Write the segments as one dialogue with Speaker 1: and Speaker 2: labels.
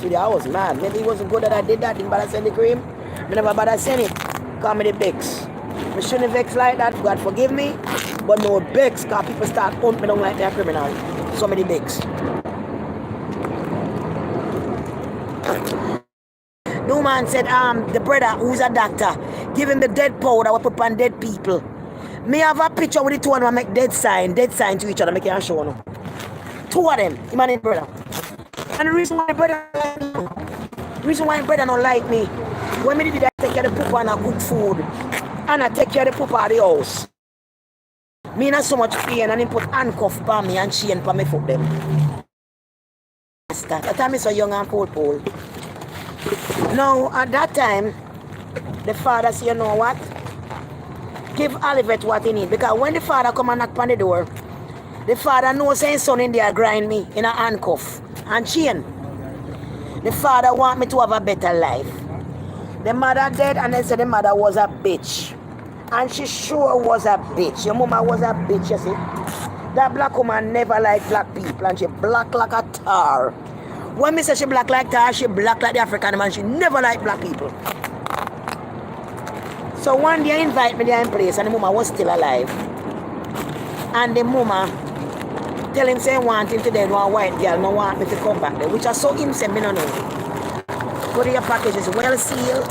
Speaker 1: I was mad. Maybe it wasn't good that I did that. Didn't bother send the cream. I never bother send it. Call me the Bex. I shouldn't vex like that. God forgive me. But no Bex. Because people start hunt me down like they're criminal. So many Bex. No man said, the brother who's a doctor, give him the dead powder we put on dead people. Me have a picture with the two of them make dead sign to each other, make it show no. Two of them, him and his brother. And the reason why brother don't like me, when me did I take care of the poop and I cook food, and I take care of the poop out of the house. Me not so much pain, and he put handcuff on me and chain on me foot them. That time is so young and pole. Now, at that time, the father said, you know what? Give Olivette what he need. Because when the father come and knock on the door, the father knows his son in there grind me in a handcuff and chain. The father want me to have a better life. The mother dead and they said the mother was a bitch. And she sure was a bitch. Your mama was a bitch, you see. That black woman never liked black people and she black like a tar. When me say she black like tar, she black like the African man. She never liked black people. So one day invite me there in place and the mama was still alive. And the mama tell him say want him to dead one white girl, no want me to come back there. Which I saw him say me no know. Go to your package is well sealed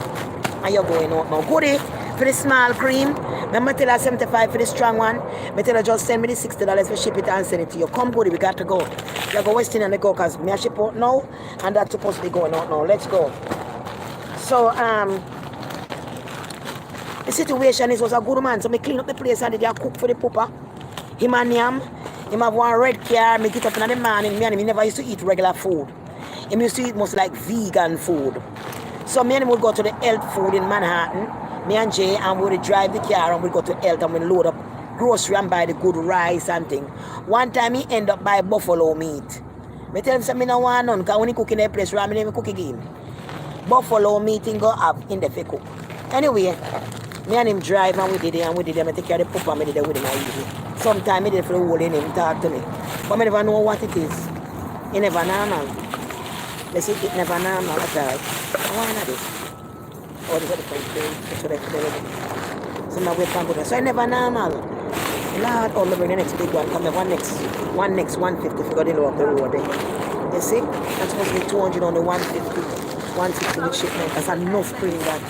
Speaker 1: and you're going out now. Go there for the small cream. Remember tell her 75 for the strong one. Me tell her just send me the $60 for ship it and send it to you. Come Goody, we got to go. You go West Indian and go because me I ship out now and that's supposed to be going out now. Let's go. So the situation is was a good man. So me clean up the place and did I cook for the pooper. Him and him have one red car, me get up in the morning, me and him never used to eat regular food. He used to eat most like vegan food. So me and him would go to the health food in Manhattan. Me and Jay, and we would drive the car and we go to health and we load up grocery and buy the good rice and thing. One time he end up buy buffalo meat. Me tell him say me no want none, because when he cook in that place, me never cook again. Buffalo meat he go have in the cook. Anyway, me and him drive and we did it and we did it. I take care of the poop and me did it with him and eat it. Sometimes he did it for the whole in him talk to me. But I never know what it is. It never normal. They say it never normal at all. Why not this? Oh, this is the French thing. So now we're going so it never normal. Lord, oh, bring the next big one. Come here, one next 150 if you got the low of the road. You see? That's supposed to be 200 on the 150. 160 with shipment. That's enough cream that.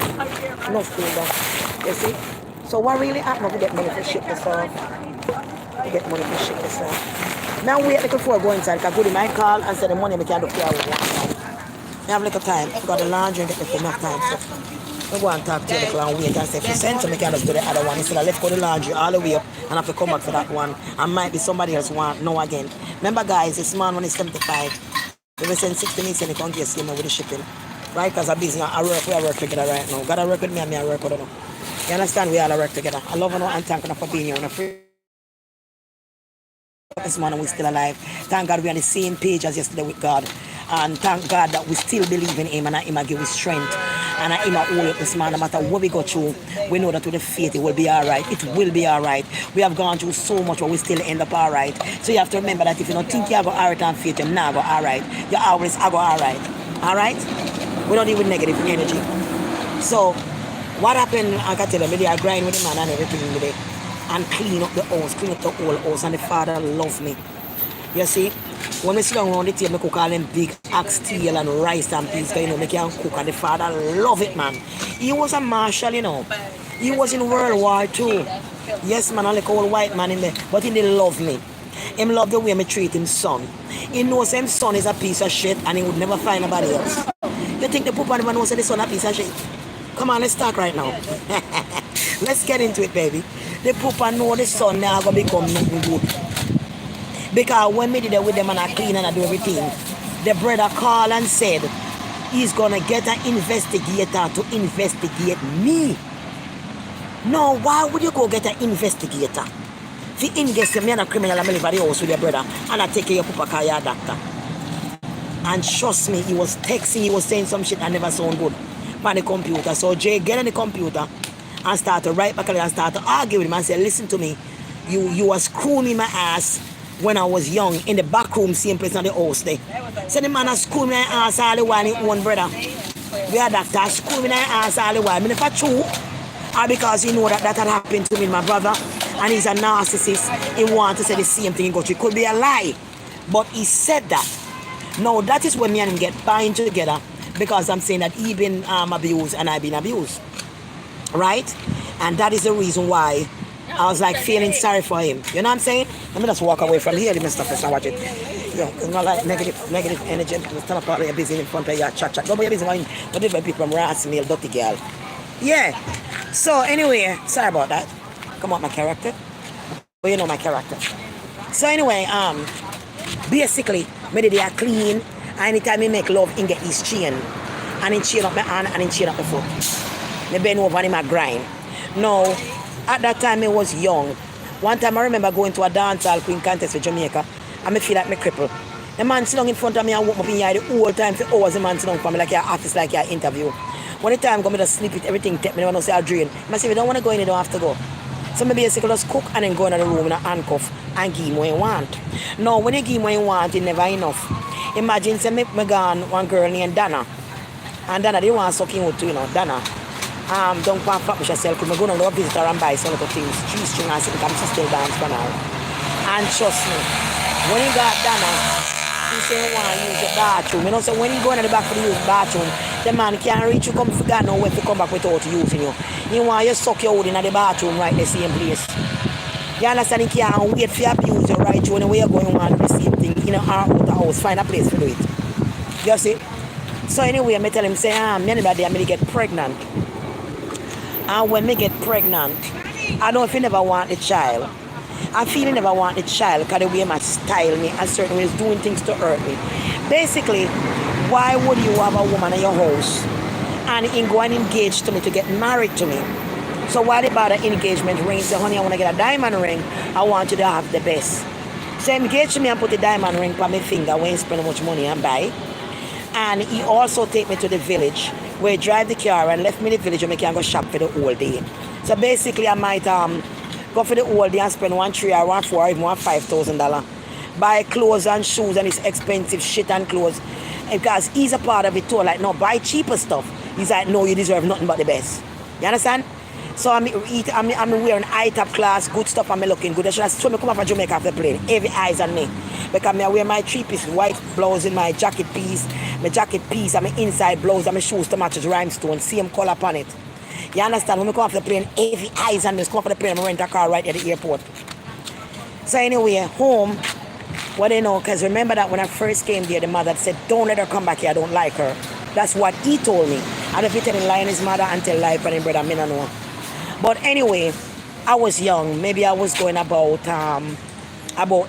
Speaker 1: Enough cream that. You see? So what really happened to get money to ship this off? To get money to ship this off. Now wait a little before I go inside, because I go to my call and say the money I can't do care with one. I have a little time. I got the laundry and get me enough time. So I go and talk to you little and wait and say if you send to me, I can just do the other one. Instead I left go the laundry all the way up and have to come back for that one. And might be somebody else want no again. Remember guys, this man when it's 75. If we send 60 minutes and you can't get same with the shipping. Right? Because I'm busy. We work together right now. Gotta work with me and me I work with you. You understand? We all work together. I love you and thank you for being here. I'm free. This morning we're still alive. Thank God we're on the same page as yesterday with God. And thank God that we still believe in Him and Him give us strength. And Him hold up this man no matter what we go through. We know that with the faith it will be alright. It will be alright. We have gone through so much but we still end up alright. So you have to remember that if you don't think you have got alright and faith, you're not go alright. You always have got alright. Alright? We don't deal with negative energy. So what happened, I can tell you, maybe I grind with the man and everything today. And clean up the house, clean up the whole house, and the father love me. You see, when we sit down around the table, we cook all them big oxtail and rice and peas, you know, make can cook, and the father love it, man. He was a marshal, you know. He was in World War II. Yes, man, I like old white man in there, but he didn't love me. Him love the way me treat him son. He knows him son is a piece of shit, and he would never find nobody else. You think the papa never knows the son a piece of shit? Come on, let's talk right now. Let's get into it, baby. The papa know the son now gonna become nothing good. Because when me did it with them and I clean and I do everything, the brother called and said he's gonna get an investigator to investigate me. No, why would you go get an investigator? If you investigate me and a criminal, I'm live at the house with your brother and I take care of your papa car, your doctor. And trust me, he was texting, he was saying some shit that never sound good on the computer. So Jay get on the computer and start to write back and start to argue with him and say, listen to me, you are screwing me my ass when I was young in the back room, same place on the house there. So the man has schooled me and asked all the while his own brother. We are doctor schooled me and asked all the while. I mean, if I true, or because you know that had happened to me, my brother, and he's a narcissist, he wants to say the same thing. It could be a lie, but he said that. Now that is when me and him get bind together, because I'm saying that he been abused and I've been abused, right? And that is the reason why I was like feeling sorry for him. You know what I'm saying? Let me just walk away from here. Let me stop this and watch it. Yo, it's not like negative energy. Stand up out there busy in front of your chat. Don't be busy when different people from Rass male dirty girl. Yeah. So anyway, sorry about that. Come on, my character. But you know my character. So anyway, basically, me did it clean. Anytime he make love, he get his chain. And he chain up my hand and he chain up my foot. Me bend over and him grind. Now, at that time, I was young. One time, I remember going to a dancehall queen contest with Jamaica, and I feel like me cripple. The man sit down in front of me and woke up in here the whole time for hours. The man sit down for me like your office, like your interview. When the time come, I just sleep it, everything take me. I don't say I'll drain. I say, if you don't want to go in, you don't have to go. So maybe basically just cook and then go in the room in a handcuff and give him what you want. Now, when you give him what you want, it's never enough. Imagine, say, me gone one girl named Dana. And Dana, they want to suck him out too, you know, Dana. Don't want to push yourself. I'm going to go visit her and buy some little things. G-string and something. I'm still dance for now. And trust me, when he got Dana, he said he want to use the bathroom. You know, so when he go in the back for the use bathroom, the man can't reach you, come forget now when to come back without using you. He want you suck your out in the bathroom right in the same place. You understand? He can't wait for you abuse you right through and where you're going on the same thing in or out of the house. Find a place to do it. You see? So anyway, I tell him, say, anybody I'm going to get pregnant. And when me get pregnant, I don't feel never want the child. I feel he never want the child because the way my style me and certain ways doing things to hurt me. Basically, why would you have a woman in your house and in go and engage to me to get married to me? So why they buy the engagement ring? Say, honey, I want to get a diamond ring. I want you to have the best. So engage to me and put the diamond ring on my finger when you spend much money and buy. And he also take me to the village where he drive the car and left me in the village and I can go shop for the whole day. So basically I might go for the whole day and spend $1,300 or $1,400 or even $5,000. Buy clothes and shoes and it's expensive shit and clothes. Because he's a part of it too. Like, no, buy cheaper stuff. He's like, no, you deserve nothing but the best. You understand? So I'm wearing high top class, good stuff, I'm looking good. I should have shown me come up from Jamaica after plane. Every eyes on me. Because I wear my 3-piece white blouse in my jacket piece, and my inside blouse and my shoes to match with rhinestone, same color upon it. You understand? When I come off the plane, every eyes on me. Come off the plane, I rent a car right at the airport. So anyway, home, what they know, because remember that when I first came there, the mother said, don't let her come back here, I don't like her. That's what he told me. And if he tell him lie on his mother and tell lie for him brother, I don't know. But anyway, I was young. Maybe I was going about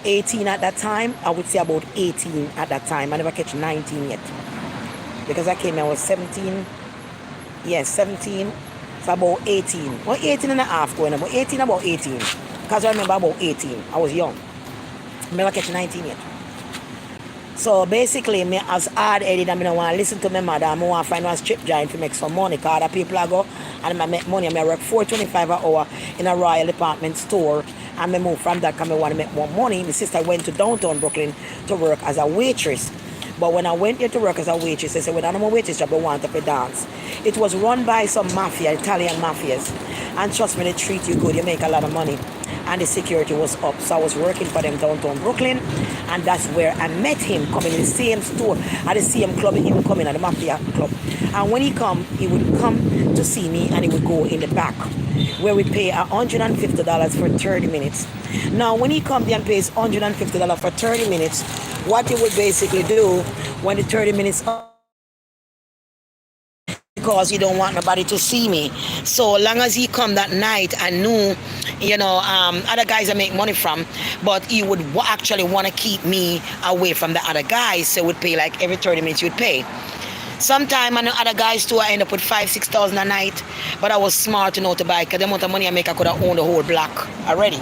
Speaker 1: 18 at that time. I would say about 18 at that time. I never catch 19 yet. Because I came here, I was 17. Yes, 17. So about 18. Well, 18 and a half going about 18, about 18. Because I remember about 18. I was young. I never catch 19 yet. So basically, me as hard-headed, I don't want to listen to my mother. I want to find one strip joint to make some money. Because other people I go and I make money. I work $4.25 an hour in a Royal Department store. And I moved from that because I want to make more money. My sister went to downtown Brooklyn to work as a waitress. But when I went there to work as a waitress, they said, well, I'm a waitress job, I want to dance. It was run by some mafia, Italian mafias. And trust me, they treat you good, you make a lot of money. And the security was up. So I was working for them downtown Brooklyn. And that's where I met him, coming in the same store, at the same club, he would come in at the mafia club. And when he would come to see me and he would go in the back, where we pay $150 for 30 minutes. Now, when he comes there and pays $150 for 30 minutes, what he would basically do when the 30 minutes up, because he don't want nobody to see me. So long as he come that night and knew, other guys I make money from, but he would actually want to keep me away from the other guys. So would pay like every 30 minutes you'd pay. Sometime I know other guys too, I end up with $5,000-$6,000 a night, but I was smart to know to buy, because the amount of money I make, I could have owned the whole block already.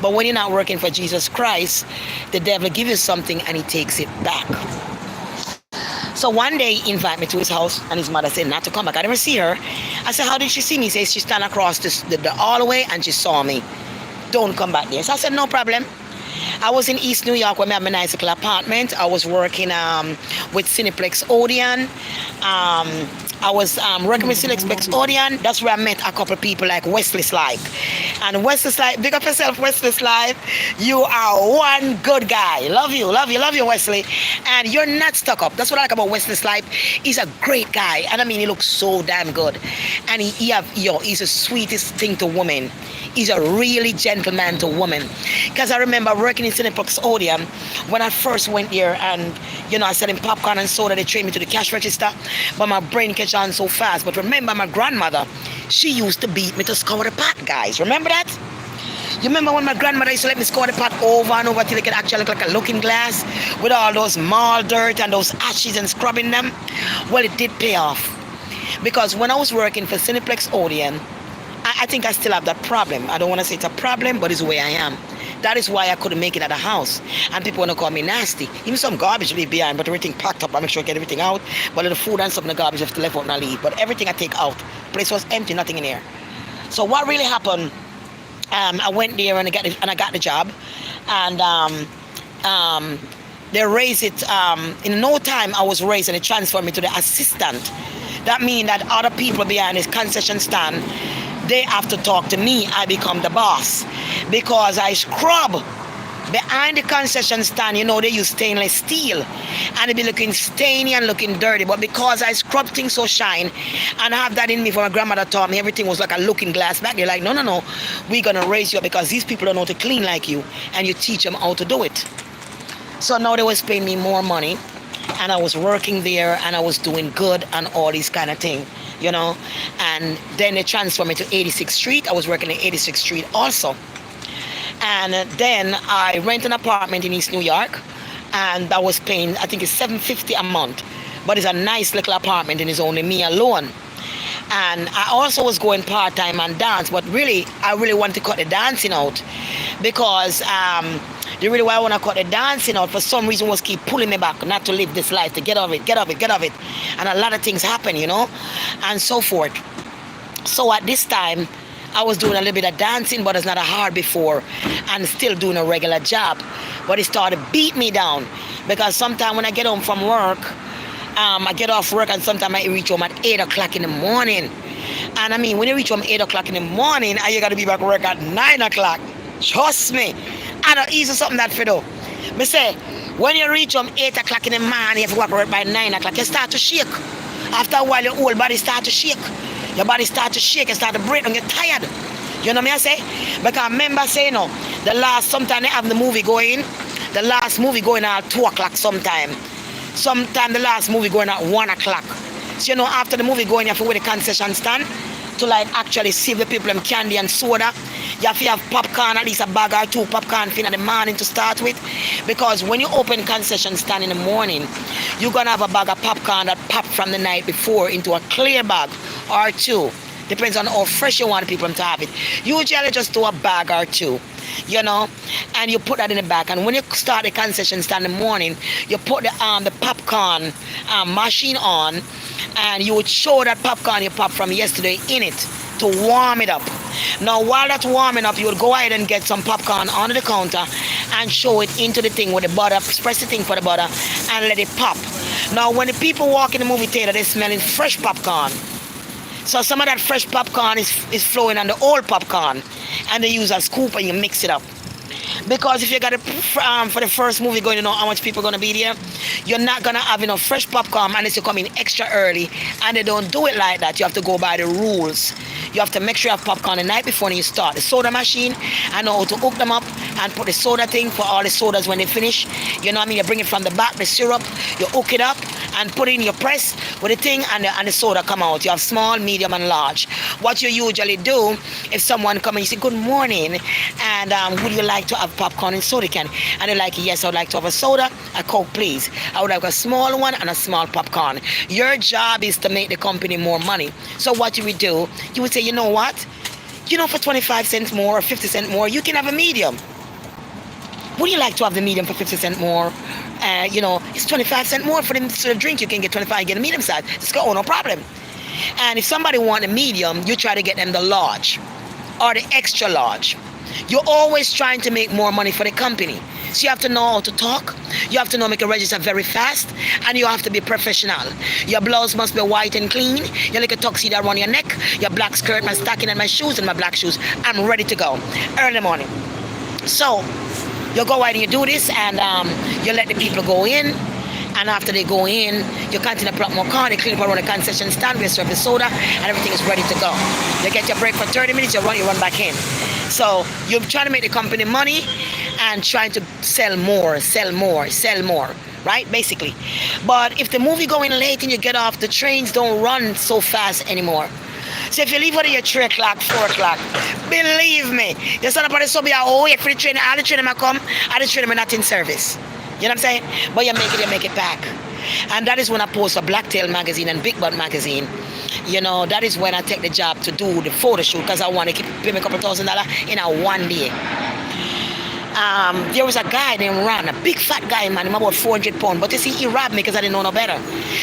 Speaker 1: But when you're not working for Jesus Christ, the devil gives you something and he takes it back. So one day he invited me to his house and his mother said not to come back. I never see her. I said, how did she see me? He says she stand across the hallway and she saw me. Don't come back there. So I said, no problem. I was in East New York when I had my nice little apartment. I was working with Cineplex Odeon. I was working with Cineplex Odeon. That's where I met a couple of people like Wesley Slipe. And Wesley Slipe, big up yourself, Wesley Slipe. You are one good guy. Love you, love you, love you, Wesley. And you're not stuck up. That's what I like about Wesley Slipe. He's a great guy. And I mean, he looks so damn good. And he's the sweetest thing to women. He's a really gentleman to women. Because I remember working in Cineplex Odeon when I first went there, and I selling popcorn and soda. They trained me to the cash register, but my brain catch on so fast. But remember, my grandmother, she used to beat me to scour the pot, guys. Remember that? You remember when my grandmother used to let me scour the pot over and over till it could actually look like a looking glass with all those mall dirt and those ashes and scrubbing them? Well, it did pay off. Because when I was working for Cineplex Odeon, I think I still have that problem. I don't want to say it's a problem, but it's the way I am. That is why I couldn't make it at the house. And people want to call me nasty. Even some garbage leave behind, but everything packed up. I make sure I get everything out. But the food and some of the garbage I have to leave out and I leave. But everything I take out. The place was empty, nothing in there. So what really happened, I went there and I got the job. And they raised it. In no time, I was raised and they transferred me to the assistant. That means that other people behind this concession stand, they have to talk to me. I become the boss because I scrub behind the concession stand. They use stainless steel and it be looking stainy and looking dirty, but because I scrub things so shine and I have that in me, for my grandmother taught me everything was like a looking glass back. They're like, no, we're gonna raise you up because these people don't know how to clean like you, and you teach them how to do it. So now they was paying me more money and I was working there and I was doing good and all these kind of things. And then they transferred me to 86th Street. I was working at 86th Street also. And then I rent an apartment in East New York, and I was paying, I think it's $750 a month. But it's a nice little apartment and it's only me alone. And I also was going part-time and dance, but I really want to cut the dancing out because the really why I want to cut the dancing out for some reason was keep pulling me back not to live this life, to get off it. And a lot of things happen, and so forth. So at this time, I was doing a little bit of dancing, but it's not as hard before, and still doing a regular job. But it started to beat me down because sometimes when I get home from work, I get off work and sometimes I reach home at 8 o'clock in the morning. And I mean, when you reach home 8 o'clock in the morning, and you got to be back at work at 9 o'clock, trust me, I don't easy something that for do. Me say, when you reach home 8 o'clock in the morning, you have to work by 9 o'clock, you start to shake. After a while, your whole body start to shake. Your body start to shake, you start to break and get tired. You know what I say? Because I remember saying, sometime they have the movie going. The last movie going at 2 o'clock sometime. Sometime the last movie going at 1 o'clock. So after the movie going, you have to wait the concession stand to actually save the people them candy and soda. You have to have popcorn, at least a bag or two popcorn in the morning to start with. Because when you open concession stand in the morning, you're going to have a bag of popcorn that popped from the night before into a clear bag or two. Depends on how fresh you want people to have it. Usually just do a bag or two, and you put that in the back. And when you start the concession stand in the morning, you put the popcorn machine on, and you would show that popcorn you popped from yesterday in it to warm it up. Now while that's warming up, you would go ahead and get some popcorn onto the counter and show it into the thing with the butter, press the thing for the butter and let it pop. Now when the people walk in the movie theater, they're smelling fresh popcorn. So some of that fresh popcorn is flowing on the old popcorn, and they use a scoop and you mix it up. Because if you got it for the first movie going, how much people are going to be there, you're not going to have enough fresh popcorn unless you come in extra early, and they don't do it like that. You have to go by the rules. You have to make sure you have popcorn the night before you start. The soda machine, I know how to hook them up and put the soda thing for all the sodas when they finish. You know what I mean? You bring it from the back, the syrup, you hook it up and put it in your press with the thing, and the soda come out. You have small, medium, and large. What you usually do, if someone come and you say, good morning, and would you like to have popcorn and soda can? And they're like, yes, I would like to have a soda, a Coke, please. I would like a small one and a small popcorn. Your job is to make the company more money. So what you would do, you would say, you know what? For 25 cents more or 50 cents more, you can have a medium. Would you like to have the medium for 50 cents more? It's 25 cents more for the drink. You can get 25, get a medium size. It's go, no problem. And if somebody want a medium, you try to get them the large or the extra large. You're always trying to make more money for the company. So you have to know how to talk. You have to know make a register very fast, and you have to be professional. Your blouse must be white and clean. Your little tuxedo around your neck. Your black skirt, my stocking, and my shoes, and my black shoes. I'm ready to go early morning. So you go out and you do this, and you let the people go in. And after they go in, you continue to plug more car, they clean up around the concession stand, we serve the soda, and everything is ready to go. You get your break for 30 minutes, you run back in. So you're trying to make the company money and trying to sell more, right? Basically. But if the movie going late and you get off, the trains don't run so fast anymore. So if you leave out at your 3 o'clock, 4 o'clock, believe me, you stand up on the subway, wait for the train, all the train might come, all the train are not in service. You know what I'm saying? But you make it back. And that is when I post for Blacktail magazine and Big Butt magazine. You know, that is when I take the job to do the photo shoot because I want to pay me a couple $1,000 in a one day. There was a guy named Ron, a big fat guy, man, him about 400 pounds. But you see, he robbed me because I didn't know no better.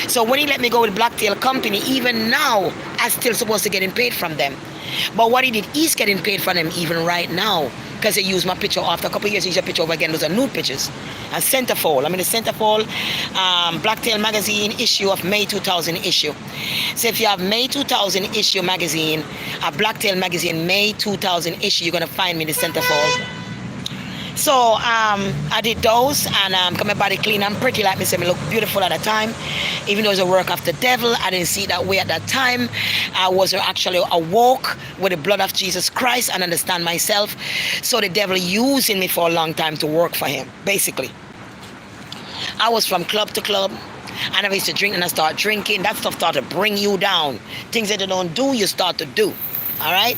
Speaker 1: So when he let me go with Blacktail Company, even now, I'm still supposed to get paid from them. But what he did, he's getting paid from them even right now. Because they used my picture after a couple of years, he used a picture over again. Those are nude pictures. And Centerfold. I'm in the Centerfold Blacktail magazine issue of May 2000 issue. So if you have May 2000 issue magazine, a Blacktail magazine May 2000 issue, you're going to find me in the Centerfold. So I did those, and got my body clean and pretty, like me say, me look beautiful at the time. Even though it was a work of the devil, I didn't see it that way at that time. I was actually awoke with the blood of Jesus Christ and understand myself. So the devil using me for a long time to work for him, basically. I was from club to club. I never used to drink, and I started drinking. That stuff started to bring you down. Things that you don't do, you start to do. All right?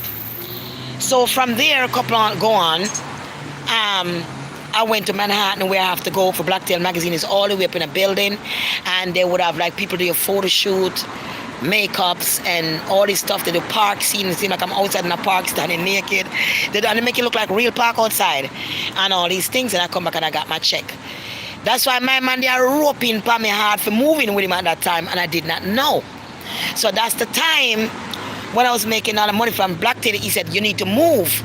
Speaker 1: So from there, a couple on, go on. I went to Manhattan, where I have to go for Blacktail magazine. Is all the way up in a building, and they would have like people do a photo shoot, makeups, and all this stuff. They do park scene. It seems like I'm outside in a park standing naked. They make it look like real park outside, and all these things. And I come back and I got my check. That's why my man, they are roping for me hard for moving with him at that time, and I did not know. So that's the time when I was making all the money from Blacktail. He said, "You need to move."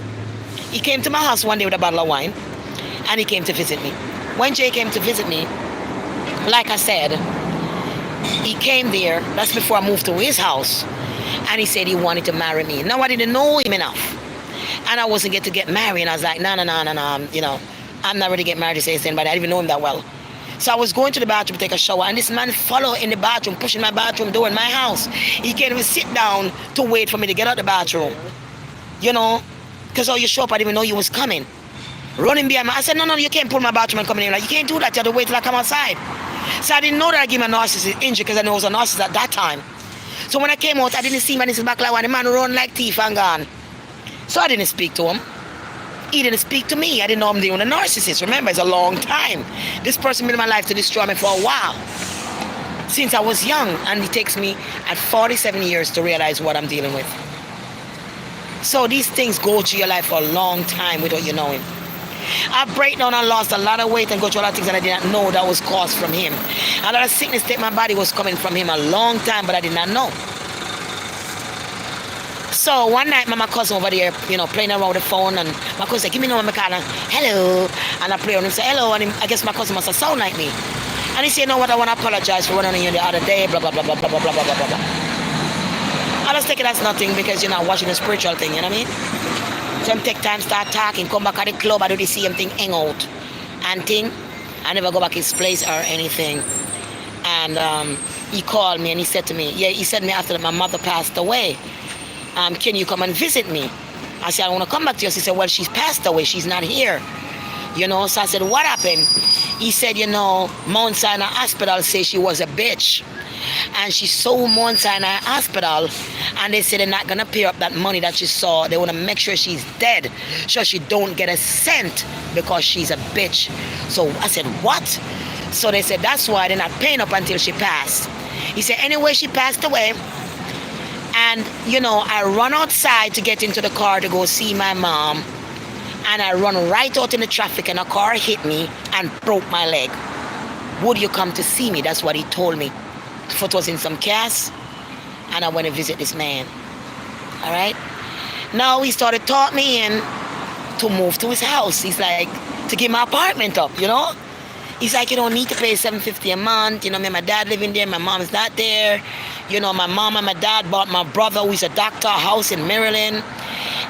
Speaker 1: He came to my house one day with a bottle of wine, and he came to visit me. When Jay came to visit me, like I said, he came there, that's before I moved to his house, and he said he wanted to marry me. Now, I didn't know him enough, and I wasn't get to get married, and I was like, no, you know, I'm not ready to get married to say anybody. I didn't even know him that well. So I was going to the bathroom to take a shower, and this man followed in the bathroom, pushing my bathroom door in my house. He can't even sit down to wait for me to get out the bathroom, you know. Because all you show up, I didn't even know you was coming. Running behind me. I said, no, you can't pull my bathroom and come in. Like, you can't do that. You have to wait till I come outside. So I didn't know that I gave my narcissist injury because I know I was a narcissist at that time. So when I came out, I didn't see him in his back like one. The man run like thief and gone. So I didn't speak to him. He didn't speak to me. I didn't know I'm dealing with a narcissist. Remember, it's a long time. This person been in my life to destroy me for a while. Since I was young. And it takes me at 47 years to realize what I'm dealing with. So these things go through your life for a long time without you knowing. I break down and lost a lot of weight and go through a lot of things that I did not know that was caused from him. A lot of sickness that my body was coming from him a long time, but I did not know. So one night, my cousin over there, you know, playing around with the phone, and my cousin said, give me number, Makana. Hello. And I play on him, say hello, and I guess my cousin must have sound like me. And he said, you know what, I want to apologize for running on you the other day, blah, blah, blah, blah, blah, blah, blah, blah, blah, blah. I just take it as nothing because you're not watching the spiritual thing, you know what I mean? So I take time, start talking, come back at the club, I do the same thing, hang out and thing. I never go back his place or anything. And he called me and he said to me, he said to me after my mother passed away, can you come and visit me? I said, I want to come back to you. He said, well, she's passed away, she's not here. You know, so I said, what happened? He said, you know, Mount Sinai Hospital says she was a bitch. And she sold Mount Sinai Hospital, and they said they're not gonna pay up that money that she saw. They wanna make sure she's dead, so she don't get a cent because she's a bitch. So I said, what? So they said that's why they're not paying up until she passed. He said, anyway, she passed away. And you know, I run outside to get into the car to go see my mom, and I run right out in the traffic, and a car hit me and broke my leg. Would you come to see me? That's what he told me. Foot was in some cast, and I went to visit this man. All right. Now he started talking me in to move to his house. He's like, to give my apartment up, you know. He's like, you don't need to pay $750 a month. You know, me and my dad living there. My mom's not there. You know, my mom and my dad bought my brother, who is a doctor, a house in Maryland.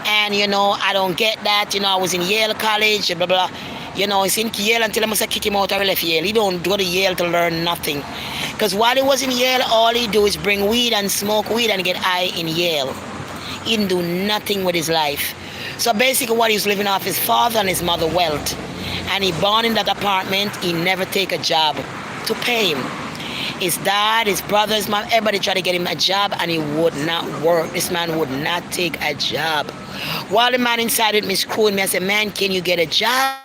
Speaker 1: And, you know, I don't get that. You know, I was in Yale College, blah, blah. You know, he's in Yale until I must kick him out or left Yale. He don't go to Yale to learn nothing. Because while he was in Yale, all he do is bring weed and smoke weed and get high in Yale. He didn't do nothing with his life. So basically what he was living off his father and his mother wealth. And he born in that apartment. He never take a job to pay him. His dad, his brother, his mom, everybody tried to get him a job and he would not work. This man would not take a job. While the man inside with me screwing me, I said, man, can you get a job?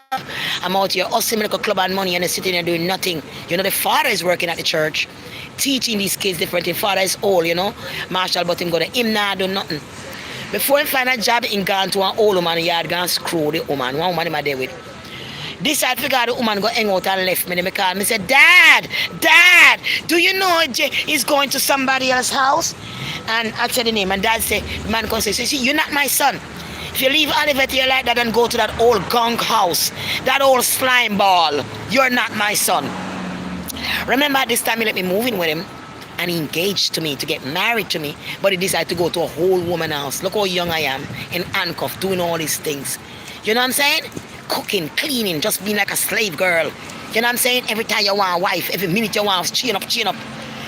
Speaker 1: I'm out here hustling like a club and money and they're sitting there doing nothing. You know, the father is working at the church, teaching these kids different things. Father is old, you know. Marshall, but him go to him now do nothing. Before he find a job, he gone to an old woman, he had gone screw the woman. One woman him there with. This I figured the woman go hang out and left me. They call me, said, Dad, do you know he's going to somebody else's house? And I said the name, and Dad said, the man comes and say, see, you're not my son. If you leave Olivette here like that and go to that old gunk house, that old slime ball, you're not my son. Remember at this time he let me move in with him, and he engaged to me to get married to me, but he decided to go to a whole woman house. Look how young I am, in handcuffs, doing all these things. You know what I'm saying? Cooking, cleaning, just being like a slave girl. You know what I'm saying? Every time you want a wife, every minute you want, chain up.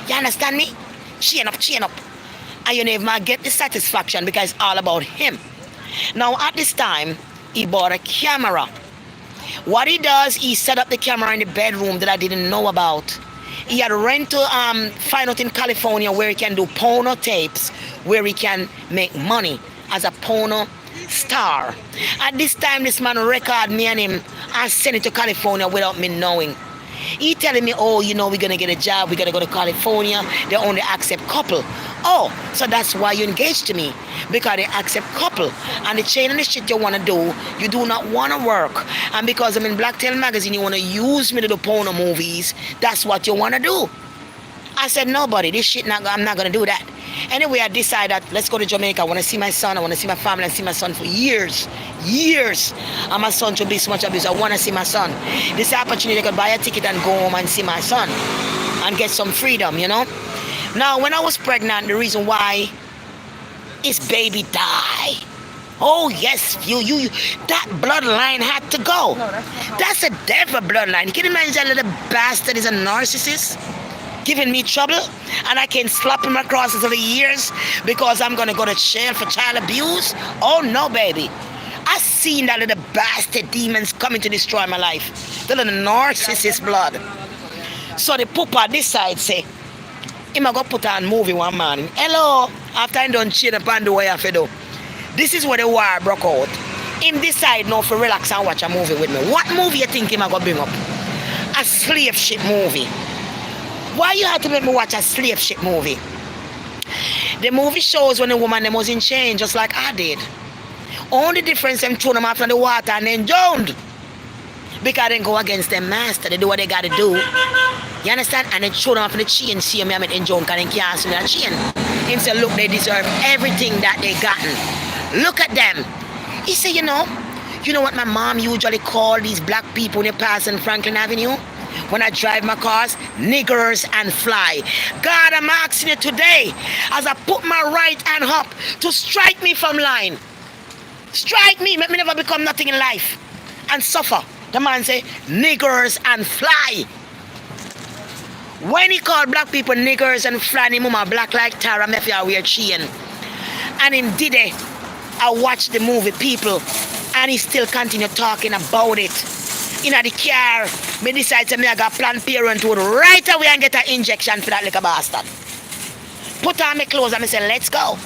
Speaker 1: You understand me? Chain up. And you never get the satisfaction because it's all about him. Now at this time, he bought a camera. What he does, he set up the camera in the bedroom that I didn't know about. He had rent to find out in California where he can do porno tapes, where he can make money as a porno star. At this time, this man record me and him and send it to California without me knowing. He telling me, oh, you know, we're going to get a job, we're going to go to California, they only accept couple. Oh, so that's why you engaged to me, because they accept couple. And the chain and the shit you want to do, you do not want to work. And because I'm in Blacktail Magazine, you want to use me to do porno movies, that's what you want to do. I said, nobody, this shit, I'm not going to do that. Anyway, I decided that let's go to Jamaica. I want to see my son. I want to see my family. I see my son for years. And my son should be so much abuse. I want to see my son. This opportunity, I could buy a ticket and go home and see my son and get some freedom, you know. Now, when I was pregnant, the reason why his baby died. Oh, yes, you that bloodline had to go. No, that's a devil bloodline. Can you imagine that little bastard is a narcissist? Giving me trouble, and I can slap him across for the years because I'm gonna go to jail for child abuse. Oh no, baby. I seen that little bastard demons coming to destroy my life. The little narcissist blood. So the pooper this side say, him a go put on movie one morning. Hello, after I done chain up and do what I have to do. This is where the war broke out. Him decide now for relax and watch a movie with me. What movie you think him a go bring up? A slave ship movie. Why you had to make me watch a slave ship movie? The movie shows when a woman them was in chains, just like I did. Only difference them throw them out from the water and then drowned. Because they go against their master. They do what they gotta do. You understand? And they throw them off in the chain. See me, I'm in drown because they can't swim in the chain. Him say, look, they deserve everything that they gotten. Look at them. He say, you know what my mom usually call these black people when they pass in Franklin Avenue? When I drive my cars, niggers and fly. God, I'm asking you today, as I put my right hand up to strike me from line. Strike me, make me never become nothing in life and suffer. The man say, niggers and fly. When he called black people niggers and fly, he mama black like Tara, me feel weird chain. And him did it. I watched the movie People, and he still continue talking about it. In the car, me decide to me I got Planned Parenthood right away and get an injection for that little bastard. Put on my clothes and I say, let's go.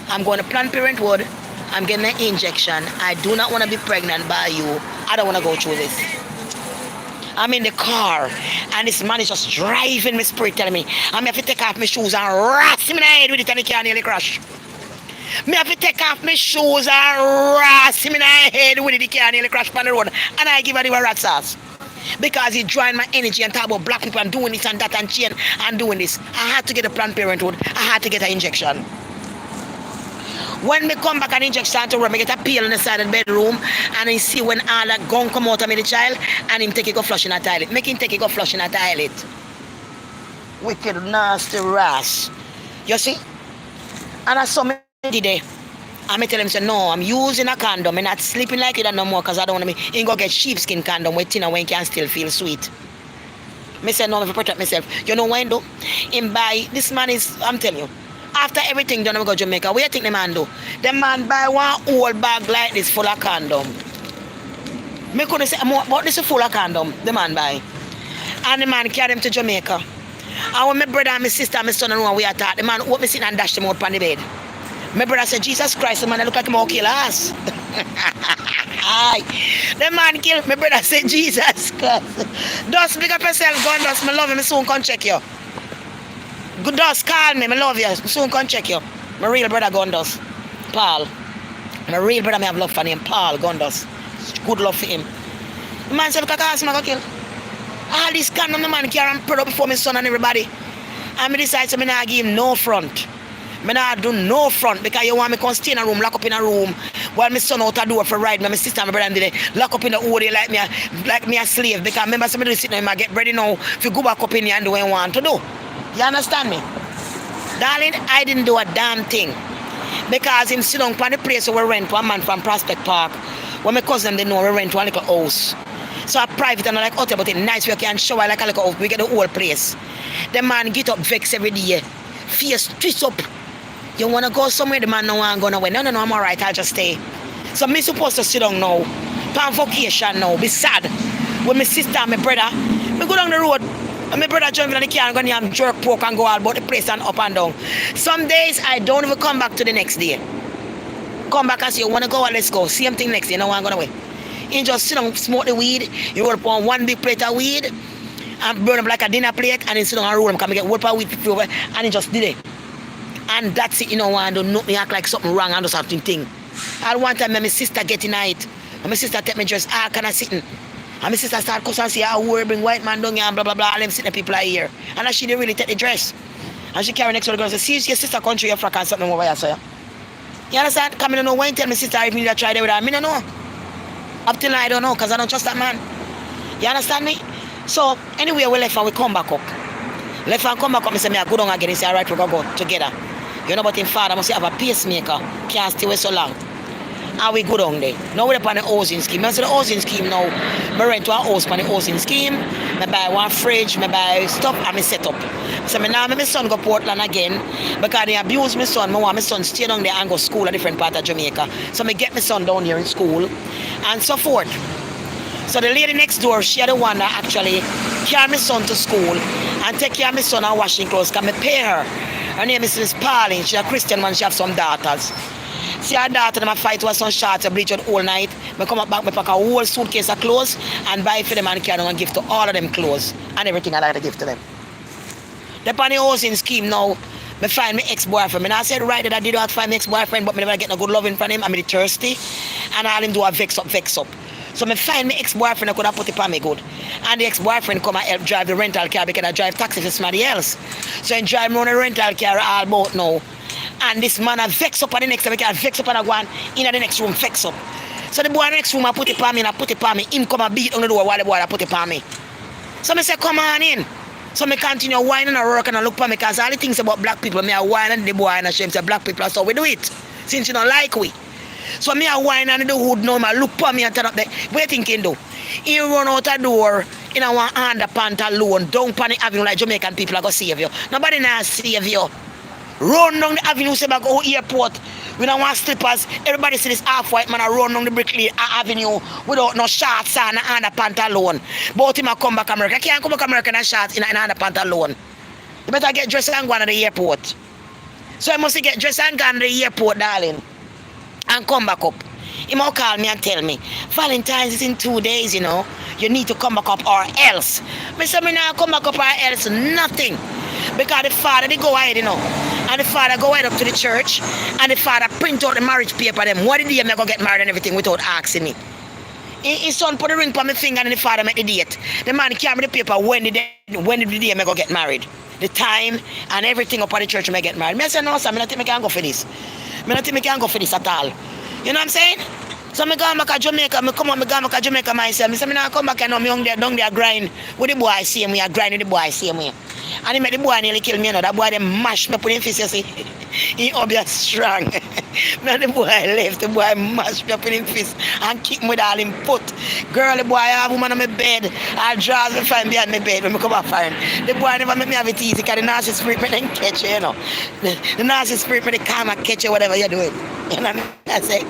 Speaker 1: I'm going to Planned Parenthood. I'm getting an injection. I do not want to be pregnant by you. I don't want to go through this. I'm in the car and this man is just driving my spirit telling me I'm have to take off my shoes and ras him in the head with it and he can't nearly crash. Me have to take off my shoes and ras him in the head with it, he can't nearly crash on the road. And I give him the rat sauce. Because he drawing my energy and talk about black people and doing this and that and chain and doing this. I had to get a Planned Parenthood. I had to get an injection. When me come back and injection to room, I get a peel on the side of the bedroom and I see when all that gun come out of me the child and him take it go flush in a toilet. Make him take it go flush in a toilet. Wicked, nasty rash. You see? And I saw me today. And I tell him, say, no, I'm using a condom. I'm not sleeping like that no more because I don't want to be. He go get sheepskin condom with thinner when he can still feel sweet. Me say, no, I protect myself. You know why, though? Him buy, this man is, I'm telling you, after everything done, I go to Jamaica. What do you think the man do? The man buy one whole bag like this full of condom. Me couldn't say, but this is full of condom, the man buy. And the man carry him to Jamaica. And when my brother and my sister and my son and we attack, the man open me sit and dash them out on the bed. My brother said, Jesus Christ, the man look like him all kill us. Aye. The man kill my brother said, Jesus Christ. Dust, big up yourself, gun dust, I love you, I soon come check you. Good dust, call me, I love you, I soon come check you. My real brother gun dust, Paul. My real brother, I have love for him, Paul gun dust. Good love for him. The man said, look, I ask him, I go kill. All this condom the man carry and put up before my son and everybody. And I decide to not give him no front. I not do no front because you want me to stay in a room, lock up in a room while my son out the door for ride. My sister and my brother did lock up in the old day like me a slave. Because remember somebody sitting there and get ready now if you go back up in here and do what you want to do. You understand me? Darling, I didn't do a damn thing. Because him sit down on the place where we rent to a man from Prospect Park. When my cousin they know we rent to a little house. So a private and like hotel, but it's nice where you can shower like a little house. We get the whole place. The man get up vex every day. Face twist up. You want to go somewhere? The man no want to go nowhere. No, I'm all right. I'll just stay. So me supposed to sit down now. On vacation now. Be sad. With my sister and my brother. Me go down the road. And my brother driving in the car and go and jerk pork and go all about the place and up and down. Some days I don't even come back to the next day. Come back and say, you want to go? Let's go. Same thing next day. No one going away. You just sit down, smoke the weed. You roll up on one big plate of weed and burn up like a dinner plate and then sit down and roll them. Come and get whole of weed over and he just did it. And that's it, you know, and don't me act like something wrong and do something thing. And one time my sister get in it. And my sister take me dress, can I sit in? And my sister start cussing and say, we bring white man down here and blah blah blah, and them sitting people are here. And she didn't really take the dress. And she carry next to the girl and say, see your sister country, you're frack and something over here, so you understand? Come in, know why you tell my sister if you need to try there with her. I don't know. Up till now I don't know, because I don't trust that man. You understand me? So anyway, we left and we come back up. Left and come back up, I say, I go down again. He say, all right, we're going to go together. You know, but in father must have a pacemaker. Can't stay away so long. And we go down there. Now we're on the housing scheme. I say the housing scheme now, I rent to a house on the housing scheme. I buy one fridge, I buy stuff, and I set up. So now my son go Portland again because they abuse my son. I want my son stay down there and go to school in a different part of Jamaica. So I get my son down here in school and so forth. So the lady next door, she had the one that actually carry my son to school and take care of my son and washing clothes because I pay her. Her name is Miss Pauline. She's a Christian man. She have some daughters. See her daughter, them fight with some shorts, I bleach out all night. I come back, I pack a whole suitcase of clothes and buy for them and carry them and give to all of them clothes and everything I like to give to them. The on the housing scheme now, I find my ex-boyfriend. I said right that I did not find my ex-boyfriend, but I never get no good loving from him. I'm thirsty and all him do a vex up. So I find my ex-boyfriend, I could have put it on me good. And the ex-boyfriend come and help drive the rental car because I drive taxi for somebody else. So he drive me on the rental car all about now. And this man a vex up on the next time, I vex up and I go in the next room, vex up. So the boy in the next room I put it on me and I put it on me. Him come and beat on the door while the boy I put it on me. So I say, come on in. So I continue whining and work and I look for me because all the things about black people, I whine and the boy and I say black people, so we do it. Since you don't like we. So me a whine and the hood now, I look for me and turn up there. What you thinking do? He run out the door in a one underpant alone, down on the avenue like Jamaican people are going to save you. Nobody now save you. Run down the avenue, say back go airport. We don't want slippers. Everybody see this half-white man a run down the Brickley Avenue without no shorts and a underpant alone. But him a come back America. I can't come back America in shorts in an underpant alone. You better get dressed and go to the airport. So I must get dressed and go to the airport, darling. And come back up. He might call me and tell me, Valentine's is in 2 days, you know. You need to come back up or else. I say, me now come back up or else nothing. Because the father, they go ahead, you know. And the father go ahead up to the church. And the father print out the marriage paper them. What did he go get married and everything without asking me? His son put a ring on my finger and the father make the date. The man carry the paper when did the day I go get married. The time and everything up at the church I get married. I say, no, sir, I don't think I can go for this. Me not think me can go for this at all. You know what I'm saying? So me go back to Jamaica, me come on, me go back to Jamaica myself. Me say me not come back and now me young there, down there grind with the boy same way, I grind with the boy same way. And he make the boy nearly kill me, you know. That boy them mash me up in his face, you see. He obvious strong. Now the boy left, the boy mash me up in his face and kick me with all him foot. Girl, the boy have woman on my bed. I draws me find behind my bed when me come back find. The boy never make me have it easy because the nasty spirit me then catch you, you know. The nasty spirit me the karma catch you whatever you're doing. You know what I say?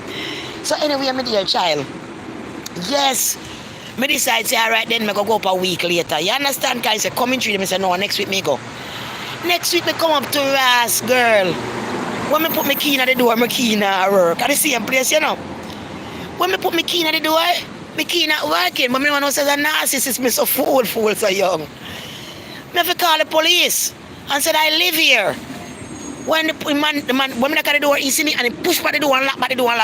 Speaker 1: So anyway, my dear child, yes, me decide say alright then me go up a week later. You understand? Because I say coming through them, I say no, next week me go. Next week me come up to Ras, girl. When me put my key in the door, my key not work. At the same place, you know. When me put my key in the door, my key not working. But me want to say a narcissist, me so fool so young. Me have to call the police and said I live here. When the man, when me knock at the door, he see me and he push back the door and lock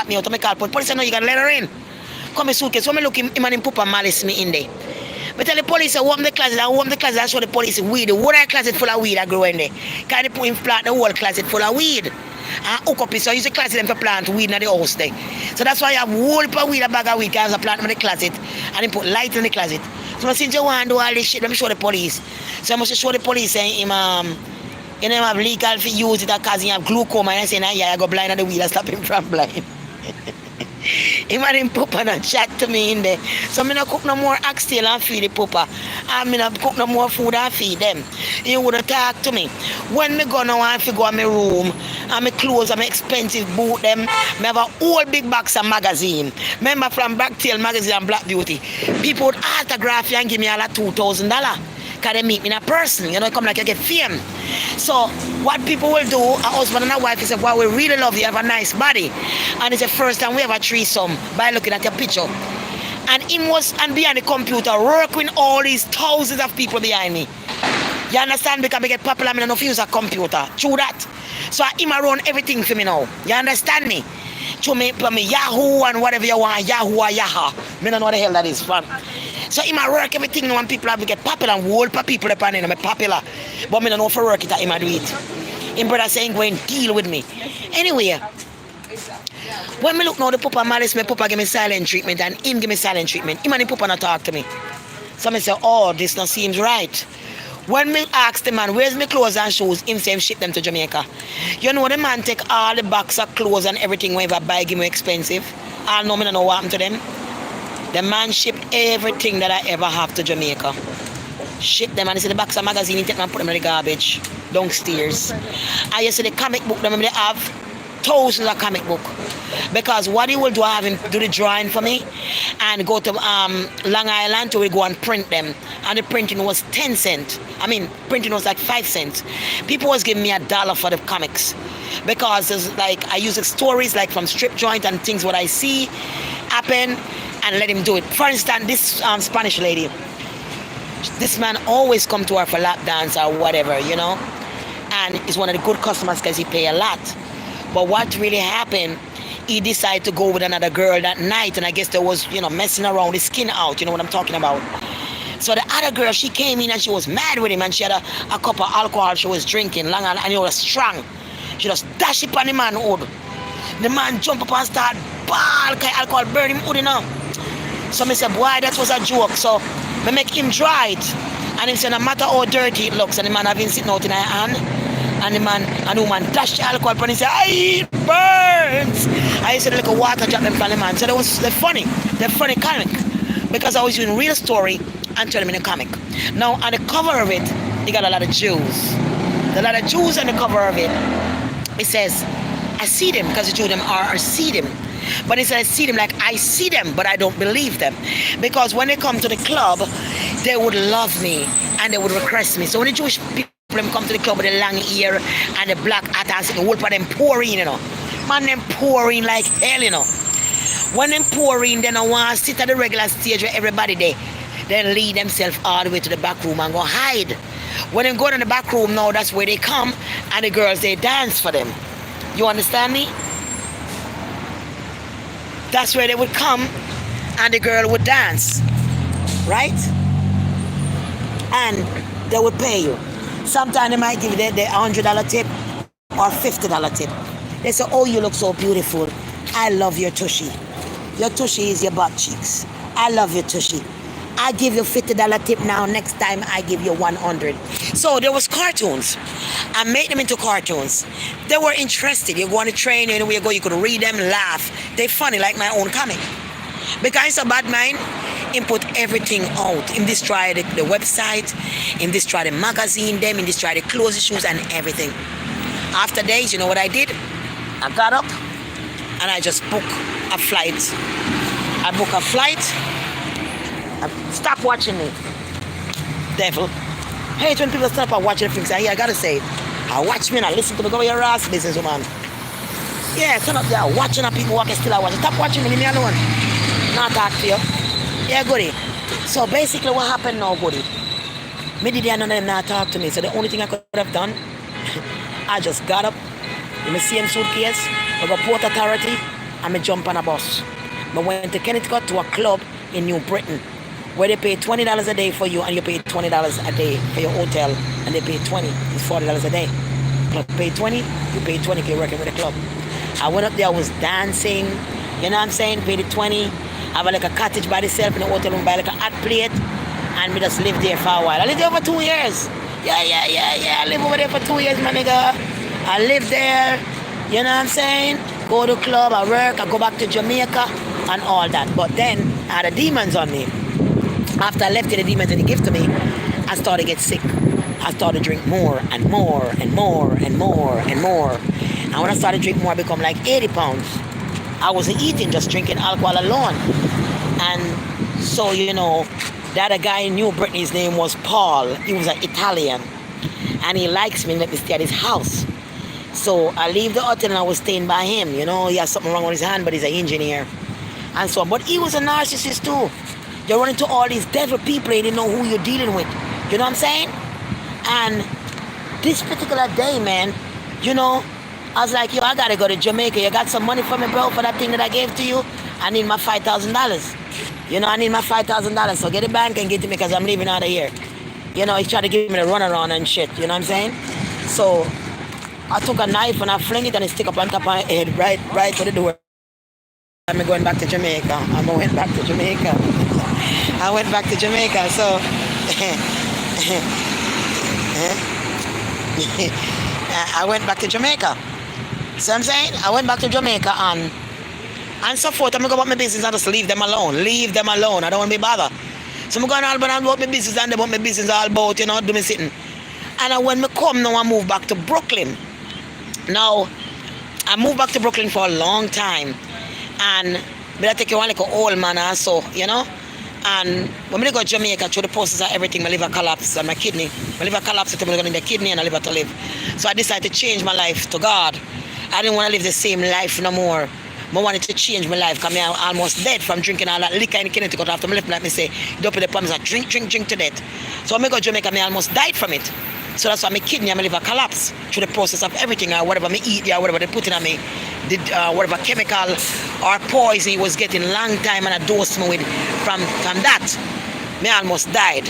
Speaker 1: me out. I call police. Police say no, you can let her in. Come in suitcase. When me look him and him put a malice me in there. But tell the police I open the closet, I show the police weed. The whole closet full of weed I grow in there. Can they put him plant the whole closet full of weed? And hook up it, so I use the closet them for plant weed in the house there. So that's why I have whole heap of weed, a bag of weed, because I plant them in the closet and then put light in the closet. So since you want to do all this shit, let me show the police. So I must show the police saying him you know have legal for use it because he have glaucoma and I say nah, yeah, I go blind on the weed and stop him from blind. Him and him papa and chat to me in there. So I not cook no more oxtail and feed the papa. And I not cook no more food and feed them. He would talk to me. When me go now and go in my room and my clothes and my expensive boot them, I have a whole big box of magazine. Remember from Blacktail magazine and Black Beauty. People would autograph you and give me all $2,000. Because they meet me in a person, you know, come like you get fame. So what people will do, a husband and a wife is say, wow, we really love you, you have a nice body. And it's the first time we have a threesome by looking at your picture. And him was and behind the computer working all these thousands of people behind me. You understand? Because I get popular, I don't use a computer. True that. So him run everything for me now. You understand me? To me Yahoo and whatever you want, Yahoo or Yaha. I don't know what the hell that is from. So him work everything when people have to get popular and whole people upon him, I'm popular. But I don't know if I work it at him do it. Him brother saying go and deal with me. Anyway, when me look now the papa malice, my papa give me silent treatment and him give me silent treatment. Him and the papa not talk to me. So I say, oh, this not seems right. When me ask the man, where's my clothes and shoes, him say him ship them to Jamaica. You know the man take all the box of clothes and everything whenever buy give me expensive. I know me don't know what happened to them. The man shipped everything that I ever have to Jamaica. Ship them and he said the box of magazine, he take them and put them in the garbage downstairs. I used to the comic book, them they have thousands of comic book. Because what he will do, I have him do the drawing for me and go to Long Island to go and print them. And the printing was 10 cents. I mean, printing was like 5 cents. People was giving me $1 for the comics. Because there's like I use stories like from strip joint and things what I see happen and let him do it. For instance, this Spanish lady, this man always come to her for lap dance or whatever, you know. And he's one of the good customers because he pay a lot. But what really happened, he decided to go with another girl that night, and I guess there was, you know, messing around, his skin out, you know what I'm talking about. So the other girl, she came in and she was mad with him and she had a cup of alcohol she was drinking, long and it was strong. She just dash it on the man hood. The man jump up and start ball, because alcohol burn him hood, you know. So I said, boy, that was a joke. So I make him dry it. And he said, no matter how dirty it looks, and the man having sitting out in her hand, and the woman dash the alcohol and he said, it burns. I said, like a water drop them from the man. So that was the funny comic. Because I was doing real story and telling him in a comic. Now on the cover of it, he got a lot of Jews. A lot of Jews on the cover of it. It says, I see them, because the Jews them are I see them. But it says I see them like I see them, but I don't believe them. Because when they come to the club, they would love me and they would request me. So when the Jewish people come to the club with the long hair and the black hat and the whole part them pouring, you know. Man, them pouring like hell, you know. When them pouring, then I want to sit at the regular stage where everybody there. Then lead themselves all the way to the back room and go hide. When they go to the back room now, that's where they come and the girls, they dance for them. You understand me? That's where they would come and the girl would dance. Right? And they would pay you. Sometimes they might give you the $100 tip or $50 tip. They say, oh, you look so beautiful. I love your tushy. Your tushy is your butt cheeks. I love your tushy. I give you $50 tip now. Next time I give you 100. So there was cartoons. I made them into cartoons. They were interested. You go on a train, anywhere you go, you could read them, laugh. They're funny like my own comic. Because it's a bad mind, him put everything out. Him destroy the website, him destroy the magazine, him destroy the clothes, shoes, and everything. After days, you know what I did? I got up and I just booked a flight. I booked a flight. Stop watching me, devil. Hey, when people stop and watching things, I gotta say, I watch me and I listen to me, go your ass business, woman. Yeah, turn up there, watching the people walking still I watch. Stop watching me, leave me alone. Not talk to you. Yeah, goody. So basically what happened now, goody? Me did none of them not talk to me. So the only thing I could have done, I just got up in my same suitcase, I got Port Authority, and I jump on a bus. I went to Connecticut to a club in New Britain, where they pay $20 a day for you, and you pay $20 a day for your hotel, and they pay $20. It's $40 a day. Club pay 20, you pay 20 if you're working with a club. I went up there, I was dancing, you know what I'm saying? Paid it 20. I have like a cottage by itself in the hotel room, buy like a hot plate, and we just lived there for a while. I lived there for 2 years. Yeah. I lived over there for 2 years, my nigga. I lived there, you know what I'm saying? Go to club, I work, I go back to Jamaica, and all that. But then I had the demons on me. After I left the demons and they give to me, I started to get sick. I started to drink more and more and more and more and more. And when I started to drink more, I become like 80 pounds. I wasn't eating, just drinking alcohol alone. And so, you know, the other guy in New Britain, his name was Paul. He was an Italian. And he likes me and let me stay at his house. So I leave the hotel and I was staying by him. You know, he has something wrong with his hand, but he's an engineer. And so, but he was a narcissist too. You run into all these devil people and you didn't know who you're dealing with. You know what I'm saying? And this particular day, man, you know, I was like, yo, I gotta go to Jamaica. You got some money for me, bro, for that thing that I gave to you? I need my $5,000. You know, I need my $5,000. So get the bank and get to me because I'm leaving out of here. You know, he's trying to give me the runaround and shit. You know what I'm saying? So I took a knife and I fling it and it stick up on top of my head, right to the door. I'm going back to Jamaica. I went back to Jamaica. So I went back to Jamaica. So I'm saying I went back to Jamaica and so forth. I'm going to go about my business and just leave them alone. I don't want to be bothered. So I'm going all about my business and they want my business all about, you know, do me sitting. And when I come now, I move back to Brooklyn. Now, I moved back to Brooklyn for a long time. And I take you on like an old man or so, you know. And when I go to Jamaica, through the process of everything, my liver collapsed and my kidney. My liver collapsed, I'm going to need a kidney and a liver to live. So I decided to change my life to God. I didn't want to live the same life no more. I wanted to change my life because I'm almost dead from drinking all that liquor in Connecticut. After I left, like me say, don't put the promise, I drink to death. So when I go to Jamaica, I almost died from it. So that's why my kidney and my liver collapsed through the process of everything, or whatever I eat, or whatever they put in me, whatever chemical or poison he was getting long time and I dosed me with from that. Me almost died.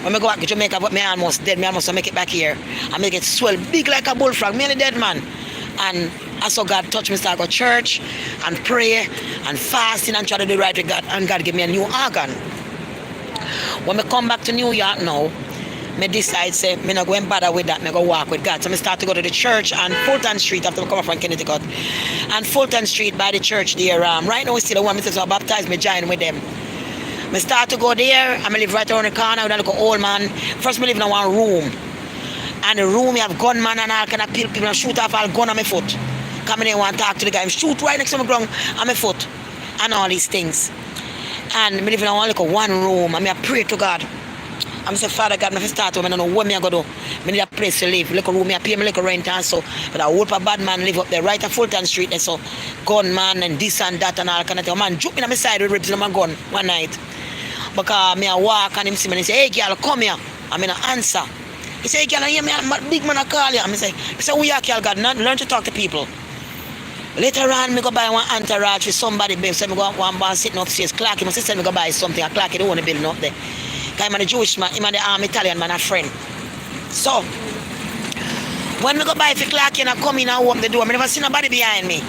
Speaker 1: When I go back to Jamaica, but me almost dead. Me almost make it back here. I make it swell big like a bullfrog. Me only dead man. And I saw God touch me, so I go to church and pray and fasting and try to do right with God. And God give me a new organ. When I come back to New York now, I decide, say, I'm not going to bother with that. I go walk with God. So I start to go to the church on Fulton Street after I come from Connecticut. And Fulton Street by the church there. Right now, we still want me to baptize me, join with them. I start to go there. I live right around the corner with a little old man. First, I live in one room. And the room, you have gunman and all kind of people and shoot off all gun on my foot. Come in there and want to talk to the guy. I shoot right next to my ground on my foot. And all these things. And I live in one room. And I pray to God. I'm say, Father God, I start to, I don't know what I'm going to do. I need a place to live. Little room, I pay me little rent and so. But I hope a bad man live up there, right at Fulton Street. And so, gunman and this and that and all kind of thing. A man jump in on my side with ribs in my gun one night. Because I walk and him see me and he say, hey, girl, come here. I'm in an answer. He say, hey, girl, I hear me, big man, I call you. I say, who you are, girl, God? Learn to talk to people. Later on, I go buy one entourage with somebody, babe. So I go one bar sitting upstairs. Clark, my sister, I go buy something. I Clark, don't want to build up there. I'm a Jewish man, I'm an Italian man, a friend. So, When me go buy for clock and I come in and open the door, I never see nobody behind me.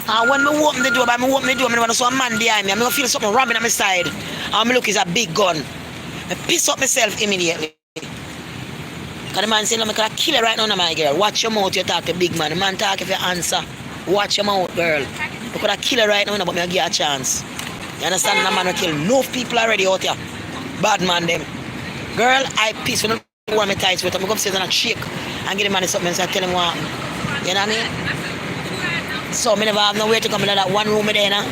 Speaker 1: And when me open the door, I open the door, I never see a man behind me. I feel something ramming on my side. And me look, it's a big gun. I piss up myself immediately. Because the man said, no, I can kill it right now, my girl. Watch your mouth, you talk to big man. The man talk if you answer. Watch your mouth, girl. I could have kill her right now, but me give her a chance. You understand? The man will kill enough people already out here. Bad man, them. Girl, I piss when I want my tights with him. I go upstairs and I shake and give the man something, so I tell him what happened. You know what I mean? So, I never have nowhere to come in that one room there, now.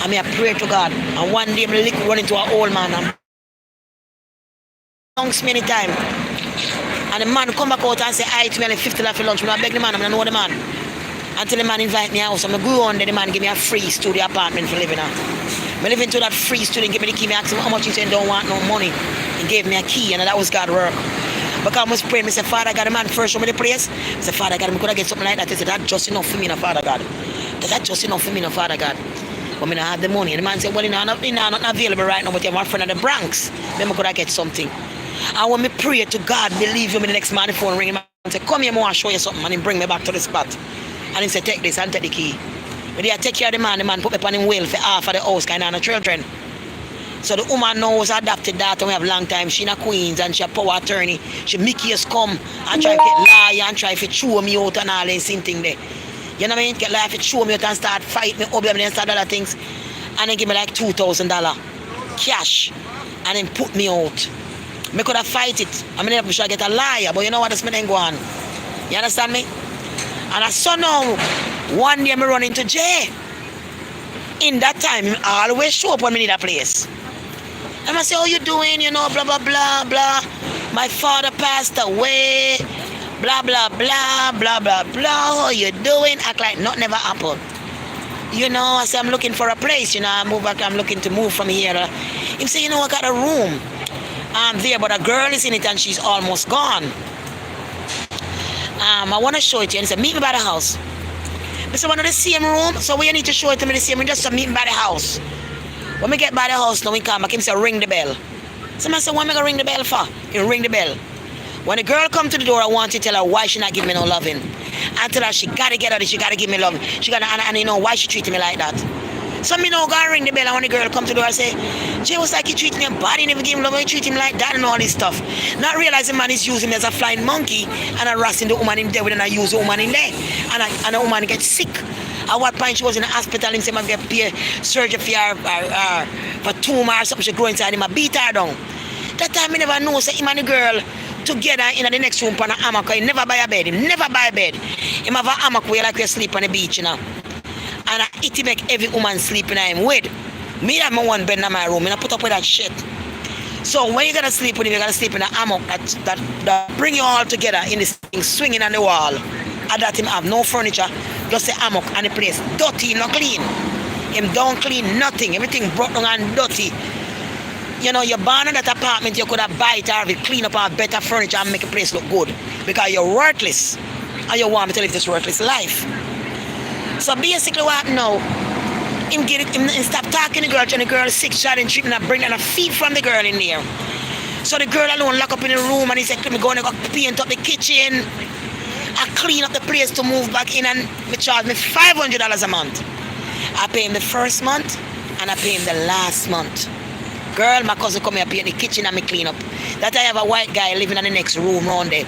Speaker 1: And me I pray to God. And one day, I lick run into an old man and lunch many times. And the man come back out and say, I to me, $50 for lunch. I beg the man, I don't know the man. Until the man invite me out. So I go on there, the man give me a free studio apartment for living out. I live into that free studio, give me the key, I asked him how much, he said, don't want no money. He gave me a key, and that was God's work. Because I was praying, I said, Father God, the man first show me the place. I said, Father God, I could get something like that. He said, that's just enough for me, no, Father God. That's just enough for me, no, Father God. But I don't have the money. And the man said, well, not available right now, but you're my friend of the Bronx. Then I could get something. And when I pray to God, believe you, me the next man, the phone ring him and say, come here, I want to show you something. And he bring me back to the spot. And he said, take this and take the key. But I take care of the man put me on him well for half of the house, kind of children. So the woman knows adopted daughter, we have long time. She in a Queens and she a power attorney. She Mickey has come and try to get liar and try to chew me out and all this thing there. You know what I mean? Get liar to chew me out and start fight me up and then start other things. And then give me like $2,000 cash. And then put me out. I could have fight it. I mean, I should get a liar, but you know what, that's me then go on. You understand me? And I saw now, one day I run into Jay. In that time, I always show up when I need a place. And I say, how you doing? You know, blah, blah, blah, blah. My father passed away. Blah, blah, blah, blah, blah, blah. How you doing? Act like nothing never happened. You know, I say, I'm looking for a place. You know, I'm looking to move from here. He say, you know, I got a room. I'm there, but a girl is in it and she's almost gone. I want to show it to you. And he said, meet me by the house. I said, want to the same room? So we need to show it to me the same room, just to meet me by the house. When we get by the house, now we come back, he say, ring the bell. So I said, what am I going to ring the bell for? He ring the bell. When the girl come to the door, I want to tell her why she not give me no loving. I tell her she got to get her, she got to give me love. She got to, and you know, why she treating me like that. So me now go and ring the bell, and when the girl come to the door, I say, Jay, was like you treating him bad, you never give him love, you treat him like that and all this stuff. Not realizing man is using him as a flying monkey and harassing the woman in there and I use the woman in there. And the woman gets sick. At what point she was in the hospital and said, I get paid surgery for tumor or something she grow inside him, I beat her down. That time I never know, say him and the girl together in the next room on a hammock. He never buy a bed, he never buy a bed. He have a hammock where like we sleep on the beach, you know. And it make every woman sleep in him with. Me have my one bed in my room and I put up with that shit. So when you're gonna sleep with him, you're gonna sleep in a hammock that bring you all together in this thing swinging on the wall. And that him have no furniture, just a hammock and the place dirty, not clean. Him don't clean nothing, everything broken and dirty. You know, you're born in that apartment, you could have buy it or clean up our better furniture and make a place look good. Because you're worthless. And you want me to live this worthless life. So basically what now, him stop talking to the girl, and the girl is sick, shot and treatment and bring and a feed from the girl in there. So the girl alone lock up in the room and he said, let me go and go paint up the kitchen. I clean up the place to move back in and he charge me $500 a month. I pay him the first month and I pay him the last month. Girl, my cousin come here paint the kitchen and me clean up. That I have a white guy living in the next room round there.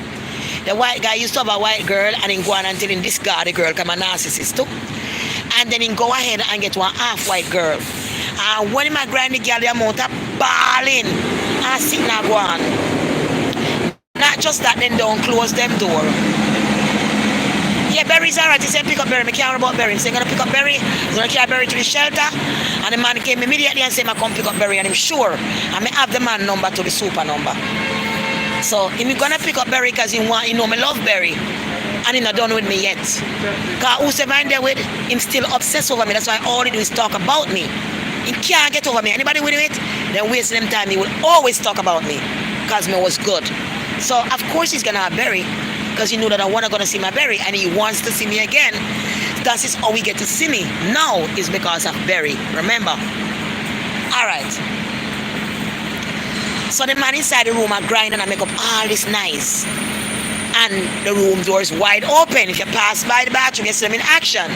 Speaker 1: The white guy used to have a white girl and he go on and tell him this guy, the girl, come a narcissist too. And then he go ahead and get one half-white girl. And when my granny girl, the amount of balling and sitting and go on. Not just that, then don't close them door. Yeah, Barry's alright. He said pick up Barry. I can't about Barry. He said I'm gonna pick up Barry. He's gonna carry Barry to the shelter. And the man came immediately and said I come pick up Barry. And I'm sure I may have the man number to the super number. So he's gonna pick up Barry because he know me love Barry. And he's not done with me yet. Because whosoever I'm there with, him still obsessed over me. That's why all he do is talk about me. He can't get over me. Anybody with it, then wasting them time, he will always talk about me. Because me was good. So of course he's gonna have Barry. Because he knew that I wanna go to see my Barry. And he wants to see me again. That is how we get to see me. Now is because of Barry. Remember? Alright. So the man inside the room are grinding and make up all this nice. And the room doors wide open. If you pass by the bathroom, you see them in action.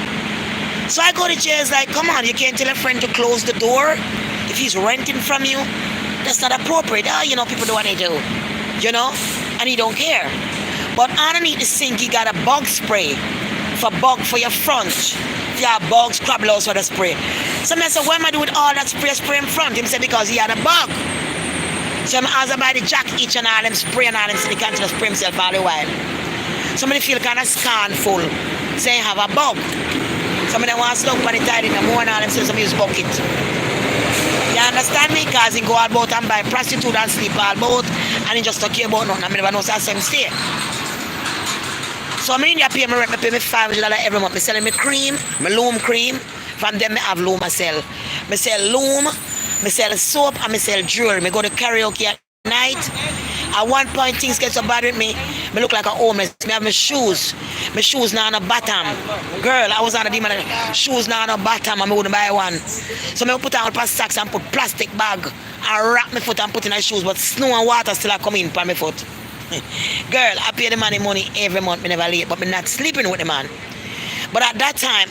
Speaker 1: So I go to jail, it's like, come on, you can't tell a friend to close the door if he's renting from you. That's not appropriate. Oh, you know, people do what they do, you know, and he don't care. But underneath the sink, he got a bug spray for your front. If you have bugs, crabbles for the spray. So I said, what am I doing with all that spray in front? He said, because he had a bug. So I asked about the jack itch and all them spray and all them, so he can't just spray himself all the while. Somebody feel kind of scornful, say have a bug. Somebody wants to look on the tide in the morning and them say some use bucket. You understand me? Because he go all about and buy prostitute and sleep all about, and he just don't care about nothing. I never know that's him stay. So I'm in there pay me rent, I pay me $500 every month. I selling me cream, my loom cream. From them I have loom I sell. I sell loom, I sell soap, and I sell jewelry. I go to karaoke at night. At one point things get so bad with me. I look like a homeless. I have my shoes. My shoes now on the bottom. Girl, I was on the demon. Shoes now on the bottom and I wouldn't buy one. So I put on past socks and put plastic bag and wrap my foot and put in my shoes. But snow and water still come in for my foot. Girl, I pay the man money every month. I never late. But I'm not sleeping with the man. But at that time,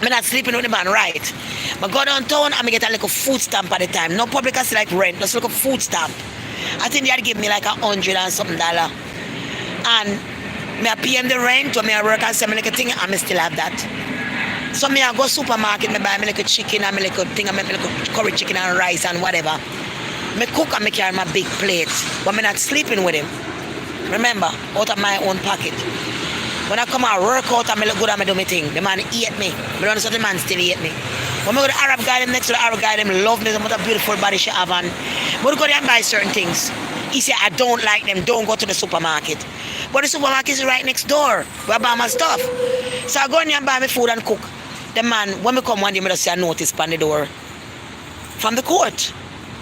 Speaker 1: I'm not sleeping with the man, right? I go downtown and I get a little food stamp at the time. No public has like rent, just like a food stamp. I think they had give me like $100 and something. And me I pay them the rent, or me I work and sell me like a thing, and I still have that. So me I go supermarket, me buy me like a chicken and me like a thing, and me like a curry chicken and rice and whatever. Me cook and me carry my big plate, but me not sleeping with him. Remember, out of my own pocket. When I come out work out and me look good and me do my thing, the man hate me. I don't understand the man still hate me. When I go to the Arab guy, them next to the Arab guy, them love me, what a beautiful body she have, and but go there and buy certain things. He said, I don't like them, don't go to the supermarket. But the supermarket is right next door, where I buy my stuff. So I go in there and buy my food and cook. The man, when I come one day, I just see a notice on the door from the court.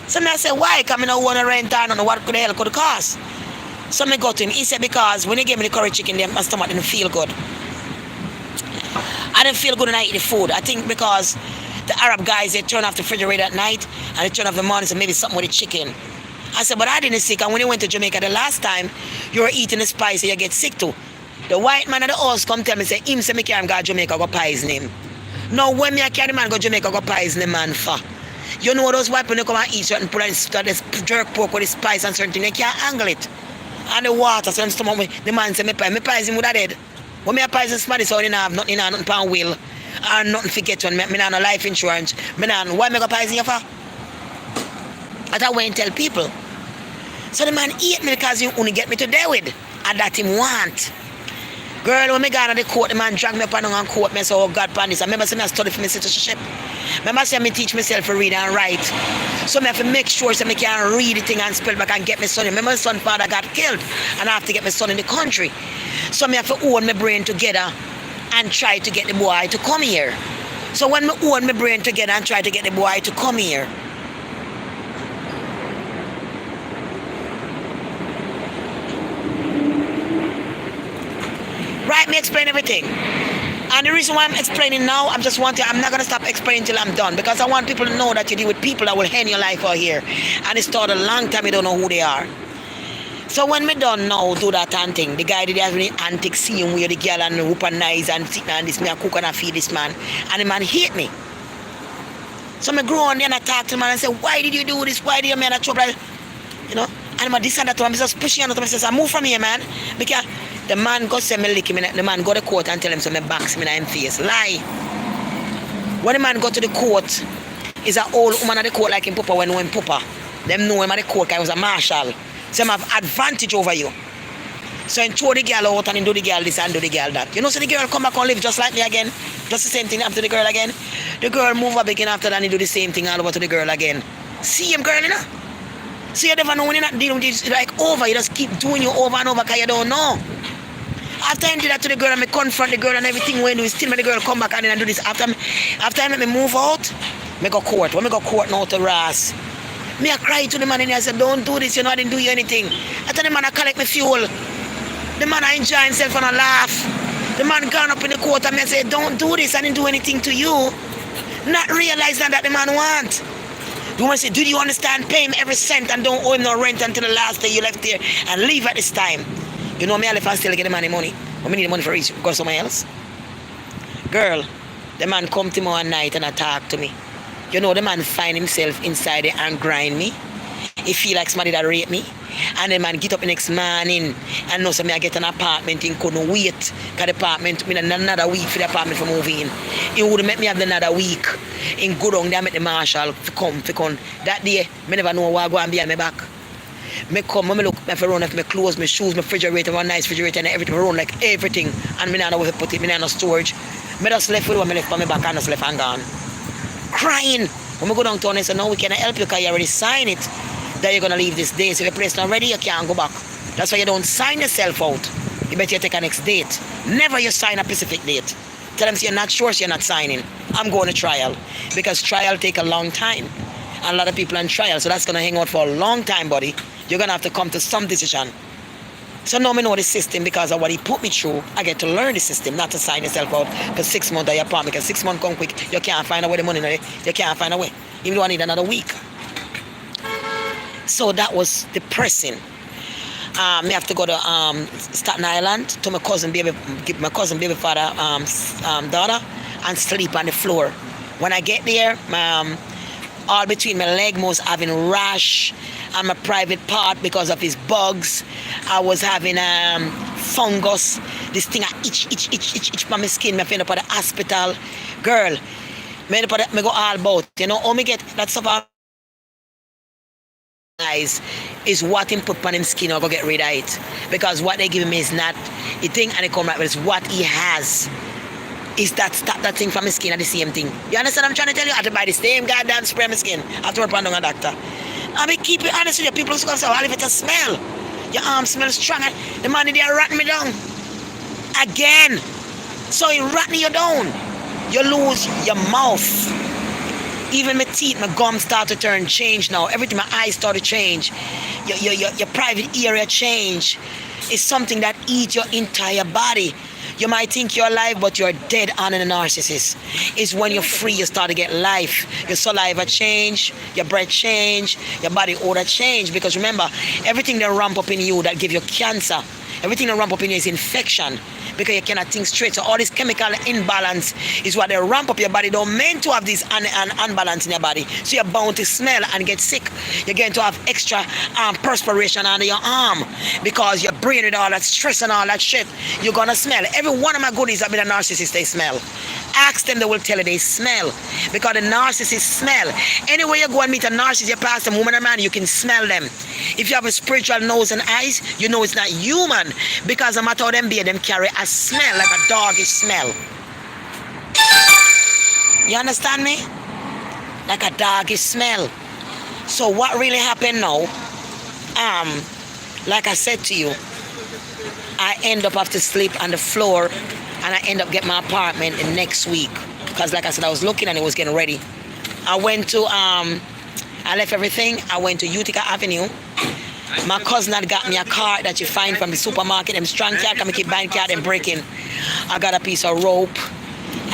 Speaker 1: So I say, why? Because I don't want to rent or what the hell could it cost? So I go to him, he said, because when he gave me the curry chicken, my stomach didn't feel good. I didn't feel good when I eat the food. I think because the Arab guys, they turn off the refrigerator at night and they turn off the morning, so maybe something with the chicken. I said, but I didn't sick. And when you went to Jamaica the last time, you were eating the spice and you get sick too. The white man at the house come tell me, say, him say me can't go to Jamaica, go poison him. Now when me I carry the man go to Jamaica, go poison the man for. You know those white people, they come and eat certain put this jerk pork with the spice and certain things, they can't angle it. And the water, so stomach, the man say, me poison him with a dead. When me a poison somebody, so I didn't have nothing on will. And nothing to get one. Me not no life insurance. Me not, why me go poison you for? That's how I tell people. So the man hate me because he only get me to deal with. And that him want. Girl, when me go to the court, the man drag me up and court me, so oh God, pan this. I remember saying I study for my citizenship. Remember saying I teach myself to read and write. So I have to make sure so I can read the thing and spell back and get my son. Remember my son father got killed and I have to get my son in the country. So I have to own my brain together and try to get the boy to come here. So when I own my brain together and try to get the boy to come here, right, me explain everything. And the reason why I'm explaining now, I'm not going to stop explaining till I'm done, because I want people to know that you deal with people that will end your life out here. And it started a long time, you don't know who they are. So when me done now do that and thing, the guy did have any antic scene where the girl and whoop and nice and sit and this, me I cook and I feed this man. And the man hate me. So me grow on there and I talk to the man and say, why did you do this? Why did you make that trouble? You know? And I this and that to him, I just pushing on to him, I say, move from here, man. Because the man go say me lick him, the man go to court and tell him so me box him in his face. Lie. When the man go to the court, is an old woman at the court like him papa when him papa. Them know him at the court because he was a marshal. So him have advantage over you. So he throw the girl out and he do the girl this and do the girl that. You know, so the girl come back and live just like me again. Just the same thing happen to the girl again. The girl move up again after that and he do the same thing all over to the girl again. See him, girl, you know? So you never know when you're not dealing with it, like over, you just keep doing you over and over because you don't know. After I did that to the girl and I confront the girl and everything when we still make the girl come back and then I do this. After I let me move out, I go court. When I go court now to Ras, me I cry to the man and I said, don't do this, you know, I didn't do you anything. I tell the man I collect my fuel. The man I enjoy himself and I laugh. The man gone up in the court and I say, don't do this, I didn't do anything to you. Not realizing that the man want. The woman say, do you understand? Pay him every cent and don't owe him no rent until the last day you left there and leave at this time. You know me, I left and still get the money. But me need the money for reach, go somewhere else. Girl, the man come to me one night and talk to me. You know, the man find himself inside there and grind me. He feel like somebody that rape me. And the man get up the next morning and know something I get an apartment and couldn't wait. Because the apartment, me another week for the apartment for moving. He would make me have another week. In go down there, make the marshal for come. That day, me never know what go and behind my back. Me come, me look, me run like my clothes, my shoes, my refrigerator, one nice refrigerator and everything. I run like everything. And me don't know where to put it, me don't know storage. Me just left with what me left on my back and just left and gone. Crying. When we go downtown, they say, no, we cannot help you because you already signed it. That you're going to leave this day. So if your place not ready, you can't go back. That's why you don't sign yourself out. You better take a next date. Never you sign a specific date. Tell them, so you're not sure, so you're not signing. I'm going to trial. Because trial take a long time. And a lot of people on trial. So that's going to hang out for a long time, buddy. You're going to have to come to some decision. So now I know the system because of what he put me through. I get to learn the system, not to sign yourself out for 6 months of your apartment. Because 6 months come quick, you can't find a way the money. You can't find a way. Even though I need another week. So that was depressing. Me have to go to Staten Island to my cousin baby father daughter and sleep on the floor. When I get there, all between my leg was having rash and my private part because of his bugs. I was having fungus. This thing I itch from my skin. Me end up at the hospital. Girl, me go all about. You know, all me get that stuff eyes is what him put on him skin or go get rid of it. Because what they give me is not the thing and they come right with is what he has. Is that stop that thing from my skin at the same thing. You understand what I'm trying to tell you? I have to buy the same goddamn spray my skin. I have to work on a doctor. I mean, keep it honest with you. People who say, well, if it's a smell, your arm smells strong. The man in there ratting me down. Again. So he ratting you down. You lose your mouth. Even my teeth, my gums start to change now. Everything, my eyes start to change. Your private area change. It's something that eats your entire body. You might think you're alive, but you're dead on a narcissist. It's when you're free, you start to get life. Your saliva change, your breath change, your body odor change. Because remember, everything that ramp up in you that give you cancer, everything that ramp up in you is infection. Because you cannot think straight. So all this chemical imbalance is what they ramp up your body. Don't meant to have this unbalance in your body. So you're bound to smell and get sick. You're going to have extra perspiration under your arm. Because your brain with all that stress and all that shit, you're going to smell. Every one of my goodies have been a narcissist, they smell. Ask them, they will tell you they smell. Because the narcissists smell. Anywhere you go and meet a narcissist, you pass them, woman or man, you can smell them. If you have a spiritual nose and eyes, you know it's not human. Because no matter how them be, them carry a smell like a doggish smell. You understand me? Like a doggish smell. So what really happened now, like I said to you, I end up have to sleep on the floor and I end up getting my apartment in next week. Because like I said, I was looking and it was getting ready. I went to, I left everything. I went to Utica Avenue. My cousin had got me a car that you find from the supermarket. Them strong car, come keep buying car and breaking. I got a piece of rope.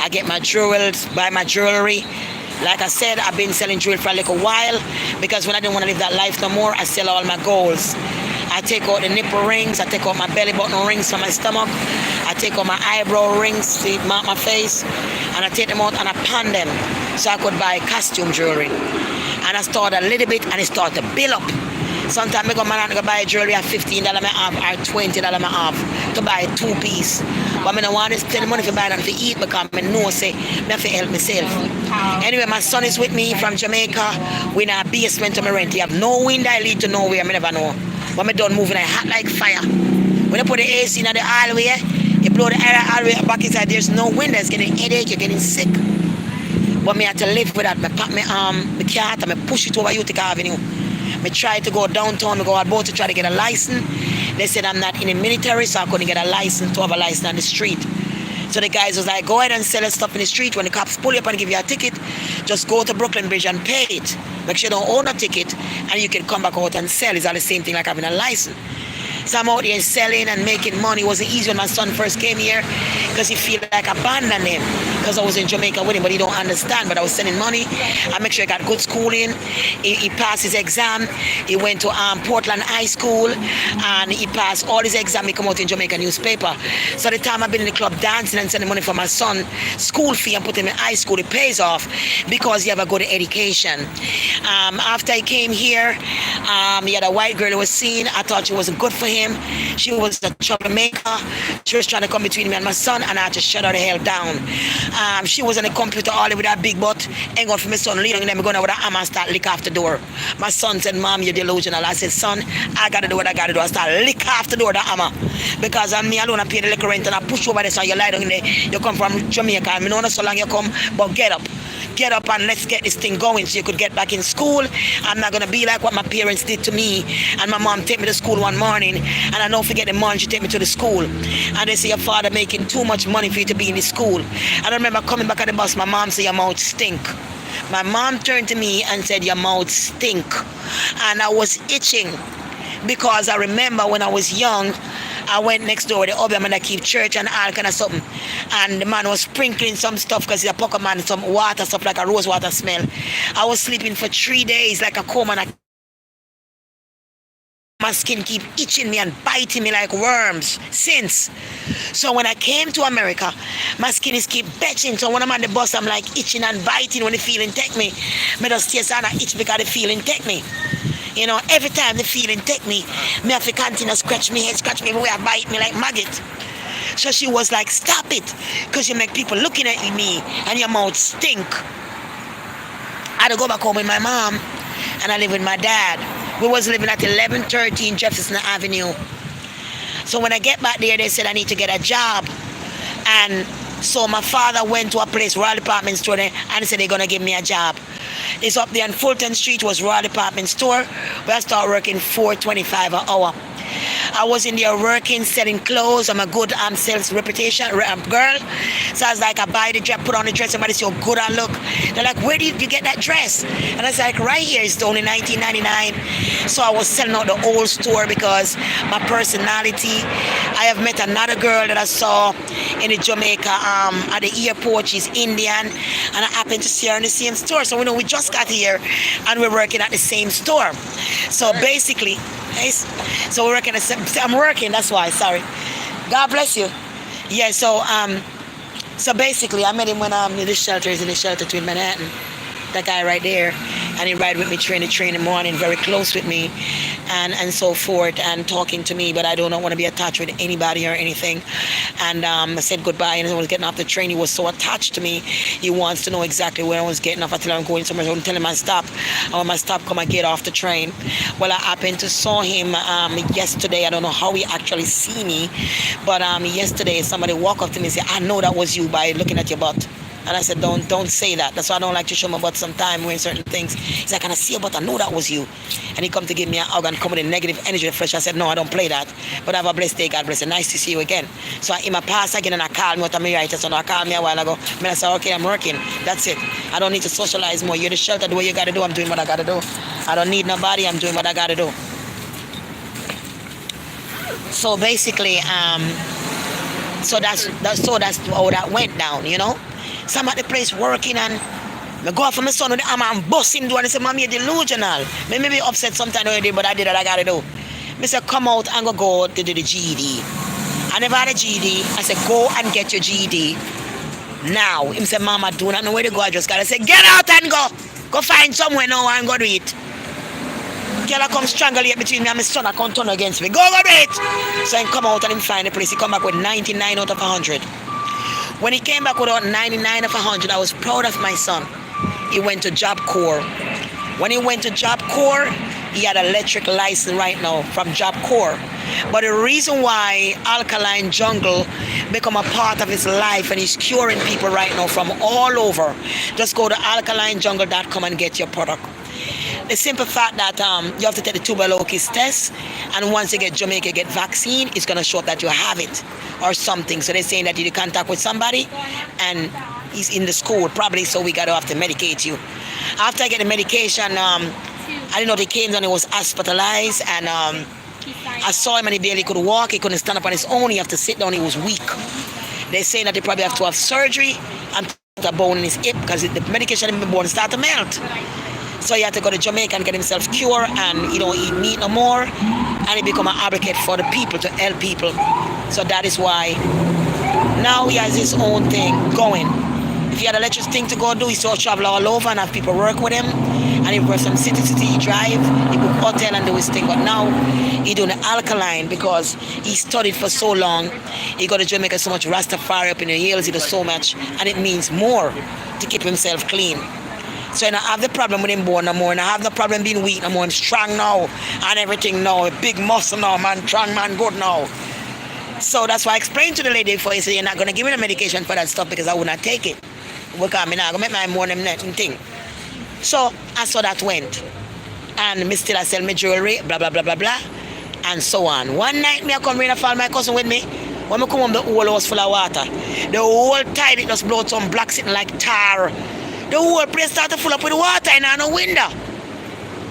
Speaker 1: I get my jewels, buy my jewelry. Like I said, I've been selling jewelry for a little while because when I didn't want to live that life no more, I sell all my golds. I take out the nipple rings, I take out my belly button rings from my stomach, I take out my eyebrow rings to mark my face, and I take them out and I pan them so I could buy costume jewelry. And I start a little bit and it start to build up. Sometimes I go man and buy jewelry at $15 my half or $20 my half to buy 2-piece. But I don't want to spend money for buy that to eat because I know say I have to help myself. Anyway, my son is with me from Jamaica. We in a basement to my rent. He have no window I lead to nowhere, I never know. But I done moving, I hot like fire. When I put the AC in the hallway, you blow the air all the way back inside, there's no window, it's getting headache, you're getting sick. But I have to live with that. I pack my car and I push it over Utica Avenue. I tried to go downtown, I go about to try to get a license. They said I'm not in the military, so I couldn't get a license to have a license on the street. So the guys was like, go ahead and sell your stuff in the street. When the cops pull you up and give you a ticket, just go to Brooklyn Bridge and pay it. Make sure you don't own a ticket and you can come back out and sell. It's all the same thing like having a license. So I'm out there selling and making money. It wasn't easy when my son first came here because he feel like I abandoned him because I was in Jamaica with him, but he don't understand. But I was sending money. I make sure he got good schooling. He passed his exam. He went to Portland High School and he passed all his exam. He come out in Jamaica newspaper. So the time I've been in the club dancing and sending money for my son school fee and put him in high school, it pays off because he have a good education. After he came here, he had a white girl who was seen. I thought she wasn't good for him. She was a troublemaker. She was trying to come between me and my son, and I had to shut her the hell down. She was on the computer all with that big butt. Ain't going for my son leading them going with a hammer and start lick off the door. My son said, Mom, you're delusional. I said, son, I gotta do what I gotta do. I start lick off the door, the hammer. Because I'm me alone, I pay the liquor rent and I push over there so you lie down in there. You come from Jamaica. I know not so long you come, but get up. Get up and let's get this thing going so you could get back in school. I'm not going to be like what my parents did to me. And my mom take me to school one morning and I don't forget the morning she take me to the school. And they say your father making too much money for you to be in the school. And I remember coming back at the bus, my mom said your mouth stink. My mom turned to me and said your mouth stink. And I was itching because I remember when I was young, I went next door with the other man that keep church and all kind of something. And the man was sprinkling some stuff because he's a poker man, some water, stuff like a rose water smell. I was sleeping for 3 days like a coma. And my skin keep itching me and biting me like worms since. So when I came to America, my skin is keep betching. So when I'm on the bus, I'm like itching and biting when the feeling take me. I just stay and I itch because the feeling take me. You know, every time the feeling take me, me have to continue scratch me head, scratch me everywhere, bite me like maggot. So she was like, stop it, because you make people looking at me and your mouth stink. I had to go back home with my mom and I live with my dad. We was living at 1113 Jefferson Avenue. So when I get back there, they said I need to get a job. And so my father went to a place, Royal Department Store, and they said they're going to give me a job. It's up there on Fulton Street, was Royal Department Store, where I started working $4.25 an hour. I was in there working, selling clothes. I'm a good sales reputation girl. So I was like, I buy the dress, put on the dress, somebody say, oh, good I look. They're like, where did you get that dress? And I was like, right here, it's only $19.99. So I was selling out the whole store because my personality. I have met another girl that I saw in the Jamaica at the airport. She's Indian, and I happened to see her in the same store. So we just got here and we're working at the same store. So basically, so we're working. I'm working. That's why. Sorry. God bless you. Yeah. So basically, I met him when in the shelter. He's in the shelter between Manhattan. That guy right there, and he ride with me, train in the morning, very close with me, and so forth, and talking to me. But I don't want to be attached with anybody or anything. And I said goodbye, and as I was getting off the train, he was so attached to me. He wants to know exactly where I was getting off. I tell him I'm going somewhere, so I tell him I stop. And when I stop, come and get off the train. Well, I happened to saw him yesterday. I don't know how he actually see me, but yesterday somebody walked up to me and said, I know that was you by looking at your butt. And I said, don't say that. That's why I don't like to show my butt sometimes when certain things. He's like, can I see your butt? I know that was you. And he come to give me a hug and come with a negative energy in the flesh. I said, no, I don't play that. But have a blessed day, God bless you. Nice to see you again. So in my past again, and I called me out of my right. So I called me a while ago. And I said, okay, I'm working. That's it. I don't need to socialize more. You're the shelter. Do what you got to do. I'm doing what I got to do. I don't need nobody. I'm doing what I got to do. So basically, so that's how that went down, you know. So I'm at the place working and I go out for my son with the hammer and bust him door and I say, Mom, you're delusional. Maybe upset sometime already, but I did what I gotta do. I said, come out and go to do the GED. I never had a GED. I said, go and get your GED now. He said, Mom, I do not know where to go. I just gotta say, get out and go. Go find somewhere now and go do it. Girl, I come strangle here between me and my son. I can't turn against me. Go do it. So I come out and him find the place. He come back with 99 out of 100. When he came back with 99 of 100, I was proud of my son. He went to Job Corps. When he went to Job Corps, he had an electric license right now from Job Corps. But the reason why Alkaline Jungle become a part of his life and he's curing people right now from all over, just go to alkalinejungle.com and get your product. The simple fact that you have to take the tuberculosis test, and once you get Jamaica, you get vaccine, it's going to show up that you have it or something. So they're saying that you did contact with somebody and he's in the school probably, so we got to have to medicate you. After I get the medication, I didn't know they came down, he was hospitalized, and I saw him and he barely could walk. He couldn't stand up on his own. He had to sit down. He was weak. They're saying that they probably have to have surgery and put a bone in his hip because the medication in the bone started to melt. So he had to go to Jamaica and get himself cured and, eat meat no more. And he become an advocate for the people, to help people. So that is why now he has his own thing going. If he had a electric thing to go do, he still travel all over and have people work with him. And he works from city to city, he drive, he book hotel and do his thing. But now he doing the alkaline because he studied for so long. He got to Jamaica so much Rastafari up in the hills, he does so much. And it means more to keep himself clean. So I don't have the problem with him born no more, and I have no problem being weak no more. I'm strong now and everything now, a big muscle now, man, strong man, good now. So that's why I explained to the lady before, he said, you're not going to give me the medication for that stuff because I would not take it. Because I'm not going to make my morning thing. So I saw that went. And me still I sell me jewelry, blah, blah, blah, blah, blah, and so on. One night me I come in and follow my cousin with me. When I come home, the whole house full of water. The whole tide it just blow some black sitting like tar. The whole place started full up with water and no window.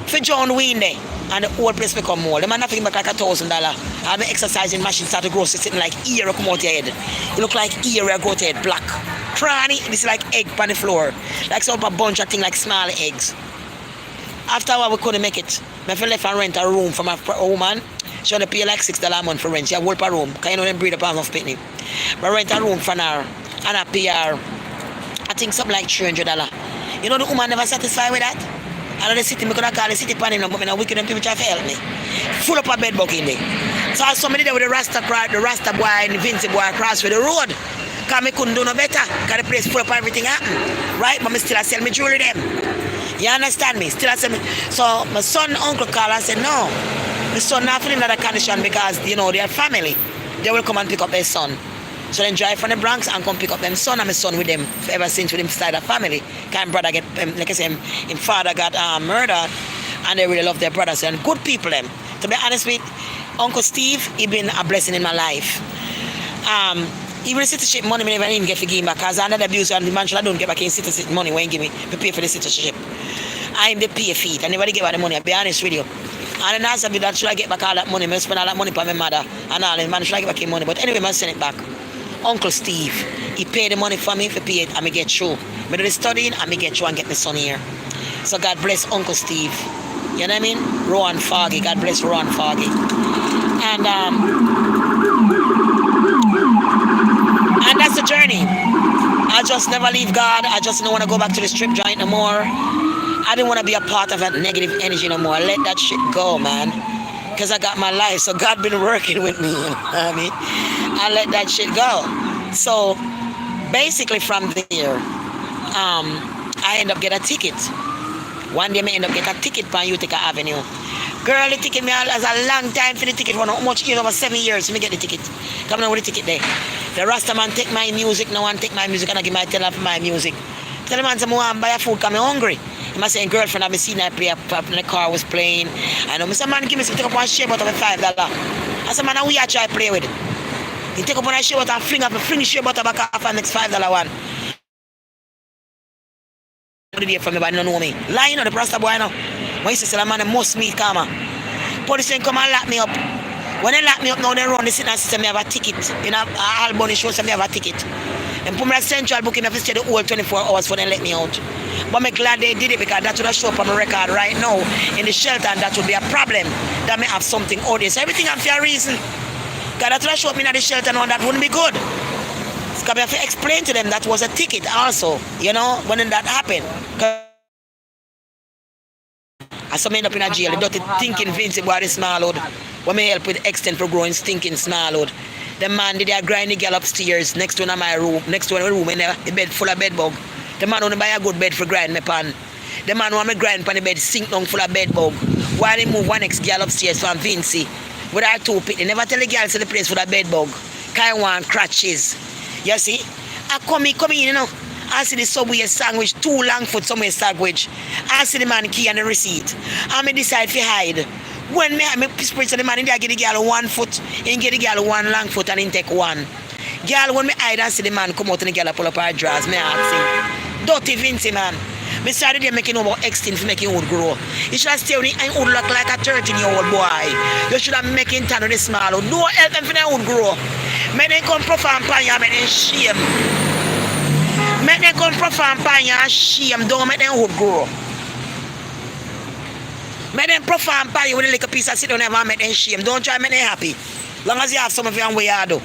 Speaker 1: For John Wayne there. And the whole place become more. The man nothing back like $1,000. And the exercising machine started grow, sitting like ear come out your head. It look like ear go to your head, black. Cranny, this is like egg on the floor. Like some a bunch of things like small eggs. After a while we couldn't make it. My friend left and rent a room from a woman. She only pay like $6 a month for rent. She had a room. Because them breed up on of Pitney. But rent a room for her. And I pay her, I think something like $300. The woman never satisfied with that. And the city, I could call the city pan him, but I wicked them people try to help me. Full up a bed bug in there. So I saw somebody there with the Rasta boy and the Vinci boy across with the road. Because I couldn't do no better. Because the place full up everything happen. Right? But I still sell me jewelry them. You understand me? Still I sell me. So my son, uncle called and said, no. My son not feeling that condition because, they are family. They will come and pick up their son. So then drive from the Bronx and come pick up them son and my son with them ever since with him side of family. Because my brother get, like I said, his father got murdered and they really love their brothers and good people them. To be honest with Uncle Steve, he been a blessing in my life. Even the citizenship money, I never even get to give him back because under the abuse and the mansion I don't get back in citizenship money when he give me to pay for the citizenship. I'm the pay feet. I never get back the money, I'll be honest with you. And then I said that should I get back all that money, I spend all that money for my mother and all, and man should I get back his money. But anyway, I send it back. Uncle Steve, he paid the money for me to pay it and I get through. I do the studying and I get through and get my son here. So God bless Uncle Steve. You know what I mean? Rowan Foggy. God bless Rowan Foggy. And that's the journey. I just never leave God. I just don't want to go back to the strip joint no more. I didn't want to be a part of that negative energy no more. I let that shit go, man. Because I got my life. So God been working with me. You know what I mean? I let that shit go. So basically from there, I end up getting a ticket. One day I end up getting a ticket from Utica Avenue. Girl, the ticket me as a long time for the ticket. For how much years? Over 7 years for me get the ticket. Come on with the ticket there. The Rasta man take my music. No one take my music and I give my $10 for my music. Tell the man say I want to buy a food because I'm hungry. He must say, girlfriend, I've seen that play up in the car was playing. I know, I said, man, give me some, take up one shea butter for $5. I said, man, we are try play with it. He take up one shea butter and fling the shea butter back off and next $5 one. From me, but don't know me. Lying on the Rasta boy now. When he said, man, must meet karma. Police come and lock me up. When they lock me up now, they run the signal system, I have a ticket. In a Albany show, I have a ticket. And put me in central booking, I have to stay the whole 24 hours for them let me out. But I'm glad they did it because that would show up on my record right now in the shelter and that would be a problem. That may have something out there. So everything have for a reason. Because that would show up in the shelter now that wouldn't be good. Because I have to explain to them that was a ticket also, when that happened. I saw me end up in a jail. The dirty thinking Vinci boy is small hood. When me help with extent for growing stinking small hood. The man did a grind the girl upstairs next to my room, next to my room in the bed full of bed bug. The man only buy a good bed for grind me pan. The man want me grind pan the bed sink down full of bed bug. While he move one next girl upstairs from Vinci. With her 2 pit. They never tell the girl to the place full of bed bug. Kind want crutches. You see? I come in, I see the Subway sandwich, 2 long foot somewhere sandwich. I see the man key and the receipt. I decide to hide. When me spirit to the man, I get the girl 1 foot, he get the girl 1 long foot and he take 1. Girl, when me hide and see the man come out and the girl pull up her drawers, me ask him, dirty Vinci man. Me started there making about extend for making wood grow. You should have stayed with it and would look like a 13-year-old boy. You should have making town with the small wood. Don't help them for their wood grow. Make them come perform pan you and make them shame. Make them come perform pan you and shame. Don't make them wood grow. Make them perform pan you with a little piece of sit down and make them shame. Don't try to make them happy. Long as you have some of your own way you do.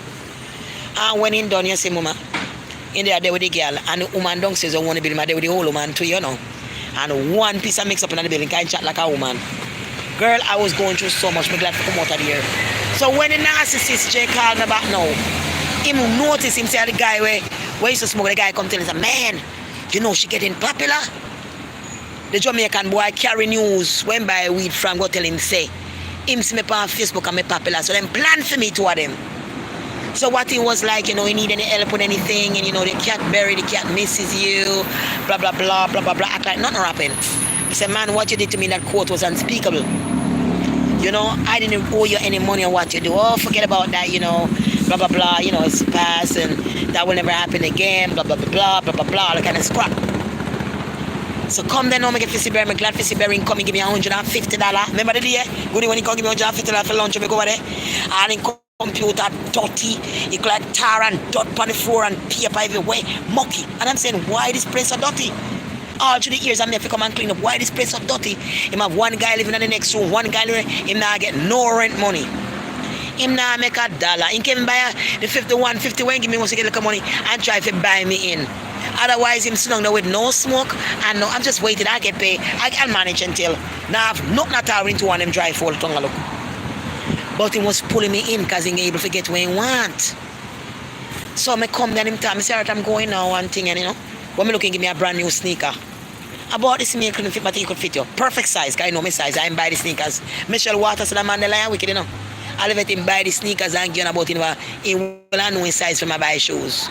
Speaker 1: And when in done, you see, mama, in there with the girl, and the woman downstairs don't want to build my there with the whole woman too, you know. And one piece of mix up in the building can chat like a woman. Girl, I was going through so much, I'm glad to come out of here. So when the narcissist Jay called me back now, him notice him say the guy where he used to smoke, the guy come tell him, say, man, you know she getting popular. The Jamaican boy carry news when buy weed from go tell him say, him see me on Facebook and me popular, so them plan for me to them. So what he was like, you know, you need any help with anything, and you know, the cat buried, the cat misses you, blah, blah, blah, blah, blah, blah, act like nothing happened. He said, man, what you did to me in that court was unspeakable. You know, I didn't owe you any money on what you do. Oh, forget about that, you know, blah, blah, blah, you know, it's past, and that will never happen again, blah, blah, blah, blah, blah, blah, blah, all kind of scrap. So come then, me get Fissy Berry, I'm glad Fissy Berry come and give me $150. Remember the day? Good when he come give me $150 for lunch, we go over there. And he computer dirty, he like tar and dirt on the floor and paper everywhere, mucky. And I'm saying, why this place so dirty? All through the years I have to come and clean up. Why this place so dirty? Him have one guy living in the next room, one guy living, him now get no rent money. Him now make $1. He came buy the 50 when give me once to get a little money and try to buy me in. Otherwise, him sitting there with no smoke and no, I'm just waiting, I get paid. I'll manage until now I've nothing at all into one of them dry fall tongue look. But he was pulling me in because he ain't able to get where he want. So I come down him time, I say, alright, I'm going now one thing, and you know, when me looking give me a brand new sneaker. I bought this me couldn't fit, but it could fit you. Perfect size, because I know my size, I ain't buy the sneakers. Michelle Waters and the man the lion wicked, you know. I'll let him buy the sneakers and give him about he will know his size for my buy shoes.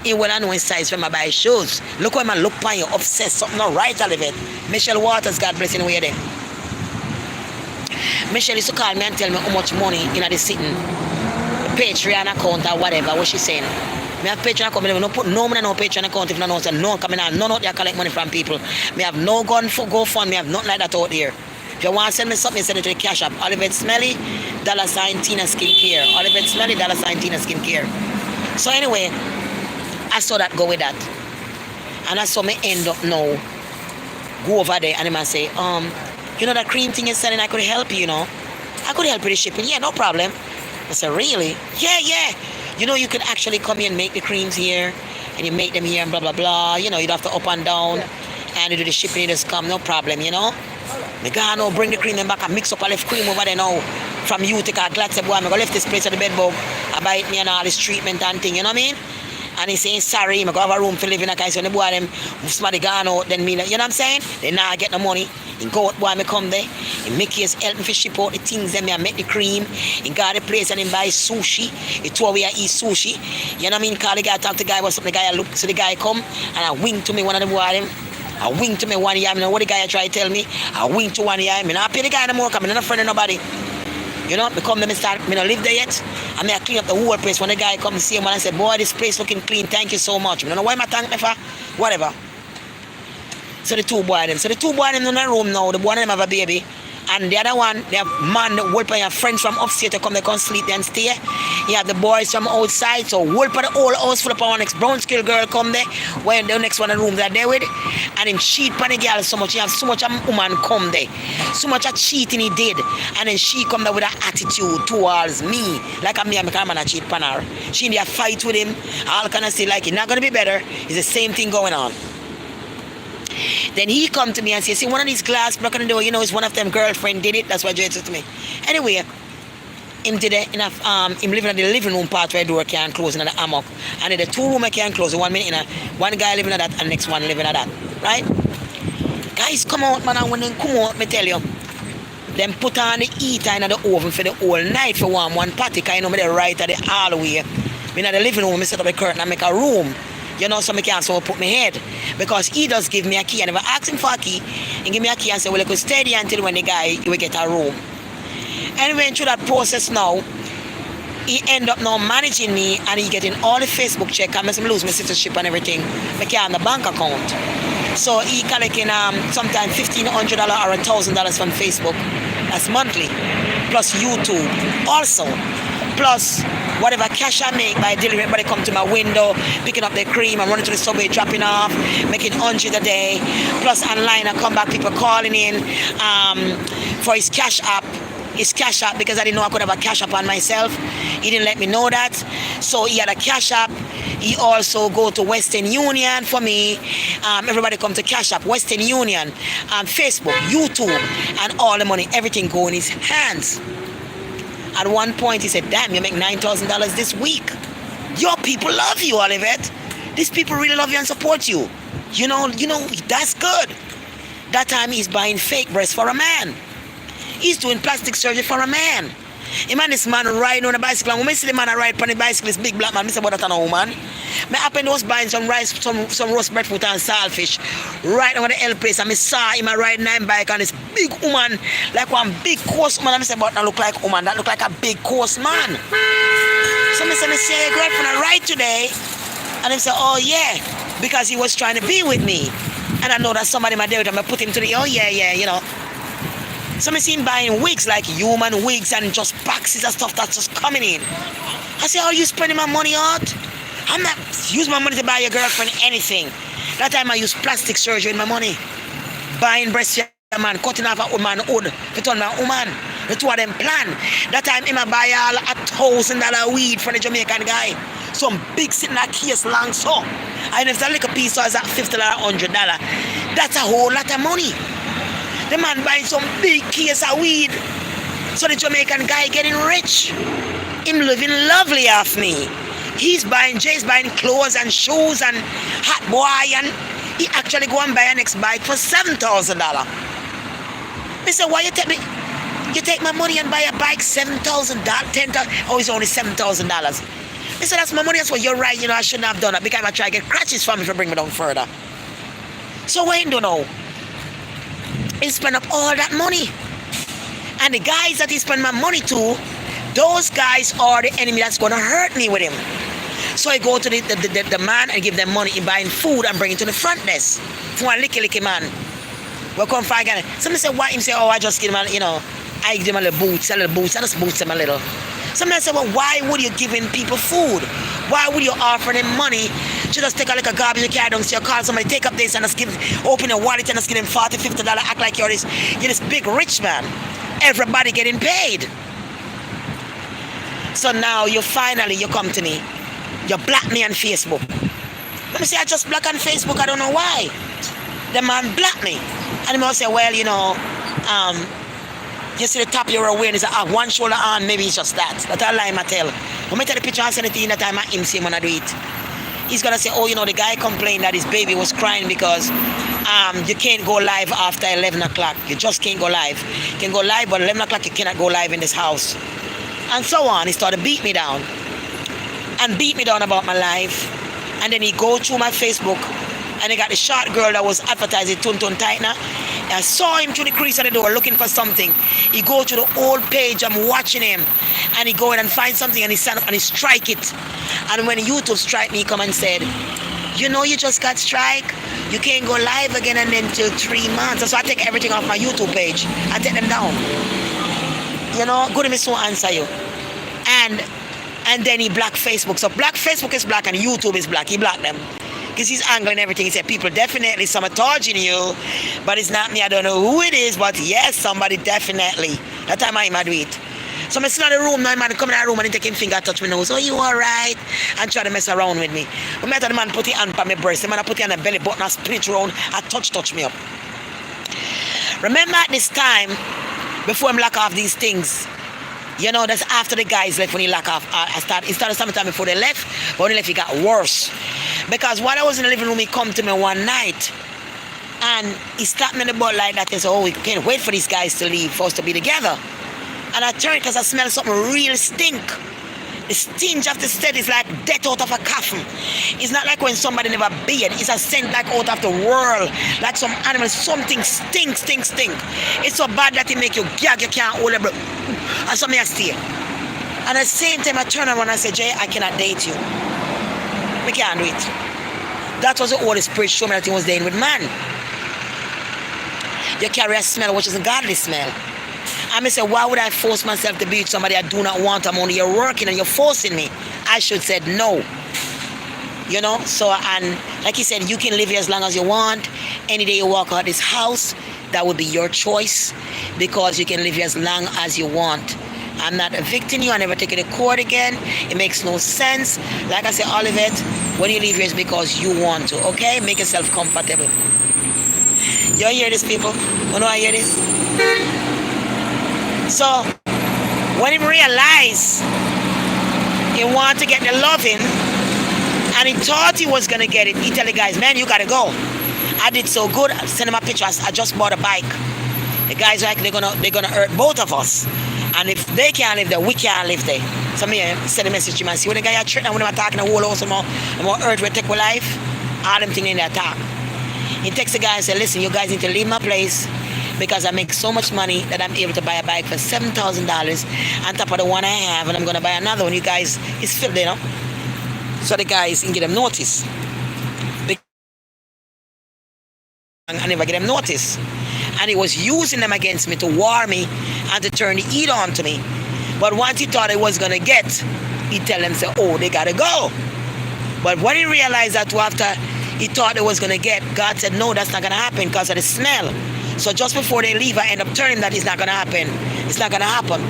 Speaker 1: He will know his size for my buy shoes. Look why man look on you, obsessed, something not right, Olivette. Michelle Waters, God bless you, where there. Michelle used to call me and tell me how much money in the sitting Patreon account or whatever, what she saying. Me have Patreon account, I don't put no money on no Patreon account if no know, so no coming out, none out there collect money from people. Me have no gun for GoFundMe, me have nothing like that out there. If you want to send me something, send it to the cash app. Olivette Smelly, $ Tina Skincare. Olivette Smelly, $ Tina Skincare. So anyway, I saw that go with that. And I saw me end up now, go over there and the man say, you know that cream thing you're selling, I could help you, you know. I could help with the shipping. Yeah, no problem. I said, really? Yeah. You know, you could actually come here and make the creams here, and you make them here and blah, blah, blah. You know, you'd have to up and down, and you do the shipping, you just come, no problem, you know. Me go now, bring the cream them back and mix up a left cream over there now. From Utica, glad to boy, I'm going to left this place at the bed bug. I buy it me and all this treatment and thing, you know what I mean? And he's saying sorry, I go have a room to live in. I can say, when the boy them somebody gone out, then me, you know what I'm saying? They now get no money. He go out, boy, me come there. He make his help me to ship out the things, then me I make the cream. He got the place and he buy sushi. He told me I eat sushi. You know what I mean? Call the guy, talk to the guy about something, the guy look, so the guy come and I wink to me one of the boy them. I wink to me one year, I know what the guy try to tell me. I wink to one year, I mean, I pay the guy no more, because I'm not a friend of nobody. You know, because me start, me not live there yet. I mean, I clean up the whole place. When the guy come see him and I say, boy, this place looking clean, thank you so much. I don't know why I thank me for, whatever. So the two boys them in the room now, the one of them have a baby. And the other one, they have man, Wolf and your friends from upstairs to come, they come sleep there and stay. You have the boys from outside, so Wolf and the whole house full of our next brown skill girl come there, when the next one in the room they're there with. And him cheat on the girl so much, you have so much a woman come there. So much a cheating he did. And then she come there with an attitude towards me. Like I'm a man a cheat on her. She in there fight with him, all kind of say like it's not going to be better. It's the same thing going on. Then he come to me and say, see, one of these glass broken the door, you know, it's one of them girlfriend did it. That's what Jay said to me. Anyway, him did it in a, him living in the living room part where the door can't close in the hammock. And in the two room I can't close. The 1 minute in a, one guy living at that and the next one living at that. Right? Guys, come out, man, and when they come out, me tell you, them put on the heater in the oven for the whole night for one party, because you know me there right at the hallway. Me in the living room, me set up a curtain and make a room. You know, so I can't so put my head. Because he does give me a key. And if I ask him for a key, he give me a key and say, well, I could stay there until when the guy will get a room. Anyway, through that process now, He end up now managing me, and he getting all the Facebook check, and I lose my citizenship and everything. I can't the bank account. So he collecting sometimes $1,500 or $1,000 from Facebook. That's monthly. Plus YouTube also. Plus whatever cash I make by delivery, everybody come to my window, picking up their cream and running to the subway, dropping off, making 100 a day. Plus online I come back, people calling in for his cash app. His cash app, because I didn't know I could have a cash app on myself. He didn't let me know that. So he had a cash app. He also go to Western Union for me. Everybody come to cash app, Western Union, Facebook, YouTube, and all the money, everything go in his hands. At one point he said, damn, you make $9,000 this week. Your people love you, Olivette. These people really love you and support you. You know, that's good. That time he's buying fake breasts for a man. He's doing plastic surgery for a man. This man riding on a bicycle, and when I see the man ride on the bicycle, this big black man, I say, what that a woman? I happen to was buying some rice, some roast breadfruit and saltfish right over the L place, and I saw him riding 9 bike on this big woman, like one big coarse woman, and I say, but that look like woman, that look like a big coarse man. So I say, your girlfriend ride today? And he said, oh yeah, because he was trying to be with me. And I know that somebody might do it, and I put him to the, oh yeah, you know. So I see him buying wigs, like human wigs and just boxes of stuff that's just coming in. I say, how are you spending my money on? I'm not using my money to buy your girlfriend anything. That time I used plastic surgery with my money. Buying breast man, cutting off a woman hood, to turn my woman. The two of them plan. That time I buy all $1,000 weed from the Jamaican guy. Some big sitting that case long so. And if that little piece so is at $50, $100, that's a whole lot of money. The man buying some big case of weed. So the Jamaican guy getting rich. Him living lovely off me. Jay's buying clothes and shoes and hot boy, and he actually go and buy an next bike for $7,000. I said, why you take my money and buy a bike $7,000, $10,000? Oh, it's only $7,000. I said, that's my money, that's what you're right, I shouldn't have done that because I try to get crutches from me to bring me down further. So what you do now? He spend up all that money. And the guys that he spend my money to, those guys are the enemy that's going to hurt me with him. So I go to the man and give them money in buying food and bring it to the front desk. For one licky man. We'll come find again. Somebody say, why? Him say, oh, I just give him I give him a little boots. I just boost him a little. Somebody say, well, why would you giving people food? Why would you offer them money to just take a little garbage you carry down to your car, somebody take up this and just open a wallet and just give them $40, $50, act like you're this big rich man. Everybody getting paid. So now you come to me. You block me on Facebook. Let me say, I just block on Facebook, I don't know why. The man blocked me. And he must say, well, you see the top of your awareness, one shoulder on, maybe it's just that. That's a lie I tell. When I tell the picture and send it in that time, I him see him when I do it. He's going to say, oh, the guy complained that his baby was crying because you can't go live after 11 o'clock. You just can't go live. You can go live, but 11 o'clock you cannot go live in this house. And so on. He started to beat me down. And beat me down about my life. And then he go through my Facebook, and he got the short girl that was advertising Tuntun Tightener. I saw him through the crease of the door looking for something. He go to the old page, I'm watching him. And he go in and find something and he stand up and he strike it. And when YouTube strike me, he come and said, you just got strike. You can't go live again and then till 3 months. So I take everything off my YouTube page. I take them down. Good to me so answer you. And then he block Facebook. So Facebook is black and YouTube is black. He blocked them. Because he's angling everything. He said, people definitely sabotaging you, but it's not me. I don't know who it is, but yes, somebody definitely. That time I do it. So I'm sitting in the room, now man come in the room and he take his finger, touch me nose. Oh, you alright? And try to mess around with me. But I tell the man put his hand on my breast. The man put it on the belly button and split around and touch me up. Remember at this time, before him lock off these things, that's after the guys left when he lock off. It started sometime before they left, but when they left, it got worse. Because while I was in the living room, he come to me one night and he slapped me in the butt like that and said, oh, we can't wait for these guys to leave, for us to be together. And I turned because I smelled something real stink. The stench of the state is like death out of a coffin. It's not like when somebody never bathed. It's a scent like out of the world. Like some animal, something stink. It's so bad that it make you gag, you can't hold your breath. And something I stay. And at the same time, I turn around and I say, Jay, I cannot date you. We can't do it. That was the Holy Spirit showing me that he was dealing with man. You carry a smell which is a godly smell. I say, why would I force myself to be with somebody I do not want? I'm only you're working and you're forcing me. I should said no. You know, so, and like he said, you can live here as long as you want. Any day you walk out this house, that would be your choice, because you can live here as long as you want. I'm not evicting you. I never take you to court again. It makes no sense. Like I said, Olivette, when you leave here, it's because you want to, okay? Make yourself comfortable. You hear this, people? You know I hear this? So, when he realized he wanted to get the loving, and he thought he was going to get it, he tell the guys, man, you got to go. I did so good. I sent him a picture. I just bought a bike. The guys like, they're gonna hurt both of us. And if they can't live there, we can't live there. So me send a message to him and see when the guy are threatening, when I'm talking the whole house, the more earth will take my life, all them things in the attack. He texts the guy and said, listen, you guys need to leave my place, because I make so much money that I'm able to buy a bike for $7,000 on top of the one I have, and I'm going to buy another one. You guys, it's filled, you know. So the guys can get them notice. I never get them notice. And he was using them against me to war me and to turn the heat on to me. But once he thought it was going to get, he tell them, say, oh, they got to go. But when he realized that after he thought it was going to get, God said, no, that's not going to happen because of the smell. So just before they leave, I end up telling that it's not going to happen. It's not going to happen.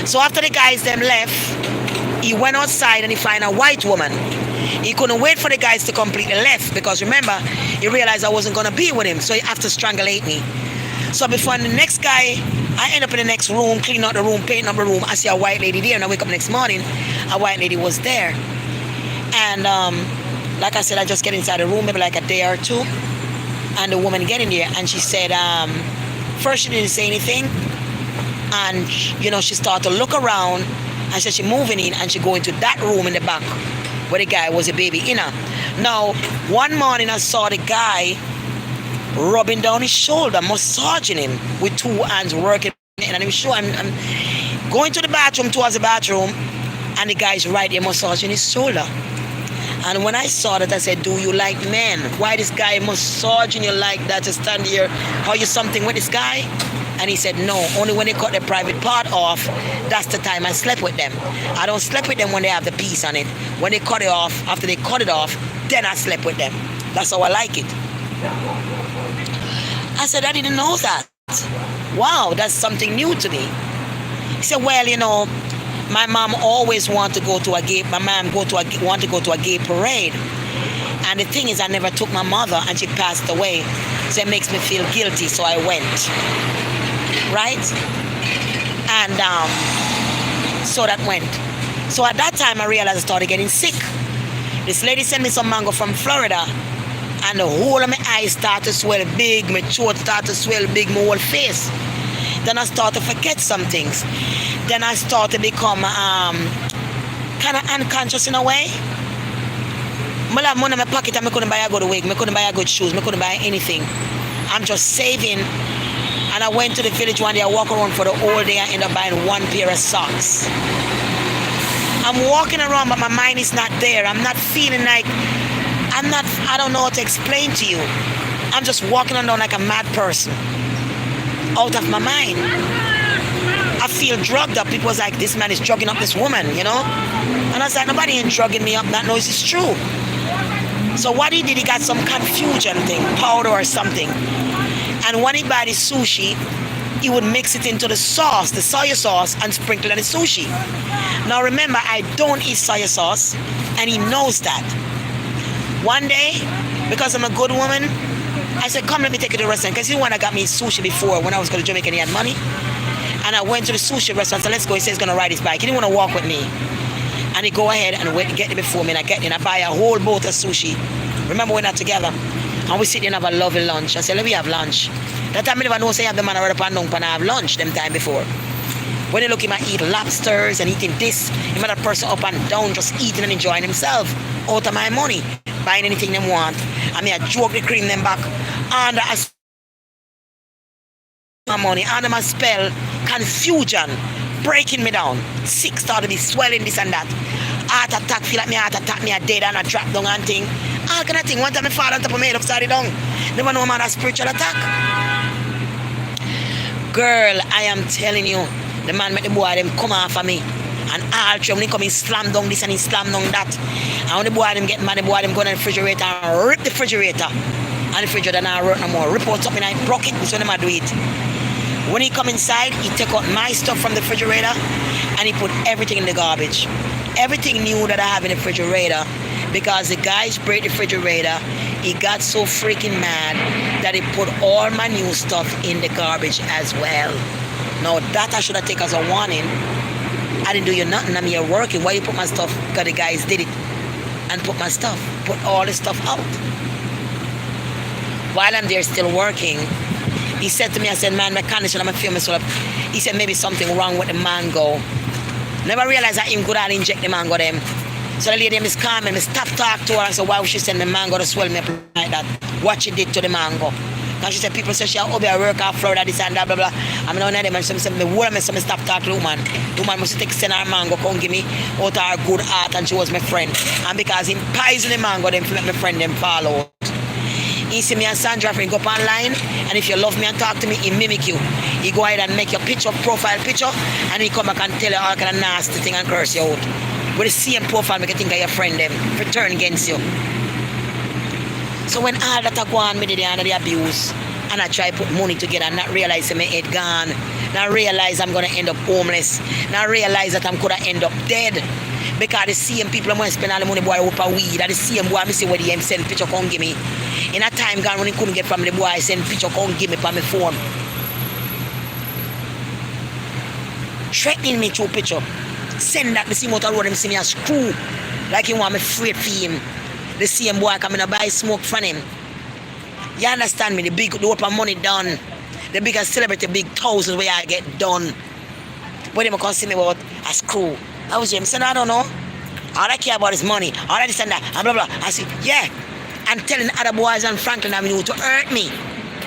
Speaker 1: So after the guys them left, he went outside and he found a white woman. He couldn't wait for the guys to completely left, because remember, he realized I wasn't going to be with him, so he had to strangulate me. So before the next guy, I end up in the next room, cleaning out the room, painting up the room. I see a white lady there, and I wake up next morning, a white lady was there. And like I said, I just get inside the room, maybe like a day or two, and the woman get in there, and she said, first she didn't say anything, and you know, she started to look around, and she moving in, and she go into that room in the back where the guy was a baby in her. Now, one morning I saw the guy rubbing down his shoulder, massaging him with two hands, working, and I'm sure I'm going to the bathroom, towards the bathroom, and the guy's right there massaging his shoulder. And when I saw that, I said, do you like men? Why this guy massaging you like that, to stand here? Are you something with this guy? And he said, no, only when they cut the private part off, that's the time I slept with them. I don't sleep with them when they have the piece on it. When they cut it off, after they cut it off, then I slept with them. That's how I like it. I said, I didn't know that. Wow, that's something new to me. He said, well, you know, my mom always wanted to go to a gay, wanted to go to a gay parade. And the thing is, I never took my mother, and she passed away. So it makes me feel guilty, so I went. Right? And so that went. So at that time, I realized I started getting sick. This lady sent me some mango from Florida, and the whole of my eyes started to swell big, my throat started to swell big, my whole face. Then I started to forget some things. Then I started to become kind of unconscious in a way. I have money in my pocket, and I couldn't buy a good wig, I couldn't buy a good shoes, I couldn't buy anything. I'm just saving. And I went to the village one day, I walked around for the whole day, I ended up buying one pair of socks. I'm walking around, but my mind is not there. I'm not feeling like, I don't know how to explain to you. I'm just walking around like a mad person, out of my mind. I feel drugged up. People was like, this man is drugging up this woman, you know? And I was like, nobody ain't drugging me up, that knows it's true. So what he did, he got some confusion thing, powder or something. And when he buy the sushi, he would mix it into the sauce, the soy sauce, and sprinkle it on the sushi. Now remember, I don't eat soy sauce, and he knows that. One day, because I'm a good woman, I said, come, let me take you to the restaurant, because he the one that got me sushi before when I was going to Jamaica and he had money. And I went to the sushi restaurant, so let's go. He said he's going to ride his bike. He didn't want to walk with me. And he go ahead and wait, get it before me, and I get in. I buy a whole boat of sushi. Remember, we're not together. And we sit there and have a lovely lunch. I said, let me have lunch. That time I never know, say, I have the man right up and down, and I have lunch them time before. When you look, he might eat lobsters and eating this. He might have a person up and down just eating and enjoying himself out of my money, buying anything they want. I mean, I joke the cream them back under my money, under my spell, confusion, breaking me down. Sick, started to be swelling, this and that. Heart attack, feel like me heart attack, me a dead and a drop down and thing. All kind of thing. One time I fall on top of my head upside down. Never know man a spiritual attack. Girl, I am telling you, the man make the boy them come off of me. And all three when he come, he slam down this and he slam down that. And when the boy them get mad, the boy them go in the refrigerator and rip the refrigerator. And the refrigerator now work no more. Rip out something and broke it, so them a do it. When he come inside, he take out my stuff from the refrigerator and he put everything in the garbage. Everything new that I have in the refrigerator, because the guys break the refrigerator, he got so freaking mad that he put all my new stuff in the garbage as well. Now that I should have taken as a warning. I didn't do you nothing, I'm here working. Why you put my stuff? Because the guys did it and put my stuff, put all the stuff out. While I'm there still working, he said to me, I said, man, my condition, I'm feeling myself. He said, maybe something wrong with the mango. Never realized that him could have inject the mango them. So the lady is calming, me stop talk to her and said, why would she send the mango to swell me up like that? What she did to the mango. And she said, people say she will be a work out Florida, this and that, blah, blah. I'm not them and some me word me, so me stop talk to the woman. The woman must take send her mango, come give me out her good heart, and she was my friend. And because him poison the mango, them to make my friend them fall out. He see me and Sandra friend go up online, and if you love me and talk to me, he mimic you. He go ahead and make your picture, profile picture, and he come back and tell you all kind of nasty thing and curse you out. With the same profile, make you think of your friend them, return against you. So when all that I go on me the under the abuse, and I try to put money together and not realize that my head gone, not realize I'm going to end up homeless, not realize that I'm going to end up dead. Because the same people I'm going to spend all the money boy up a weed, and the same boy I see where they send picture come give me. In a time gone when he couldn't get from the boy, I send picture come give me from my phone. Threatening me through picture. Send that, the same motor road, him see me a screw. Like he want me afraid for him. The same boy coming to buy smoke from him. You understand me? The open money done. The biggest celebrity, big thousands where I get done. But they come see me about a screw. I was him saying, I don't know. All I care about is money. All I this and that, and blah, blah. I say, yeah. And telling other boys on Franklin Avenue to hurt me.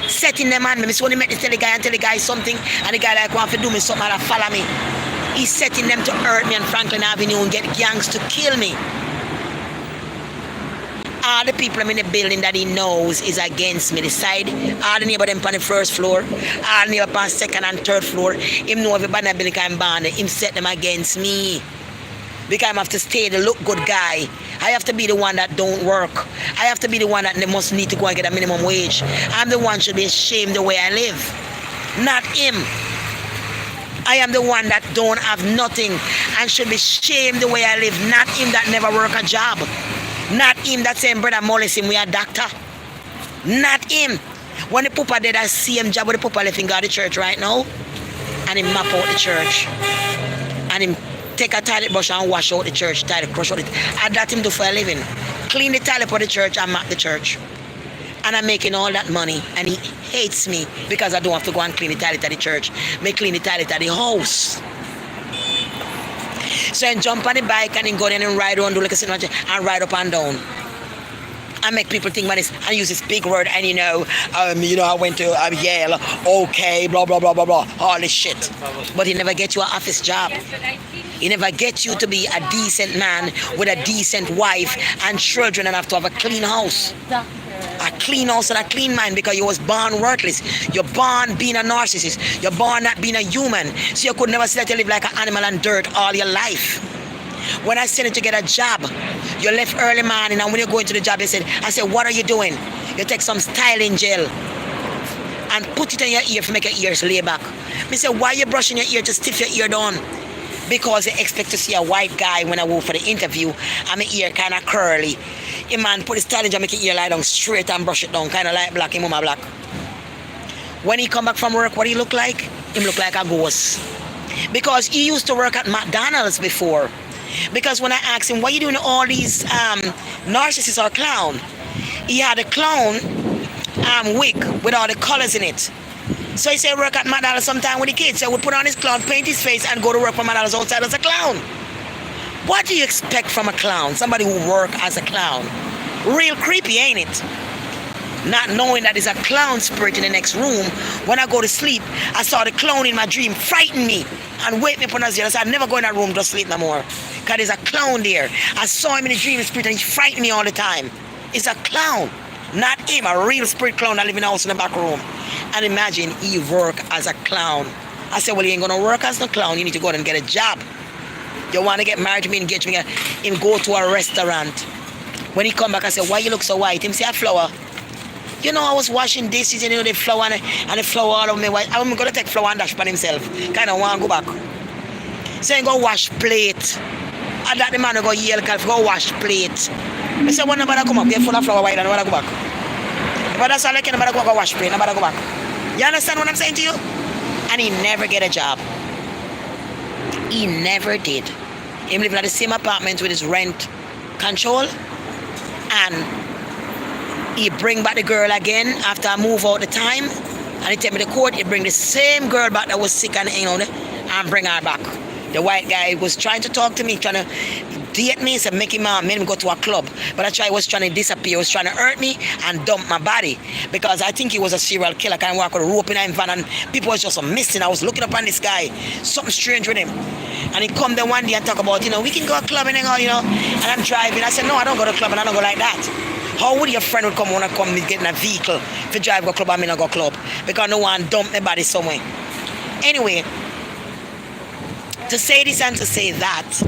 Speaker 1: Setting them on me. So when he met the tell the guy and tell the guy something, and the guy like want to do me something and follow me. He's setting them to hurt me on Franklin Avenue and get gangs to kill me. All the people in the building that he knows is against me. The side, all the neighbor them on the first floor, all the neighbor on second and third floor. Him know everybody in the building can ban. Him set them against me. Because I have to stay the look good guy. I have to be the one that don't work. I have to be the one that they must need to go and get a minimum wage. I'm the one should be ashamed the way I live. Not him. I am the one that don't have nothing and should be ashamed the way I live. Not him that never work a job. Not him that saying brother Mollis him we a doctor. Not him. When the papa did that same job with the papa left in God the church right now, and he map out the church. And him take a toilet brush and wash out the church, toilet crush out it. And that him do for a living. Clean the toilet for the church and map the church. And I'm making all that money, and he hates me because I don't have to go and clean the toilet at the church. I clean the toilet at the house. So I jump on the bike and then go down and ride around, do like a cinema and ride up and down. And make people think about this and use this big word and I went to Yale, okay, blah blah blah blah blah, all this shit. But he never get you an office job. He never get you to be a decent man with a decent wife and children and have to have a clean house. A clean house and a clean mind, because you was born worthless. You're born being a narcissist. You're born not being a human. So you could never see that you live like an animal and dirt all your life. When I sent you to get a job, you left early morning, and when you go into the job, I said, what are you doing? You take some styling gel and put it in your ear to make your ears lay back. I said, why are you brushing your ear to stiff your ear down? Because they expect to see a white guy when I go for the interview and my ear kind of curly. A man put the styling gel, make your ear lie down straight and brush it down, kind of like black, him mama black. When he come back from work, what he look like? Him look like a ghost. Because he used to work at McDonald's before. Because when I asked him, what are you doing all these narcissists or clown? He had a clown wig with all the colors in it. So he said work at McDonald's sometime with the kids. So he would put on his clown, paint his face, and go to work for McDonald's outside as a clown. What do you expect from a clown? Somebody who work as a clown. Real creepy, ain't it? not knowing that there's a clown spirit in the next room. When I go to sleep, I saw the clown in my dream frighten me and wake me up on a zero. So I never go in that room to sleep no more. Because there's a clown there. I saw him in the dream spirit and he frightened me all the time. It's a clown, not him, a real spirit clown that live in the house in the back room. And imagine he work as a clown. I said, well, you ain't gonna work as no clown. You need to go and get a job. You want to get married to me, engage me, him go to a restaurant. When he come back, I said, why you look so white? Him say, a flower. You know, I was washing dishes and you know the flour and the flour all of me white. I'm going to take flour and dash on himself. Kind of want to go back. So he go wash plate. And that the man will go yell, go wash plate. I said, when nobody come up, get full of flour white and nobody go back. But that's all I can, nobody go wash plate, nobody go back. You understand what I'm saying to you? And he never get a job. He never did. He lived in the same apartment with his rent control. And he bring back the girl again after I move out the time. And he take me to court. He bring the same girl back that was sick and and bring her back. The white guy was trying to talk to me, trying to date me, said make him go to a club. But I was trying to disappear. He was trying to hurt me and dump my body. Because I think he was a serial killer. I can walk with a rope in his van and people was just missing. I was looking up on this guy. Something strange with him. And he come there one day and talk about, we can go to a club and hang out, And I'm driving. I said, no, I don't go to a club and I don't go like that. How would your friend would come when I come get in a vehicle to drive go club and me not go club? Because no one dump my body somewhere. Anyway, to say this and to say that,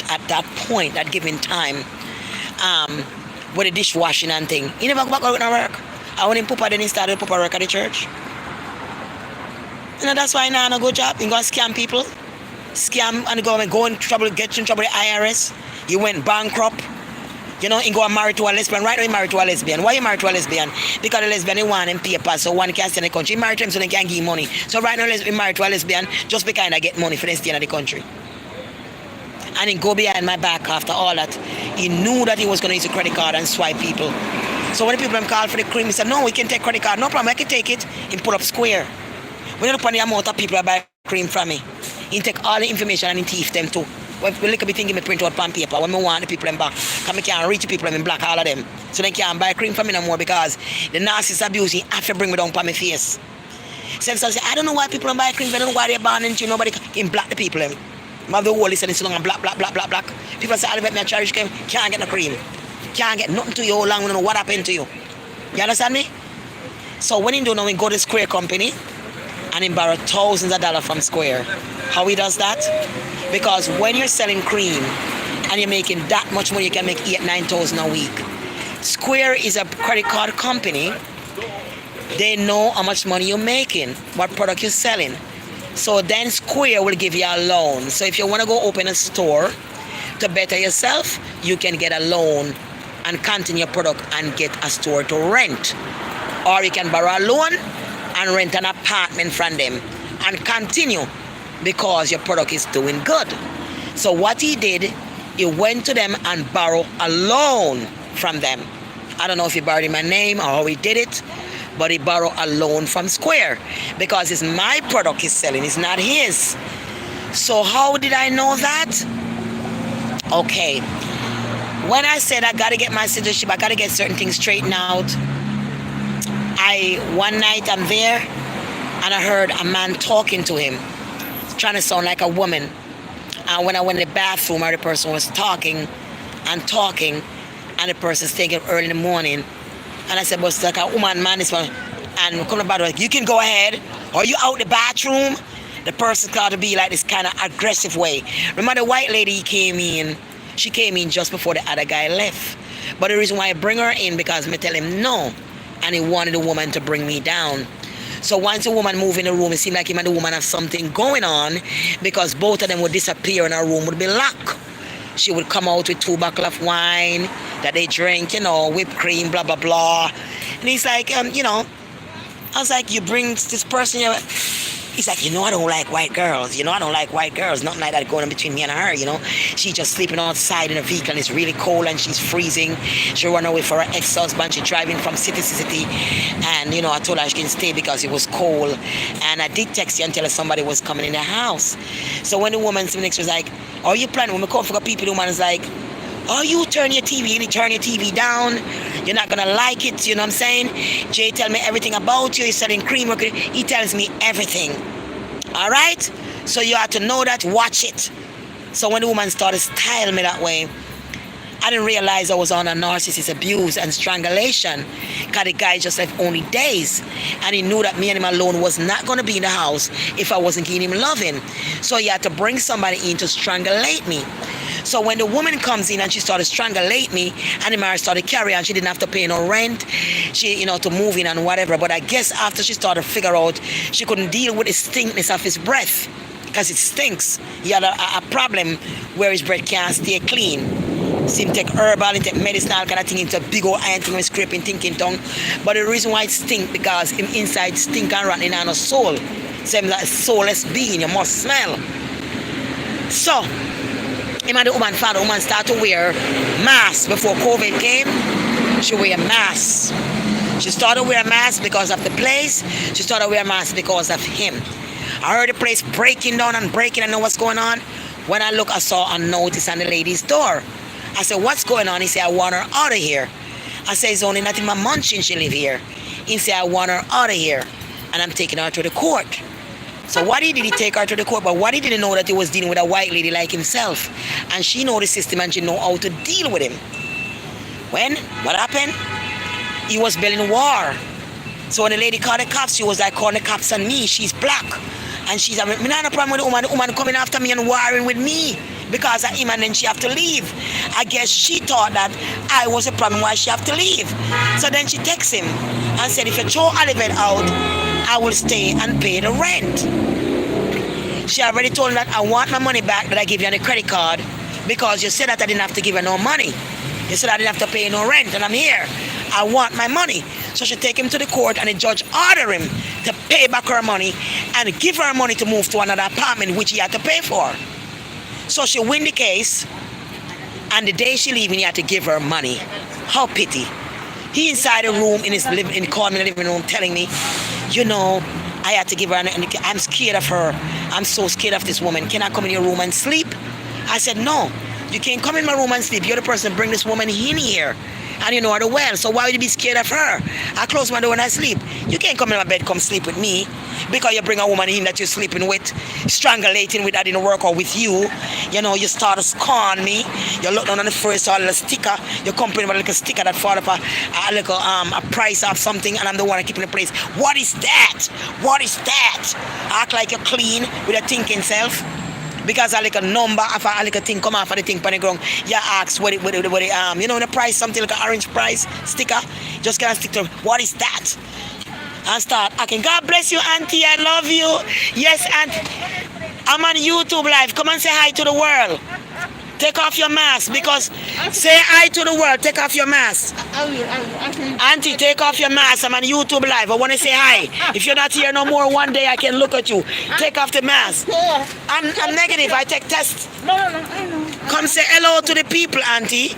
Speaker 1: at that point, that given time, with the dishwashing and thing, he never go back out to work. I when him papa then he started papa work at the church. That's why now no good job. He go scam people. Scam and go in trouble, get in trouble with the IRS. He went bankrupt. He go married to a lesbian. Right now he married to a lesbian. Why he married to a lesbian? Because the lesbian he want him papers so one can stay in the country. He married to him so they can give him money. So right now he married to a lesbian just because I get money for them staying in the country. And he go behind my back after all that. He knew that he was going to use a credit card and swipe people. So when the people call for the cream, he said, no, we can take credit card. No problem, I can take it. He put up square. When you look on the amount of people that buy cream from me, he take all the information and he thief them too. When we look at me thinking me print out on paper, when I want the people in back, because I can't reach the people in black, all of them. So they can't buy cream from me no more because the narcissist abuse, he have to bring me down on my face. So I say, I don't know why people don't buy cream, I don't know why they're banning you, nobody can black the people. I have the whole list and it's long and black. People say, Olivette, me a cherish cream, can't get no cream. Can't get nothing to you, how long, we don't know what happened to you. You understand me? So when he do now, we go to Square Company and he borrow thousands of dollars from Square. How he does that? Because when you're selling cream and you're making that much money, you can make 8,000-9,000 a week. Square is a credit card company. They know how much money you're making, what product you're selling. So then Square will give you a loan. So if you want to go open a store to better yourself, you can get a loan and continue your product and get a store to rent. Or you can borrow a loan and rent an apartment from them and continue because your product is doing good. So what he did, he went to them and borrowed a loan from them. I don't know if he borrowed in my name or how he did it, but he borrowed a loan from Square because it's my product he's selling, it's not his. So how did I know that? Okay, when I said I got to get my citizenship, I got to get certain things straightened out. One night I'm there and I heard a man talking to him, trying to sound like a woman. And when I went in the bathroom, the person was talking, and the person's taking early in the morning. And I said, but it's like a woman, man, this one. And come about like, you can go ahead. Are you out the bathroom? The person got to be like this kind of aggressive way. Remember the white lady came in? She came in just before the other guy left. But the reason why I bring her in, because I tell him no. And he wanted the woman to bring me down. So once the woman moved in the room, it seemed like him and the woman have something going on because both of them would disappear and her room would be locked. She would come out with 2 bottles of wine that they drink, whipped cream, blah, blah, blah. And he's like, I was like, you bring this person here. He's like, I don't like white girls. I don't like white girls. Nothing like that going on between me and her, She's just sleeping outside in a vehicle and it's really cold and she's freezing. She ran away for her ex-husband. She's driving from city to city. And, I told her she can stay because it was cold. And I did text you and tell her somebody was coming in the house. So when the woman next was like, are you planning? When we come for people, the woman is like, Or you turn your TV and you turn your TV down. You're not gonna like it, you know what I'm saying? Jay tell me everything about you. He's selling cream. He tells me everything. Alright? So you have to know that, watch it. So when the woman started styling me that way, I didn't realize I was on a narcissist abuse and strangulation, because the guy just left only days, and he knew that me and him alone was not going to be in the house if I wasn't giving him loving. So he had to bring somebody in to strangulate me. So when the woman comes in and she started strangulate me, and the marriage started carry on, she didn't have to pay no rent, she, to move in and whatever. But I guess after she started to figure out she couldn't deal with the stinkness of his breath, because it stinks. He had a problem where his breath can't stay clean. See him take herbal, and take medicine, all kind of thing. It's a big old iron thing with scraping, thinking tongue. But the reason why it stink, because him inside stink and rotten on a soul. Same like a soulless being, you must smell. So, him and the woman found the woman start to wear masks before COVID came. She wear masks. She started to wear masks because of the place. She started to wear masks because of him. I heard the place breaking down and breaking. I know what's going on. When I look, I saw a notice on the lady's door. I said, what's going on? He said, I want her out of here. I said, it's only not in my munching she live here. He said, I want her out of here. And I'm taking her to the court. So what he did, he take her to the court, but what he didn't know that he was dealing with a white lady like himself. And she know the system and she know how to deal with him. What happened? He was building war. So when the lady called the cops, she was like calling the cops on me. She's black. And she's like, me not no problem with the woman. The woman coming after me and warring with me because of him, and then she have to leave. I guess she thought that I was a problem why she have to leave. So then she texts him and said, if you throw Olivette out, I will stay and pay the rent. She already told him that I want my money back that I gave you on the credit card, because you said that I didn't have to give her no money. You said I didn't have to pay no rent, and I'm here. I want my money. So she take him to the court, and the judge order him to pay back her money and give her money to move to another apartment, which he had to pay for. So she win the case, and the day she leaving, he had to give her money. How pity. He inside the room in the living room telling me, I had to give her, I'm scared of her. I'm so scared of this woman. Can I come in your room and sleep? I said, no, you can't come in my room and sleep. You're the person to bring this woman in here. And you know her well, so why would you be scared of her? I close my door when I sleep. You can't come in my bed, come sleep with me, because you bring a woman in that you're sleeping with, strangulating with that didn't work, or with you. You start to scorn me. You look down on the first little sticker. You come in with a little sticker that fall up a price of something, and I'm the one keeping the place. What is that? What is that? Act like you're clean with your thinking self. Because a little number of a little thing come off of the thing on the ground, you ask what the price, something like an orange price sticker, just gonna stick to what is that? And start acting. God bless you, Auntie, I love you. Yes, Auntie. I'm on YouTube live. Come and say hi to the world. Take off your mask, because say hi to the world. Take off your mask.
Speaker 2: I will.
Speaker 1: Auntie, take off your mask. I'm on YouTube live. I want to say hi. If you're not here no more, one day I can look at you. Take off the mask. I'm negative. I take tests.
Speaker 2: No, I know.
Speaker 1: Come say hello to the people, Auntie.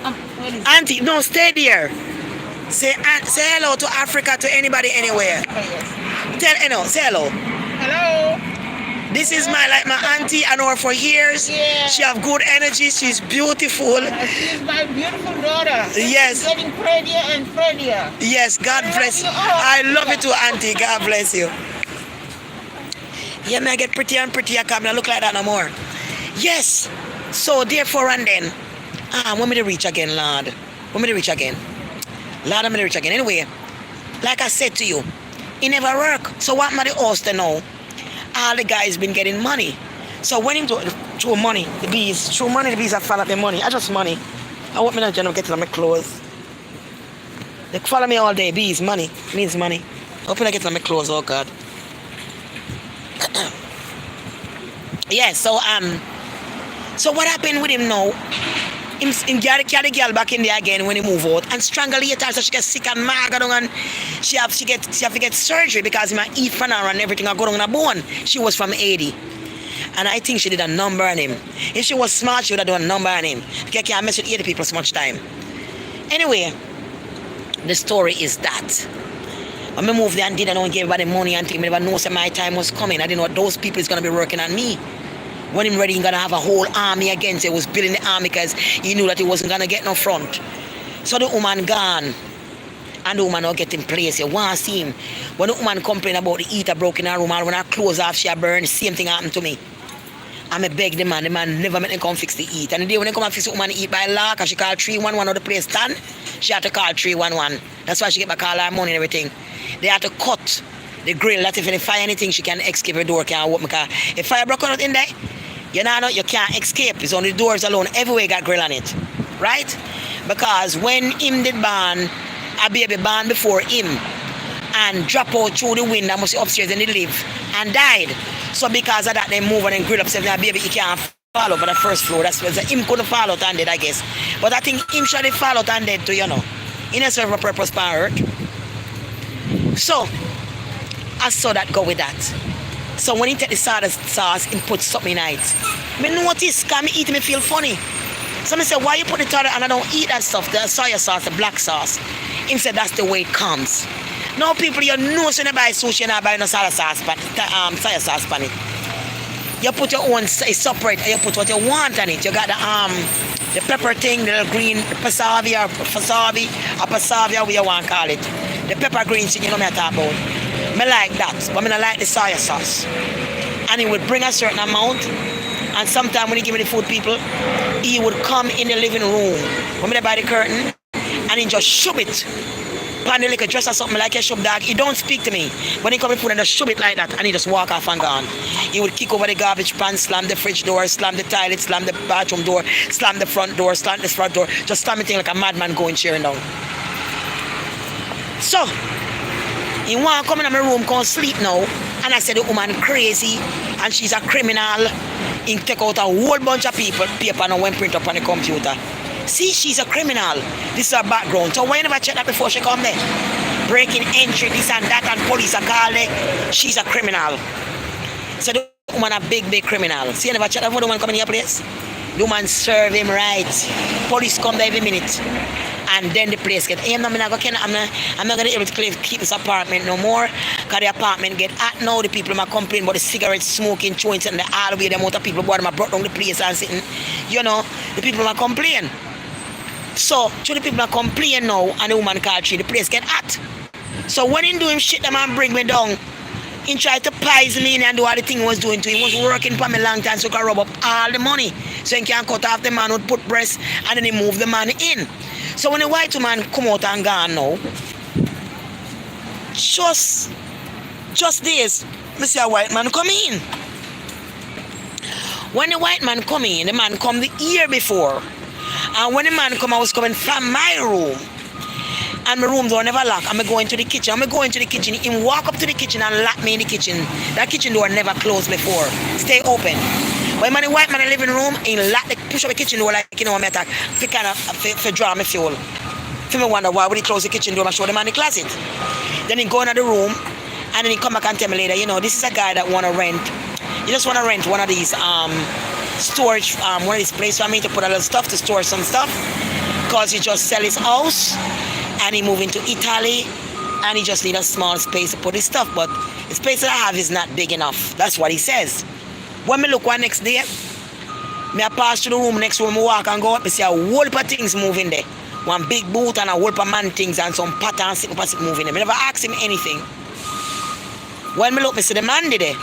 Speaker 1: Auntie, no, stay there. Say hello to Africa, to anybody, anywhere. Say hello.
Speaker 2: Hello.
Speaker 1: This is my auntie. I know her for years.
Speaker 2: Yeah.
Speaker 1: She have good energy. She's beautiful.
Speaker 2: She's my beautiful daughter.
Speaker 1: Yes.
Speaker 2: She's getting prettier and prettier.
Speaker 1: Yes, God bless you. I love you too, Auntie. God bless you. Yeah, I get prettier and prettier. I can't look like that no more. Yes. So therefore, and then, want me to reach again, Lord? Want me to reach again? Lord, I'm going to reach again. Anyway, like I said to you, it never work. So what am I the host to know? All the guys been getting money. So when him throw money, the bees have followed me money. I just money. I want me not to get on my clothes. They follow me all day. Bees, money. Needs money. I hope I get on my clothes, oh God. Yeah, so what happened with him now? Him carry the girl back in there again when he move out and strangulate her, so she get sick and mad and she have to get surgery because he eat for her and everything go down on her bone. She was from 80. And I think she did a number on him. If she was smart, she would have done a number on him. Because I can't mess with 80 people so much time. Anyway, the story is that when I moved there and did, I don't give everybody money and things, I never know that my time was coming. I didn't know those people is going to be working on me. When him ready, he gonna have a whole army against it. He was building the army because he knew that he wasn't gonna get no front. So the woman gone. And the woman not get in place. You want to see him. When the woman complain about the heater broke in her room, and when her clothes off, she burn, the same thing happened to me. And I beg the man never make him come fix the heat. And the day when they come and fix the woman heat by law, because she called 311 of the place stand, she had to call 311. That's why she get back all her money and everything. They had to cut the grill that if they fire anything, she can escape her door, can't open, because if fire broke out in there, you can't escape. It's only the doors alone. Everywhere got grill on it. Right? Because when him did ban, a baby born before him and drop out through the window, must be upstairs and they live and died. So because of that, they move and then grill upstairs and baby he can't fall over the first floor. That's why him couldn't fall out and dead, I guess. But I think him should have fall out and dead too, you know. In a serve a purpose for earth. So I saw that go with that. So when he take the sauce, he put something in it. Me notice, because me eat me feel funny. Somebody said, why you put the tartar and I don't eat that stuff, the soya sauce, the black sauce. Him said that's the way it comes. Now people, you know so when you buy sushi, you're not buying no soya sauce pan it. You put your own separate and you put what you want on it. You got the pepper thing, the little green pasavi or whatever you want to call it. The pepper green thing, you know what I'm talking about. Me like that, but I don't like the soya sauce. And it would bring a certain amount. And sometimes when he give me the food, people, he would come in the living room when they buy the curtain and he just shove it. Pan the little dress or something like a shove dog. He don't speak to me. When he come in food and just shove it like that and he just walk off and gone. He would kick over the garbage pan, slam the fridge door, slam the toilet, slam the bathroom door, slam the front door, slam the front door, just slam it thing like a madman going cheering down. So, he want to come in my room, come sleep now, and I said the woman crazy and she's a criminal. He take out a whole bunch of paper and went print up on the computer. See, she's a criminal. This is her background. So why you never check that before she come there? Breaking entry, this and that, and police are calling. She's a criminal. So the woman a big criminal. See, you never check that before the woman come in your place? The woman serve him right. Police come there every minute. And then the place get, I'm not going to be able to keep this apartment no more. Because the apartment get hot now. The people might complain about the cigarettes, smoking, chewing, and all the way the amount of people brought down the place and sitting. You know, the people might complain. So, the people might complain now and the woman called the place get hot. So when he do him shit, the man bring me down. He tried to poison me and do all the thing he was doing to him. He was working for me a long time so he can rub up all the money. So he can cut off the man, would put breast and then he move the man in. So when the white man come out and gone now, just this, I see a white man come in. When the white man come in, the man come the year before. And when the man come, I was coming from my room. And my room door never lock. I'm going to the kitchen. He walk up to the kitchen and lock me in the kitchen. That kitchen door never closed before. Stay open. When the white man in the living room, he push up the kitchen door like, you know, I'm attack. For draw me fuel. For me wonder why would he close the kitchen door and show the man in the closet. Then he go into the room and then he come back and tell me later, you know, this is a guy that want to rent. He just want to rent one of these storage, one of these places for me to put a little stuff to store some stuff. Because he just sell his house and he move into Italy and he just need a small space to put his stuff. But the space that I have is not big enough. That's what he says. When me look one next day, me I pass through the room next room, I walk and go up, I see a whole heap of things moving there. One big boot and a whole heap of man things and some patterns moving there. I never ask him anything. When me look, I see the man there.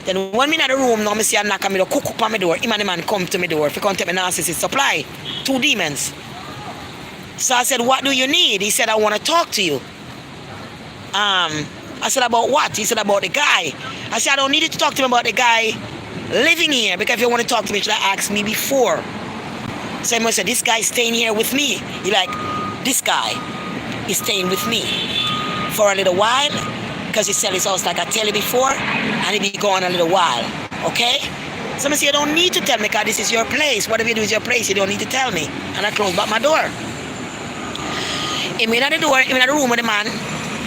Speaker 1: Then when me in the room now, I see a knock on me door, cook up on my door. Him and the man come to my door. If he come take my narcissist supply, 2 demons. So I said, what do you need? He said, I want to talk to you. I said, about what? He said, about the guy. I said, I don't need you to talk to me about the guy living here, because if you want to talk to me, you should have asked me before. So he said, this guy is staying here with me. He like, this guy is staying with me for a little while, because he sell his house like I tell you before, and he be gone a little while. Okay? So I said, you don't need to tell me, because this is your place. Whatever you do is your place. You don't need to tell me. And I closed back my door. Him in at the door, him in the room with the man.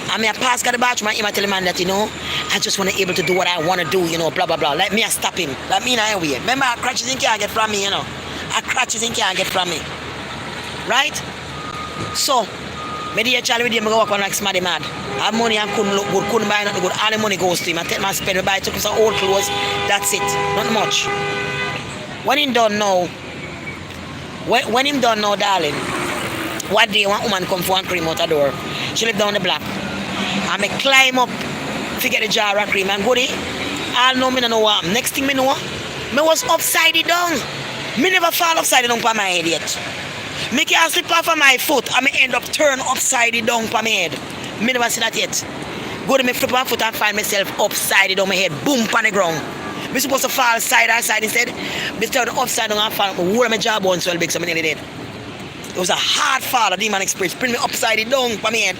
Speaker 1: I mean, I pass the bathroom and I tell the man that, you know, I just want to be able to do what I want to do, you know, blah, blah, blah. Let me stop him. Let me in a way. Remember, crutches in can't get from me, you know. Crutches in can't get from me. Right? So, Me dear child with him, I go walk on like somebody mad. I have money and couldn't look good, couldn't buy nothing good. All the money goes to him. I take my spend, I buy, took some old clothes. That's it. Not much. When him done now, when him done now, darling, one day one woman come for one cream out the door. She live down the block. And me climb up to get the jar of cream and goodie. I know me no know what. Next thing me know, me was upside down. Me never fall upside down for my head yet. Me can't slip off of my foot and me end up turn upside down for my head. Me never see that yet. Go to me flip my foot and find myself upside down my head. Boom on the ground. Me supposed to fall side or side instead. Me turn upside down and fall. Wore my jawbone swell big so me nearly dead. It was a hard fall, a demon experience. Bring me upside down for my head.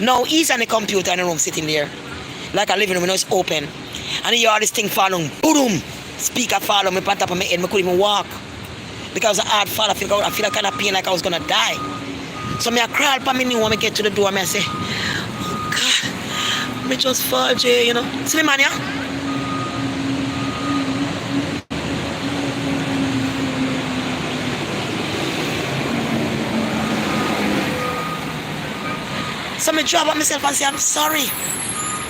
Speaker 1: Now he's on the computer in the room sitting there. Like a living room, you know, it's open. And you hear all this thing falling. Boom! Speaker fall on me on top of my head. I couldn't even walk. Because the hard fall, I feel like kind of pain like I was gonna die. So I crawl for me knee when I get to the door and I say, oh God, I just fall, Jay, you know. See the man, yeah? So I drop at myself and say, I'm sorry.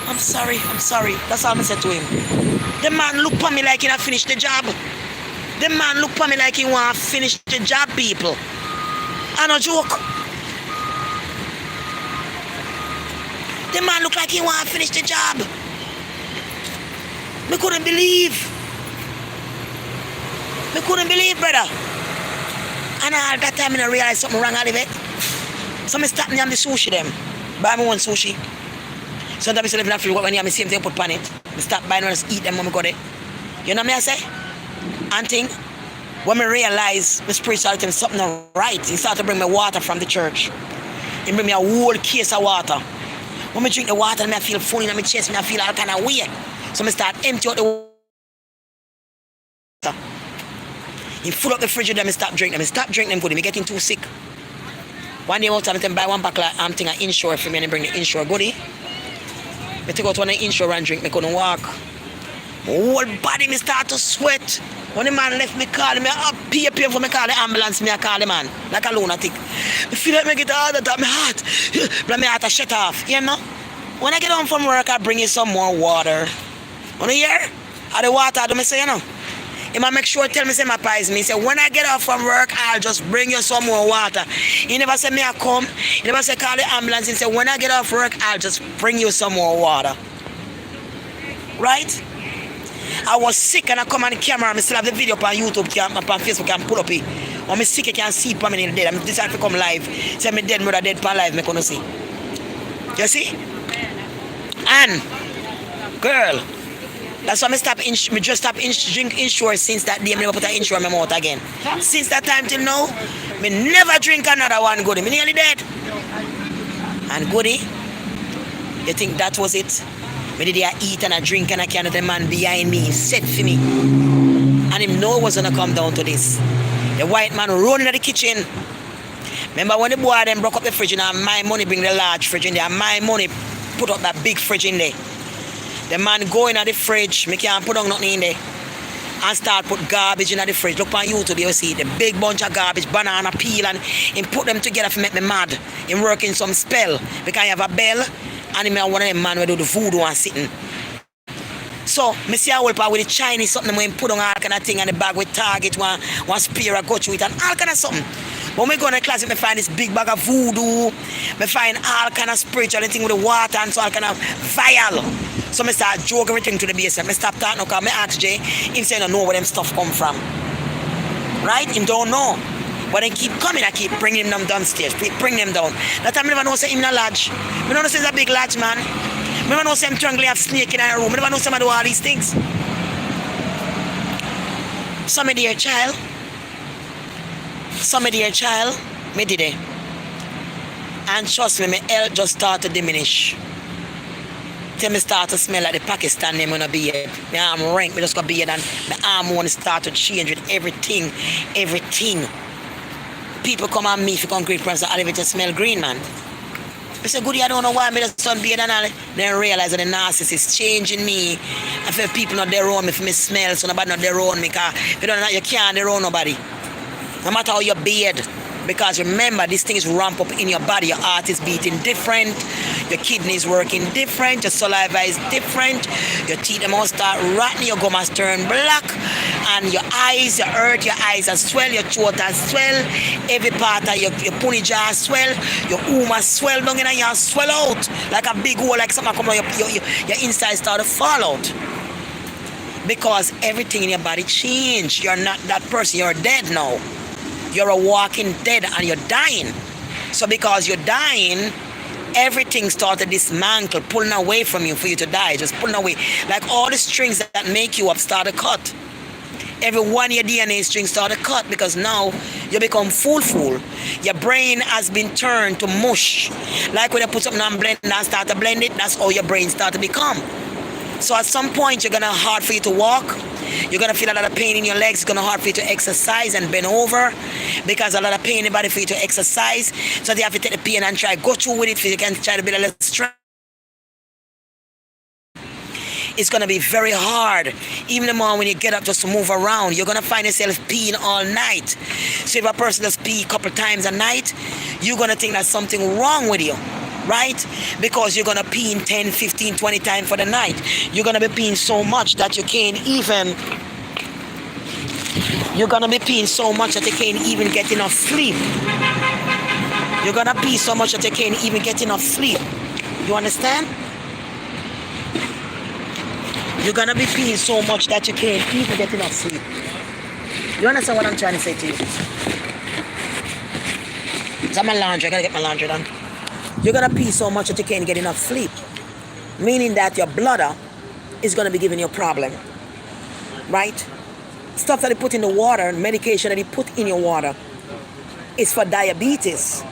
Speaker 1: I'm sorry. That's all I said to him. The man look for me like he not finished the job. The man look for me like he want to finish the job, people. I no joke. The man look like he want to finish the job. Me couldn't believe. Brother. And at that time I realized something wrong, Olivette. So I stop me on the sushi them. Buy me one sushi. Sometimes I live in a field when you have the same thing put on it. I stop buying and just eat them when I go there. You know what I say? And thing, when I realize my spirituality is something right, he started to bring me water from the church. He bring me a whole case of water. When I drink the water, I feel funny in my chest, I feel all kind of weird. So I start empty out the water. He full up the fridge with them, I stop drinking them. I stop drinking them good, I'm getting too sick. One day out, I buy one pack of thing of Inshore for me and bring the Inshore goodie. I take out one of the Inshore and drink, I couldn't walk. My whole body me start to sweat. When the man left me call me, I pay for me call the ambulance, me I call the man. Like a lunatic. I feel like me get harder than my heart. But my heart I shut off, you know? When I get home from work, I bring you some more water. When you hear? How the water do me say, you know? He might make sure tell me say my pies me. He say when I get off from work, I'll just bring you some more water. He never say me I come. He never say call the ambulance. He say when I get off work, I'll just bring you some more water. Right? I was sick and I come on the camera and I still have the video up on YouTube, on Facebook and pull up it. When I'm sick, I can't see for me dead. I'm decided to come live. Say me dead, mother dead pan live, I couldn't see. You see? And girl, that's why me just stop drink Inshore since that day. I never put an Inshore in my mouth again. Since that time till now, me never drink another one goodie. Me nearly dead. And goodie, you think that was it? Me did I eat and I drink and I can't the man behind me set for me. And him know was gonna come down to this. The white man running in the kitchen. Remember when the boy them broke up the fridge and my money bring the large fridge in there, and my money put up that big fridge in there. The man go in at the fridge, me can't put on nothing in there. And start put garbage in at the fridge. Look on YouTube, you see the big bunch of garbage, banana peel, and him put them together to make me mad. Him working some spell. Because I have a bell. And him one of them man who do the voodoo and sitting. So, I see a whole part with the Chinese something when put on all kind of thing in the bag with target, one spear I go through it and all kind of something. When we go in the class, I find this big bag of voodoo. I find all kind of spiritual thing with the water and so all kind of vial. So I start joking everything to the base. I stop talking because I ask Jay, him say I don't know where them stuff come from. Right? Him don't know. But they keep coming, I keep bringing them downstairs, bring them down. That time I never know say him in a lodge. I don't know say it's a big lodge, man. I never know say him triangle have snake in a room. I never know somebody do all these things. Some dear child, me did it. And trust me, my health just started to diminish. Till me start to smell like the Pakistan name on a beard. My arm rank, me just got beard and my arm want to start to change with everything. People come at me if you come green friends, I just smell green, man. I say, goody, I don't know why I just done beard and all. Then realize that the narcissist is changing me. I feel people not there around me for me smell, so nobody not there around me. Cause if you don't know, you can't there around nobody. No matter how you beard, Because remember, these things ramp up in your body. Your heart is beating different, your kidneys working different, your saliva is different, your teeth must start rotting, your gum must turn black, and your eyes, your hurt, your eyes are swell, your throat has swell, every part of your punny jaw swell, your womb has swell down in and you swell out like a big hole, like something come on your inside start to fall out. Because everything in your body changed. You're not that person, you're dead now. You're a walking dead and you're dying. So because you're dying, everything started dismantle, pulling away from you for you to die, just pulling away. Like all the strings that make you up start to cut. Every one of your DNA strings start to cut because now you become full. Your brain has been turned to mush. Like when you put something on blend and start to blend it, that's how your brain start to become. So at some point, you're gonna hard for you to walk. You're gonna feel a lot of pain in your legs. It's gonna hard for you to exercise and bend over because a lot of pain in the body for you to exercise. So you have to take the pain and try go through with it so you can try to build a little strength. It's gonna be very hard. Even the more when you get up just to move around, you're gonna find yourself peeing all night. So if a person does pee a couple times a night, you're gonna think there's something wrong with you. Right? Because you're going to pee in 10, 15, 20 times for the night. You're going to be peeing so much that you can't even... You're going to be peeing so much that you can't even get enough sleep. You're going to pee so much that you can't even get enough sleep. You understand? You're going to be peeing so much that you can't even get enough sleep. You understand what I'm trying to say to you? It's my laundry. I got to get my laundry done. You're going to pee so much that you can't get enough sleep. Meaning that your bladder is going to be giving you a problem. Right? Stuff that they put in the water, medication that they put in your water is for diabetes.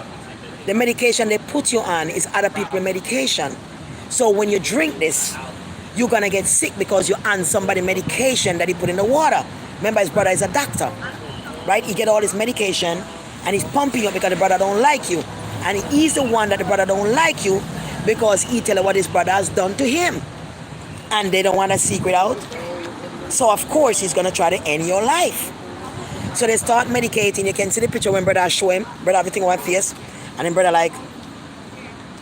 Speaker 1: The medication they put you on is other people's medication. So when you drink this, you're going to get sick because you're on somebody's medication that he put in the water. Remember, his brother is a doctor. Right? He get all his medication and he's pumping you because the brother don't like you. And he's the one that the brother don't like you because he tell you what his brother has done to him. And they don't want a secret out. So of course he's going to try to end your life. So they start medicating. You can see the picture when brother show him. Brother have everything on his face. And then brother like,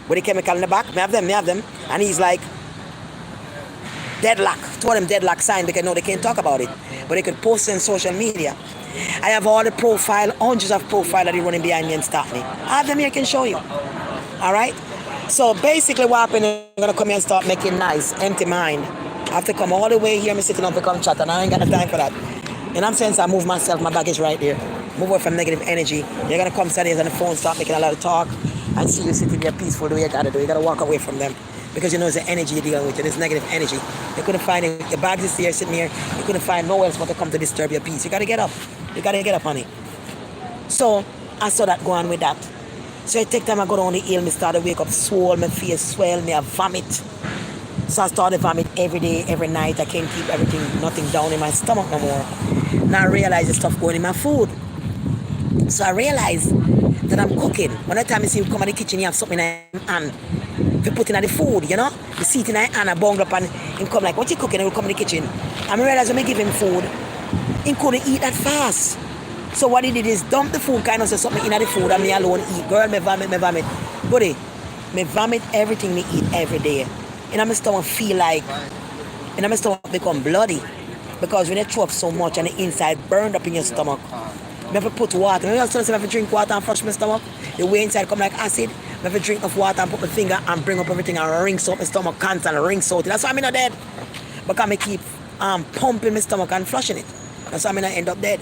Speaker 1: with the chemical in the back, me have them. And he's like, deadlock. Told him deadlock sign because no, they can't talk about it. But they could post it on social media. I have all the profile, hundreds of profile that are running behind me and stop me. I have them here, I can show you. Alright? So basically what happened, I'm going to come here and start making nice, empty mind. I have to come all the way here, I'm sitting up to come chat, and I ain't got no time for that. And I'm saying, so I move myself, my baggage right there. Move away from negative energy. You're going to come sit here on the phone, start making a lot of talk, and see you sitting there peaceful the way you got to do. You got to walk away from them. Because you know it's the energy you're dealing with, it's negative energy. You couldn't find it, your bags is here, sitting here, you couldn't find nowhere else but to come to disturb your peace. You got to get up. You got to get up, honey. So, I saw that go on with that. So, it take time I go down the hill, me start to wake up swole, my face swell, me I vomit. So, I started vomit every day, every night. I can't keep nothing down in my stomach no more. Now, I realize the stuff going in my food. So, I realized that I'm cooking. When the time you see you come in the kitchen, you have something in your hand. If you put in the food, you know, you see it in your hand, I bung up and he come like, what you cooking? And he will come in the kitchen. And I realized when I give him food, he couldn't eat that fast. So what he did is dump the food, kind of say something in the food and me alone eat. Girl, me vomit. Buddy, me vomit everything me eat every day. And my stomach feel like, and my stomach become bloody. Because when you throw up so much and the inside burned up in your stomach, I have to put water. Maybe I have to drink water and flush my stomach. The way inside come like acid. I have to drink of water and put my finger and bring up everything and rinse out my stomach constantly, rinse out. That's why I'm not dead. Because I keep pumping my stomach and flushing it. That's why I'm not end up dead.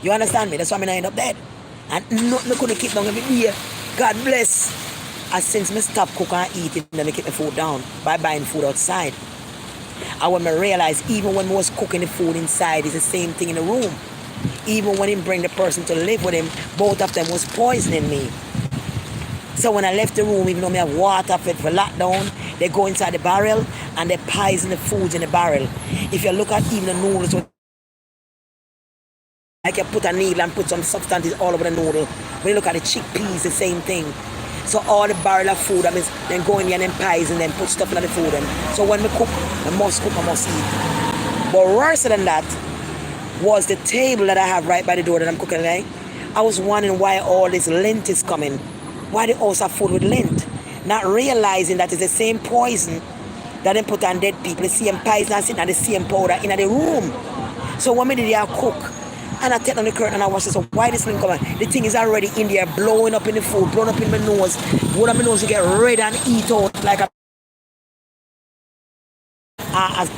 Speaker 1: You understand me? That's why I'm not end up dead. And nothing I couldn't keep down every day. God bless. And since I stop cooking and eating, then I keep my food down by buying food outside. And when I realized even when I was cooking the food inside, it's the same thing in the room. Even when he bring the person to live with him, both of them was poisoning me. So when I left the room, even though I have water for lockdown, they go inside the barrel and they poison the foods in the barrel. If you look at even the noodles, like you put a needle and put some substances all over the noodle. When you look at the chickpeas, the same thing. So all the barrel of food, I mean, then go in there and then poison them, put stuff in the food. And so when we cook, I must eat. But worse than that was the table that I have right by the door that I'm cooking today. I was wondering why all this lint is coming. Why they also food with lint? Not realizing that it's the same poison that they put on dead people, the same poison sitting at the same powder in the room. So when me did I cook, and I take on the curtain and I watch this, so why this thing coming? The thing is already in there, blowing up in the food, blowing up in my nose. One of my nose to get red and eat out like a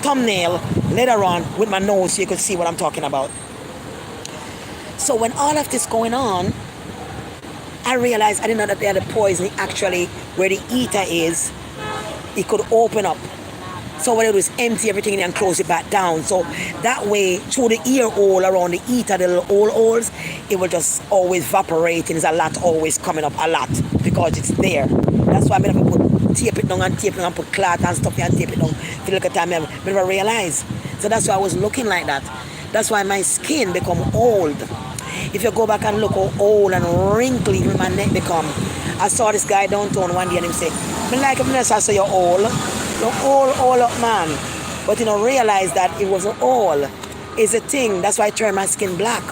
Speaker 1: thumbnail later on with my nose so you could see what I'm talking about. So when all of this going on, I realized I didn't know that they had a poison actually where the eater is. It could open up. So what it was empty everything in and close it back down. So that way, through the ear hole around the eater, the little hole holes, it will just always evaporate and there's a lot always coming up, a lot, because it's there. That's why I'm going to put tape it down and put cloth and stuff and tape it down. If you look at time, I never realize. So that's why I was looking like that. That's why my skin become old. If you go back and look how old and wrinkly my neck become. I saw this guy downtown one day and him say, I like him, I saw you're old. You're all up, man. But you know, realize that it wasn't all. It's a thing. That's why I turn my skin black.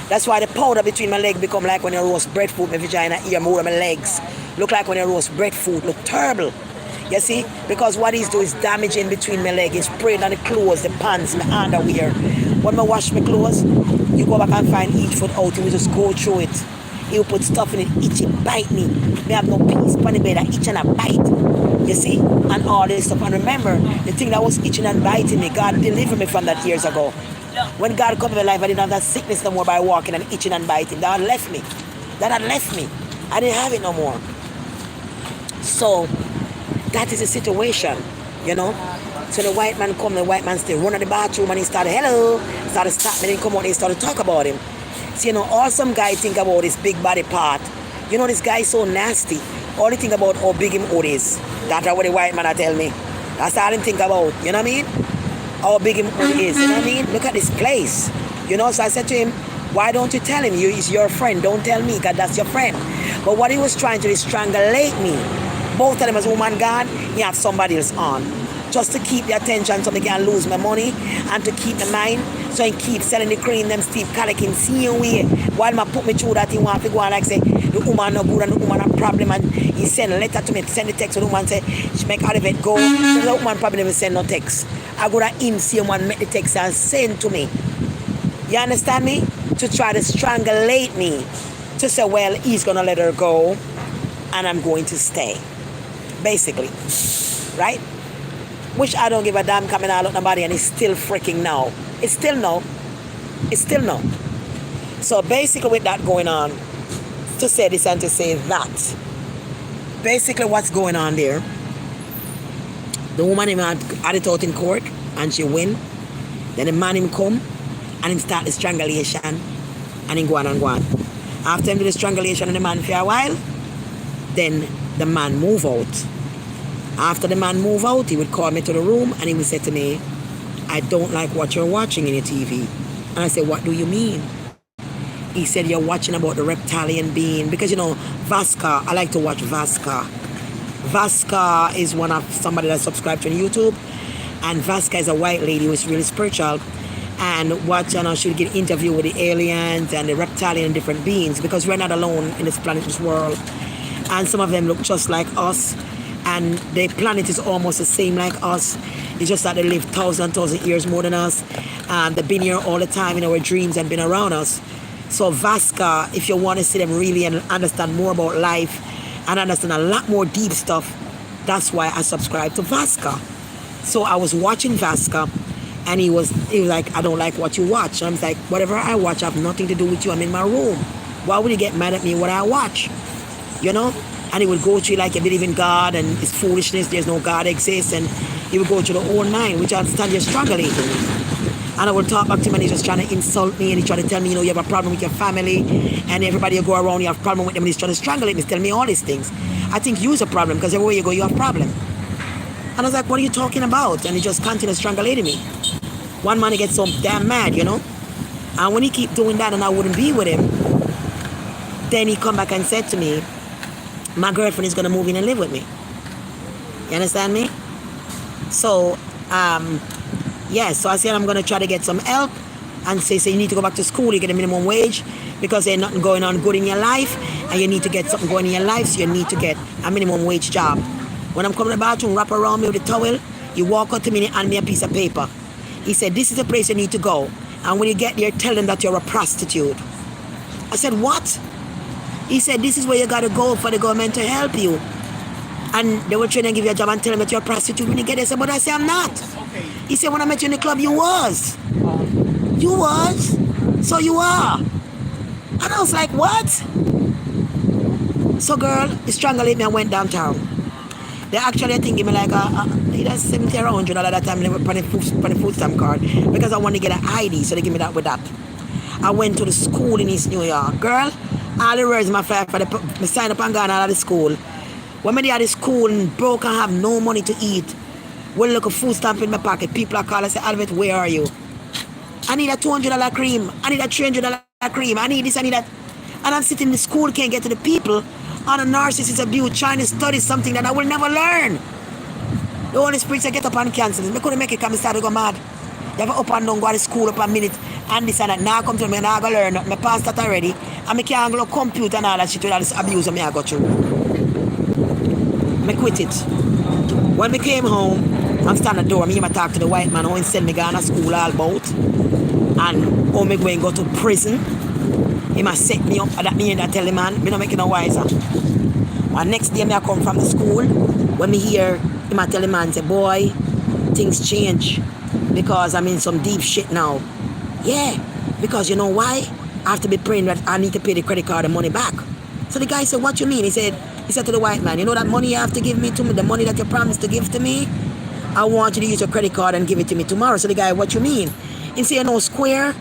Speaker 1: That's why the powder between my legs become like when you roast breadfruit, my vagina, ear, more of my legs. Look like when you roast breadfruit. Look terrible. You see? Because what he's doing is damaging between my legs. It's spraying on the clothes, the pants, my underwear. When I wash my clothes, you go back and find each foot out. You will just go through it. He will put stuff in it, itch it, bite me. Me have no peace on the bed, I itch and I bite. You see? And all this stuff. And remember, the thing that was itching and biting me, God delivered me from that years ago. When God come in my life, I didn't have that sickness no more by walking and itching and biting. That had left me. I didn't have it no more. So, that is the situation, you know? So the white man come, the white man still run to the bathroom and he started, hello, started stop me, then he come out and he started to talk about him. So, you know, all some guy think about his big body part. You know, this guy is so nasty. All he think about how big him out is. That's what the white man tell me. That's all he think about, you know what I mean? How big him out is, you know what I mean? Look at this place. You know, so I said to him, why don't you tell him? He's your friend. Don't tell me, because that's your friend. But what he was trying to do is strangulate me. Both of them as woman gone, he have somebody else on. Just to keep the attention so they can lose my money and to keep the mind. So he keep selling the cream, them Steve Calican, see way. While I put me through that, he want to go and like say, the woman no good and the woman a problem. And he send a letter to me, send the text to the woman, say, she make Olivette go. So the woman probably never send no text. I go to him, see him and make the text and send to me. You understand me? To try to strangulate me. To say, well, he's going to let her go and I'm going to stay. Basically. Right? Which I don't give a damn coming out of nobody and it's still freaking no. It's still no. It's still no. So basically with that going on, to say this and to say that, basically what's going on there, the woman him had it out in court and she win. Then the man him come and him start the strangulation and him go on and go on. After him do the strangulation and the man for a while, then the man move out. After the man move out, he would call me to the room and he would say to me, I don't like what you're watching in your TV. And I said, what do you mean? He said, you're watching about the reptilian being. Because, you know, Vasca, I like to watch Vasca. Vasca is one of somebody that subscribed to on YouTube. And Vasca is a white lady who's really spiritual. And watch, you know, she'll get interviewed with the aliens and the reptilian and different beings. Because we're not alone in this planet, this world. And some of them look just like us. And the planet is almost the same like us. It's just that they live thousand years more than us. They've been here all the time in our dreams and been around us. So Vasca, if you want to see them really and understand more about life and understand a lot more deep stuff, that's why I subscribe to Vasca. So I was watching Vasca and he was like, I don't like what you watch. And I was like, whatever I watch, I have nothing to do with you. I'm in my room. Why would you get mad at me what I watch? You know? And he would go through like you believe in God and it's foolishness, there's no God exists, and he would go through the own mind, which I understand you're struggling. And I would talk back to him and he's just trying to insult me and he's trying to tell me, you know, you have a problem with your family and everybody you go around, you have a problem with them and he's trying to strangulate me, he's telling me all these things. I think you's a problem because everywhere you go, you have a problem. And I was like, what are you talking about? And he just continued strangulating me. One man, he gets so damn mad, you know. And when he keep doing that and I wouldn't be with him, then he come back and said to me, my girlfriend is going to move in and live with me. You understand me? So, yeah, so I said I'm going to try to get some help and say, you need to go back to school, you get a minimum wage, because there's nothing going on good in your life, and you need to get something going in your life, so you need to get a minimum wage job. When I'm coming to the bathroom, wrap around me with a towel, he walk out to me and hand me a piece of paper. He said, this is the place you need to go. And when you get there, tell them that you're a prostitute. I said, what? He said, this is where you got to go for the government to help you. And they will try and give you a job and tell them that you're a prostitute when you get there. I said, but I said, I'm not. He said, when I met you in the club, you was. You was. So you are. And I was like, what? So girl, he strangled me and went downtown. They actually, I think, give me like either 70 or $100 at that time on the food stamp card because I wanted to get an ID, so they give me that with that. I went to the school in East New York. Girl, all the words my fly for the sign up and gone out of the school. When I at the school and broke and have no money to eat, well, look a food stamp in my pocket. People are calling and say, Olivette, where are you? I need a $200 cream. I need a $300 cream. I need this, I need that. And I'm sitting in the school, can't get to the people. On a narcissist abuse, trying to study something that I will never learn. The Holy Spirit said, get up and cancel it. I couldn't make it come and start to go mad. You have up and down, go to school up a minute, and this and that. Now come to me and I go learn. I passed that already. And I can't go computer and all that shit with all this abuse me I got through. I quit it. When we came home, I'm standing at the door, I talk to the white man who sent me to Ghana school all about. And how me going to go to prison. He must set me up, that me and I tell the man, me not making no wiser. And next day, I come from the school, when me hear, he might tell the man, say, boy, things change, because I'm in some deep shit now. Yeah, because you know why? I have to be praying that I need to pay the credit card and money back. So the guy said, what you mean? He said to the white man, you know that money you have to give me to me, the money that you promised to give to me? I want you to use your credit card and give it to me tomorrow. So the guy, what you mean? He said, you know, square?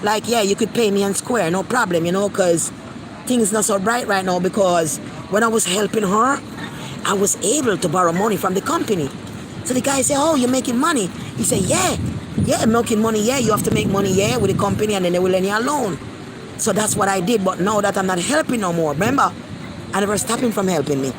Speaker 1: Like, yeah, you could pay me on square, no problem, you know, because things not so bright right now, because when I was helping her, I was able to borrow money from the company. So the guy said, oh, you're making money? He said, yeah, I'm making money, yeah, you have to make money, yeah, with the company, and then they will lend you a loan. So that's what I did, but now that I'm not helping no more, remember, I never stopped him from helping me.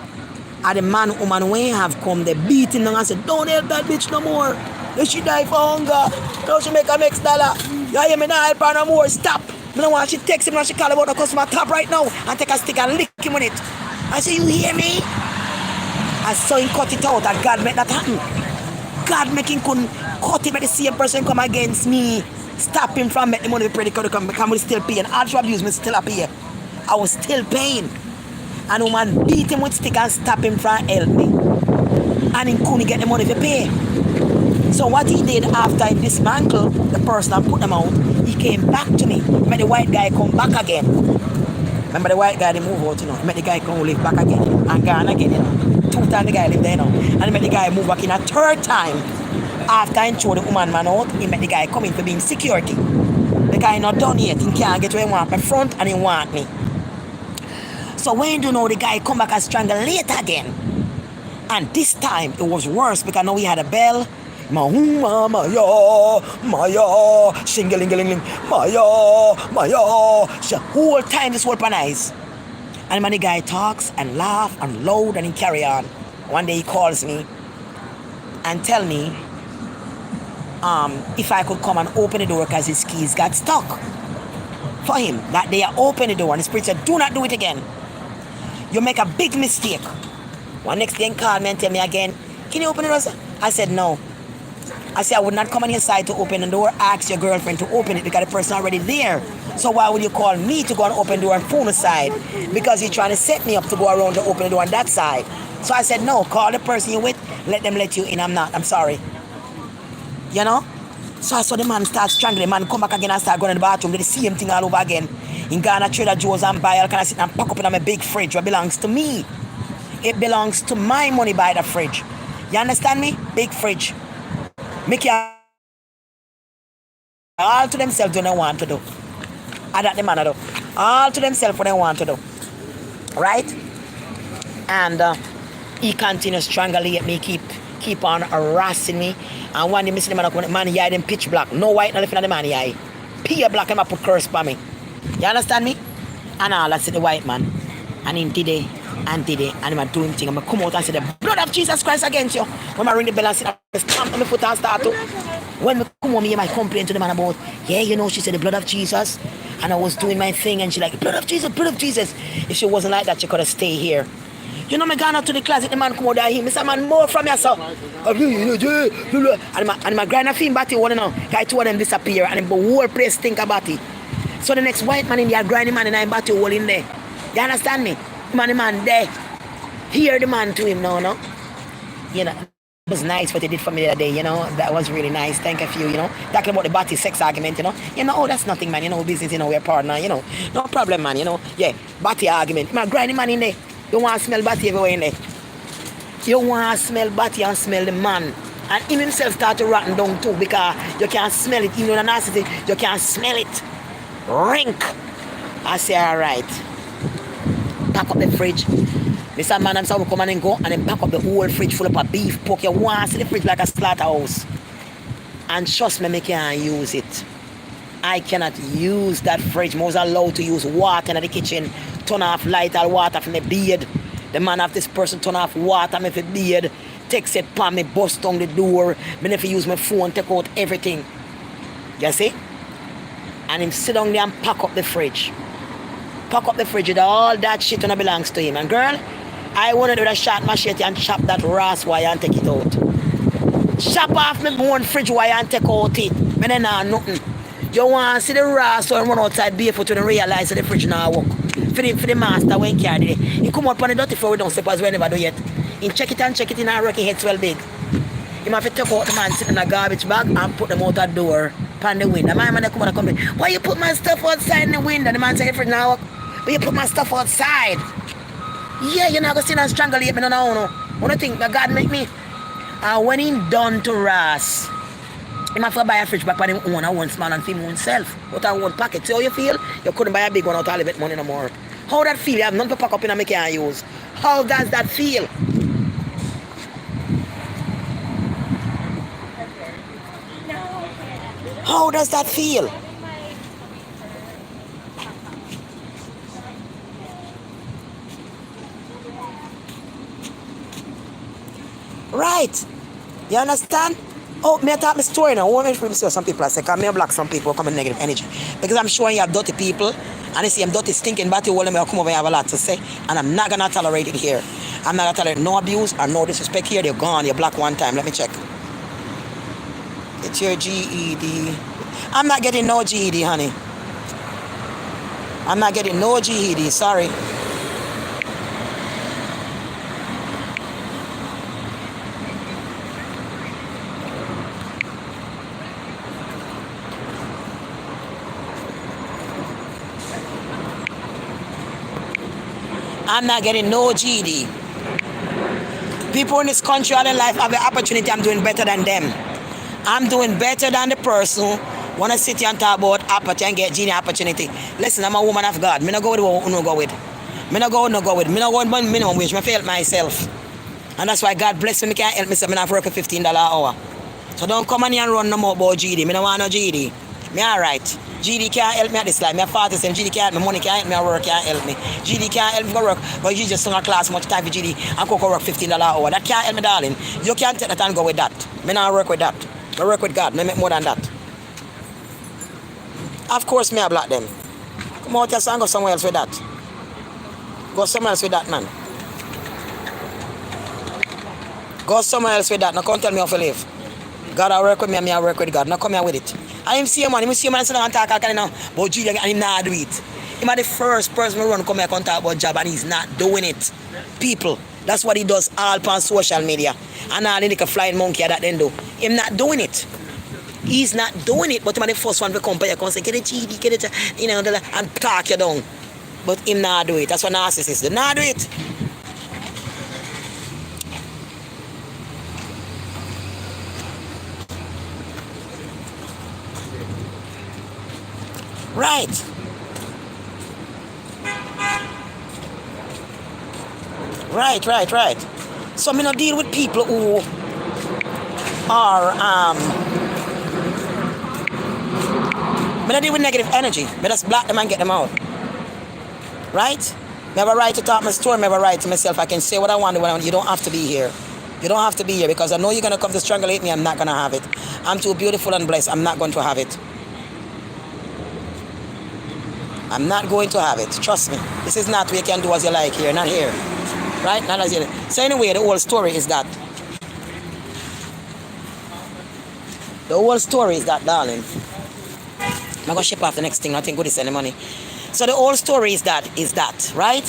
Speaker 1: And the man who have come, they beat him down and said, don't help that bitch no more. If she die for hunger, now she make a next dollar. You hear me now, help her no more, stop. I don't want she text him and she call about the customer top right now and take a stick and lick him with it. I say, you hear me? I saw him cut it out and God make that happen. God making couldn't cut it, but the same person come against me. Stop him from making the money to pay the credit card because we still paying. Actual abuse me still up here. I was still paying. And woman beat him with stick and stop him from help me. And he couldn't get the money to pay. So what he did after he dismantled the person and put them out, he came back to me. He made the white guy come back again. Remember the white guy, they move out, you know. He made the guy come live back again and gone again, you know. 2 times the guy lived there, you know. And he made the guy move back in a 3rd time. After he threw the woman man out, he made the guy come in for being security. The guy not done yet. He can't get where he want my front and he want me. So when you know the guy come back and strangle later again. And this time it was worse because now we had a bell. Maya, shingalingaling, Maya. The whole time this whole eyes. And when the guy talks and laugh and loud and he carry on. One day he calls me and tell me if I could come and open the door because his keys got stuck. For him, that day I opened the door and the Spirit said, do not do it again. You make a big mistake. One next day he called me and tell me again, can you open the door? I said no. I said I would not come on your side to open the door. Ask your girlfriend to open it because the person already there. So why would you call me to go and open the door and phone the side? Because you're trying to set me up to go around to open the door on that side. So I said no, call the person you're with, let them let you in. I'm not, I'm sorry. You know? So I saw the man start strangling. The man come back again and start going in the bathroom. Do the same thing all over again. In Ghana, Trader Joe's and buy all kind of shit and pack up in my big fridge what belongs to me. It belongs to my money by the fridge. You understand me? Big fridge. Make all to themselves what they want to do. And that the man do. All to themselves what they want to do. Right? And he continues strangling me, keep on harassing me. And one day I see the man come, the man eye them pitch black. No white no left in the man eye. Pure black him up put curse for me. You understand me? And all I see the white man. And him did it. And did it, and I'm doing things. I'm come out and say the blood of Jesus Christ against you. When I ring the bell and sit down, stamp on my foot and start to. When we come home, you might complain to the man about, yeah, you know, she said the blood of Jesus, and I was doing my thing, and she like, blood of Jesus, blood of Jesus. If she wasn't like that, she could have stayed here. You know, me gone out to the closet, the man come out there, he Mr. Man, more from yourself. And my grind a film body one now. Guy two of them disappear, and the whole place think about it. So the next white man in there, grinding man in there, body hole in there. You understand me? The man there. Hear the man to him now, no? You know. It was nice what they did for me the other day, you know. That was really nice. Thank you for you, you know. Talking about the body sex argument, you know. You know, oh, that's nothing, man. You know, business, you know, we're partner, you know. No problem, man, you know. Yeah, body argument. Man, grinding man in there. You want to smell body everywhere in there. You want to smell body and smell the man. And him himself start to rotten down too because you can't smell it. Even though the nasty, you can't smell it. Rink. I say, all right. Pack up the fridge. Mr. Man, I'm sorry, come and go and then pack up the whole fridge full of beef, pork. You want to see the fridge like a slaughterhouse. And trust me, I can't use it. I cannot use that fridge. I was allowed to use water in the kitchen. Turn off light or water from the beard. The man of this person turn off water from the beard. Takes it pan me, bust down the door. Me never use my phone, take out everything. You see? And him sit down there and pack up the fridge. Pack up the fridge with all that shit when it belongs to him. And girl, I wanted to do a sharp machete and chop that raw wire and take it out. Chop off my bone fridge wire and take out it. Me then nothing. You want to see the raw so run outside barefoot when you realize that the fridge now work. For the master when he carried it. He come out on the dirty floor we don't suppose we never do yet. He check it in and working head swell big. He have to take out the man sitting in a garbage bag and put them out that door pan the window. My man come out and come in. Why you put my stuff outside in the window? The man say the fridge now work. But you put my stuff outside. Yeah, you're not going to sit and strangulate me, no. What do you think that God make me? And when he done to Ross, he might have to buy a fridge back for him own, I want small and film himself. But I want packet. See how you feel? You couldn't buy a big one out of Olivette money no more. How that feel? You have nothing to pack up in and make you use. How does that feel? How does that feel? Right. You understand? Oh, may I talk my story now? I want to see some people I say, because I block some people come with negative energy. Because I'm sure you have dirty people, and you see I'm dirty, stinking, body, all of me come over and have a lot to say, and I'm not going to tolerate it here. I'm not going to tolerate no abuse or no disrespect here. They're gone. You're blocked one time. Let me check. It's your GED. I'm not getting no GED, honey. I'm not getting no GED. Sorry. I'm not getting no GD. People in this country all their life have the opportunity. I'm doing better than them. I'm doing better than the person who want to sit here and talk about opportunity and get genie opportunity. Listen, I'm a woman of God. Me not go with what no go with. Me not go with. Me not go with minimum wage. Me fail myself. And that's why God bless me. Me can't help me. So me not work at $15 an hour. So don't come on here and run no more about GD. Me don't want no GD. Me alright. GD can't help me at this life. Me a 47. GD can't help me. Money can't help me. At work can't help me. GD can't help me go work. But you just don't class much time for GD and go work $15 an hour. That can't help me, darling. You can't take that and go with that. Me not work with that. I work with God. Me make more than that. Of course, me a block them. Come out here and go somewhere else with that. Go somewhere else with that, man. Go somewhere else with that. Now come tell me how to live. God I work with me and me I work with God. Now come here with it. I him see a man. Him see a man and talk now about GD and him not do it. Him the first person who run come here and talk about job and he's not doing it. People. That's what he does all on social media. And all the little flying monkey that then do. Him not doing it. He's not doing it, but him the first one to come by and say, get it GD, get it, you know, and talk you down. But him not do it. That's what narcissists do. Not do it. Right. Right. So me not deal with people who are me not deal with negative energy. Me just block them and get them out. Right? Me have a right to talk my story, me have a right to myself. I can say what I want when I want. You don't have to be here. You don't have to be here because I know you're going to come to strangulate me. I'm not going to have it. I'm too beautiful and blessed. I'm not going to have it. I'm not going to have it. Trust me. This is not where you can do as you like here. Not here. Right? Not as you like. So anyway, the whole story is that. The whole story is that, darling. I'm going to ship off the next thing. Nothing good is any money. So the whole story is that, right?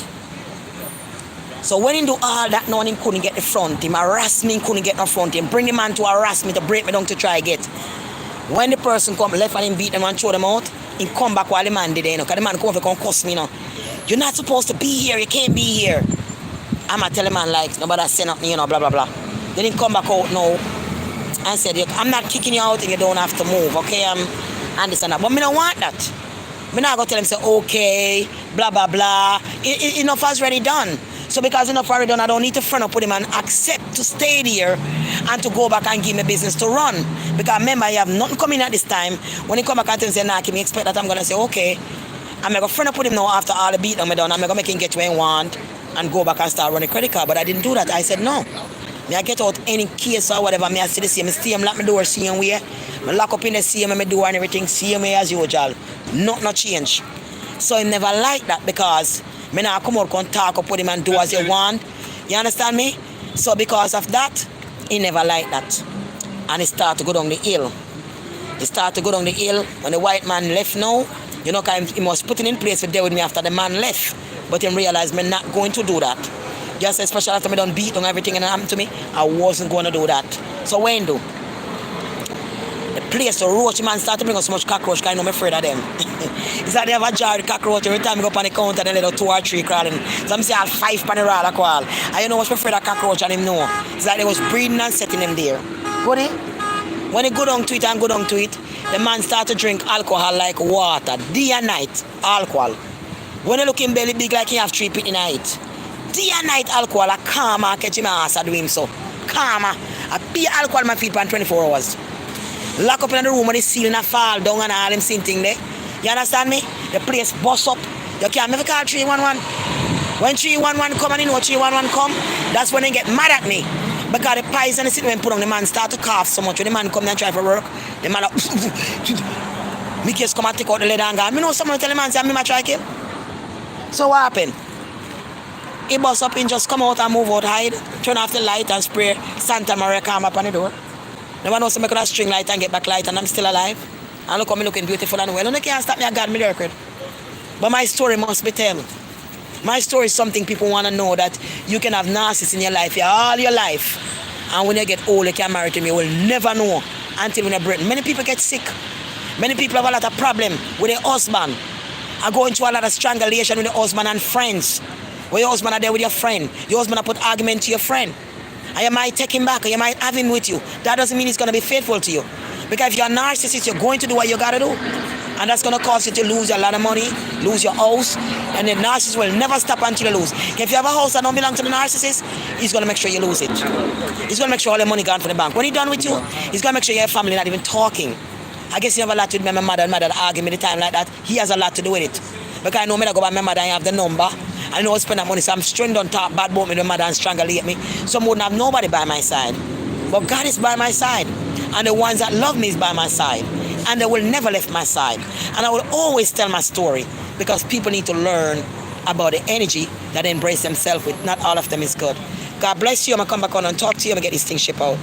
Speaker 1: So when he do all that, no one couldn't get the front. Him harass me, couldn't get no front. Him bring the man to harass me, to break me down to try get. When the person come left and him beat them and throw them out, he come back while the man did it, you know. Because the man come over and cuss me, you know. You're not supposed to be here, you can't be here. I'ma tell the man like, nobody send up me, you know, blah, blah, blah. Then he come back out now and said, I'm not kicking you out and you don't have to move, okay? And this and that. But me don't want that. Me not go tell him, say, okay, blah, blah, blah. Enough has already done. So because enough already done, I don't need to front up with him and accept to stay there and to go back and give me business to run. Because remember, I have nothing coming at this time. When he come back and tell me, say, nah, can me expect that I'm going to say, okay. I'm going to front up with him now after all the beat on me done. I'm going to make him get where he want and go back and start running credit card. But I didn't do that. I said, no. Me I get out any case or whatever, me I see the same. I stay him, lock my door same way. I lock up in the same my door and everything same way as usual. No change. So he never like that because me now come out and talk up with him and do as you want. You understand me? So because of that, he never like that. And he start to go down the hill. He start to go down the hill when the white man left now. You know, cause he must put it in place to deal with me after the man left. But he realized me not going to do that. Just especially after me done beat on everything and it happened to me, I wasn't going to do that. So when do? The place, the roach man started to bring us so much cockroach because I know I'm afraid of them. It's like they have a jar of cockroach every time I go up on the counter and they let 2 or 3 crawling. So I'm saying 5 pan roll a call. And you know what's afraid of cockroach and him know. It's like they was breeding and setting them there. Good eh? When he go down to it and go down to it, the man start to drink alcohol like water. Day and night, alcohol. When he look in belly big like he have 3 pit in night. Day and night alcohol, a calmer catch him ass and do him so. Calmer. A be alcohol my feet for 24 hours. Lock up in the room when the ceiling a fall down and all them same thing there. You understand me? The place bust up. You can't never call 311. When 311 come and you know 311 come, that's when they get mad at me. Because the pies and the sitting when put on the man start to cough so much. When the man come and try for work, the man like, me just come and take out the leather and go. I know someone tell the man say I'm try kill. So what happened? He bust up and just come out and move out, hide, turn off the light and spray Santa Maria calm up on the door. Never know somebody could have string light and get back light and I'm still alive. And look at me looking beautiful and well. No, can't stop me, I got me record. But my story must be told. My story is something people want to know, that you can have narcissists in your life, all your life. And when you get old, you can marry them, you will never know until when you break. Many people get sick. Many people have a lot of problem with their husband. Are going through a lot of strangulation with the husband and friends. When your husband are there with your friend, your husband put argument to your friend. And you might take him back or you might have him with you. That doesn't mean he's going to be faithful to you. Because if you're a narcissist, you're going to do what you got to do. And that's going to cause you to lose a lot of money, lose your house. And the narcissist will never stop until you lose. If you have a house that don't belong to the narcissist, he's going to make sure you lose it. He's going to make sure all the money gone from the bank. When he's done with you, he's going to make sure your family not even talking. I guess you have a lot to do with my mother and mother argue me the time like that. He has a lot to do with it. Because I know me I go by my mother and have the number. I know I spend that money, so I'm strained on top bad about me, the mother and strangulate me. So I wouldn't have nobody by my side. But God is by my side. And the ones that love me is by my side. And they will never leave my side. And I will always tell my story because people need to learn about the energy that they embrace themselves with. Not all of them is good. God bless you. I'm going to come back on and talk to you and get this thing shipped out.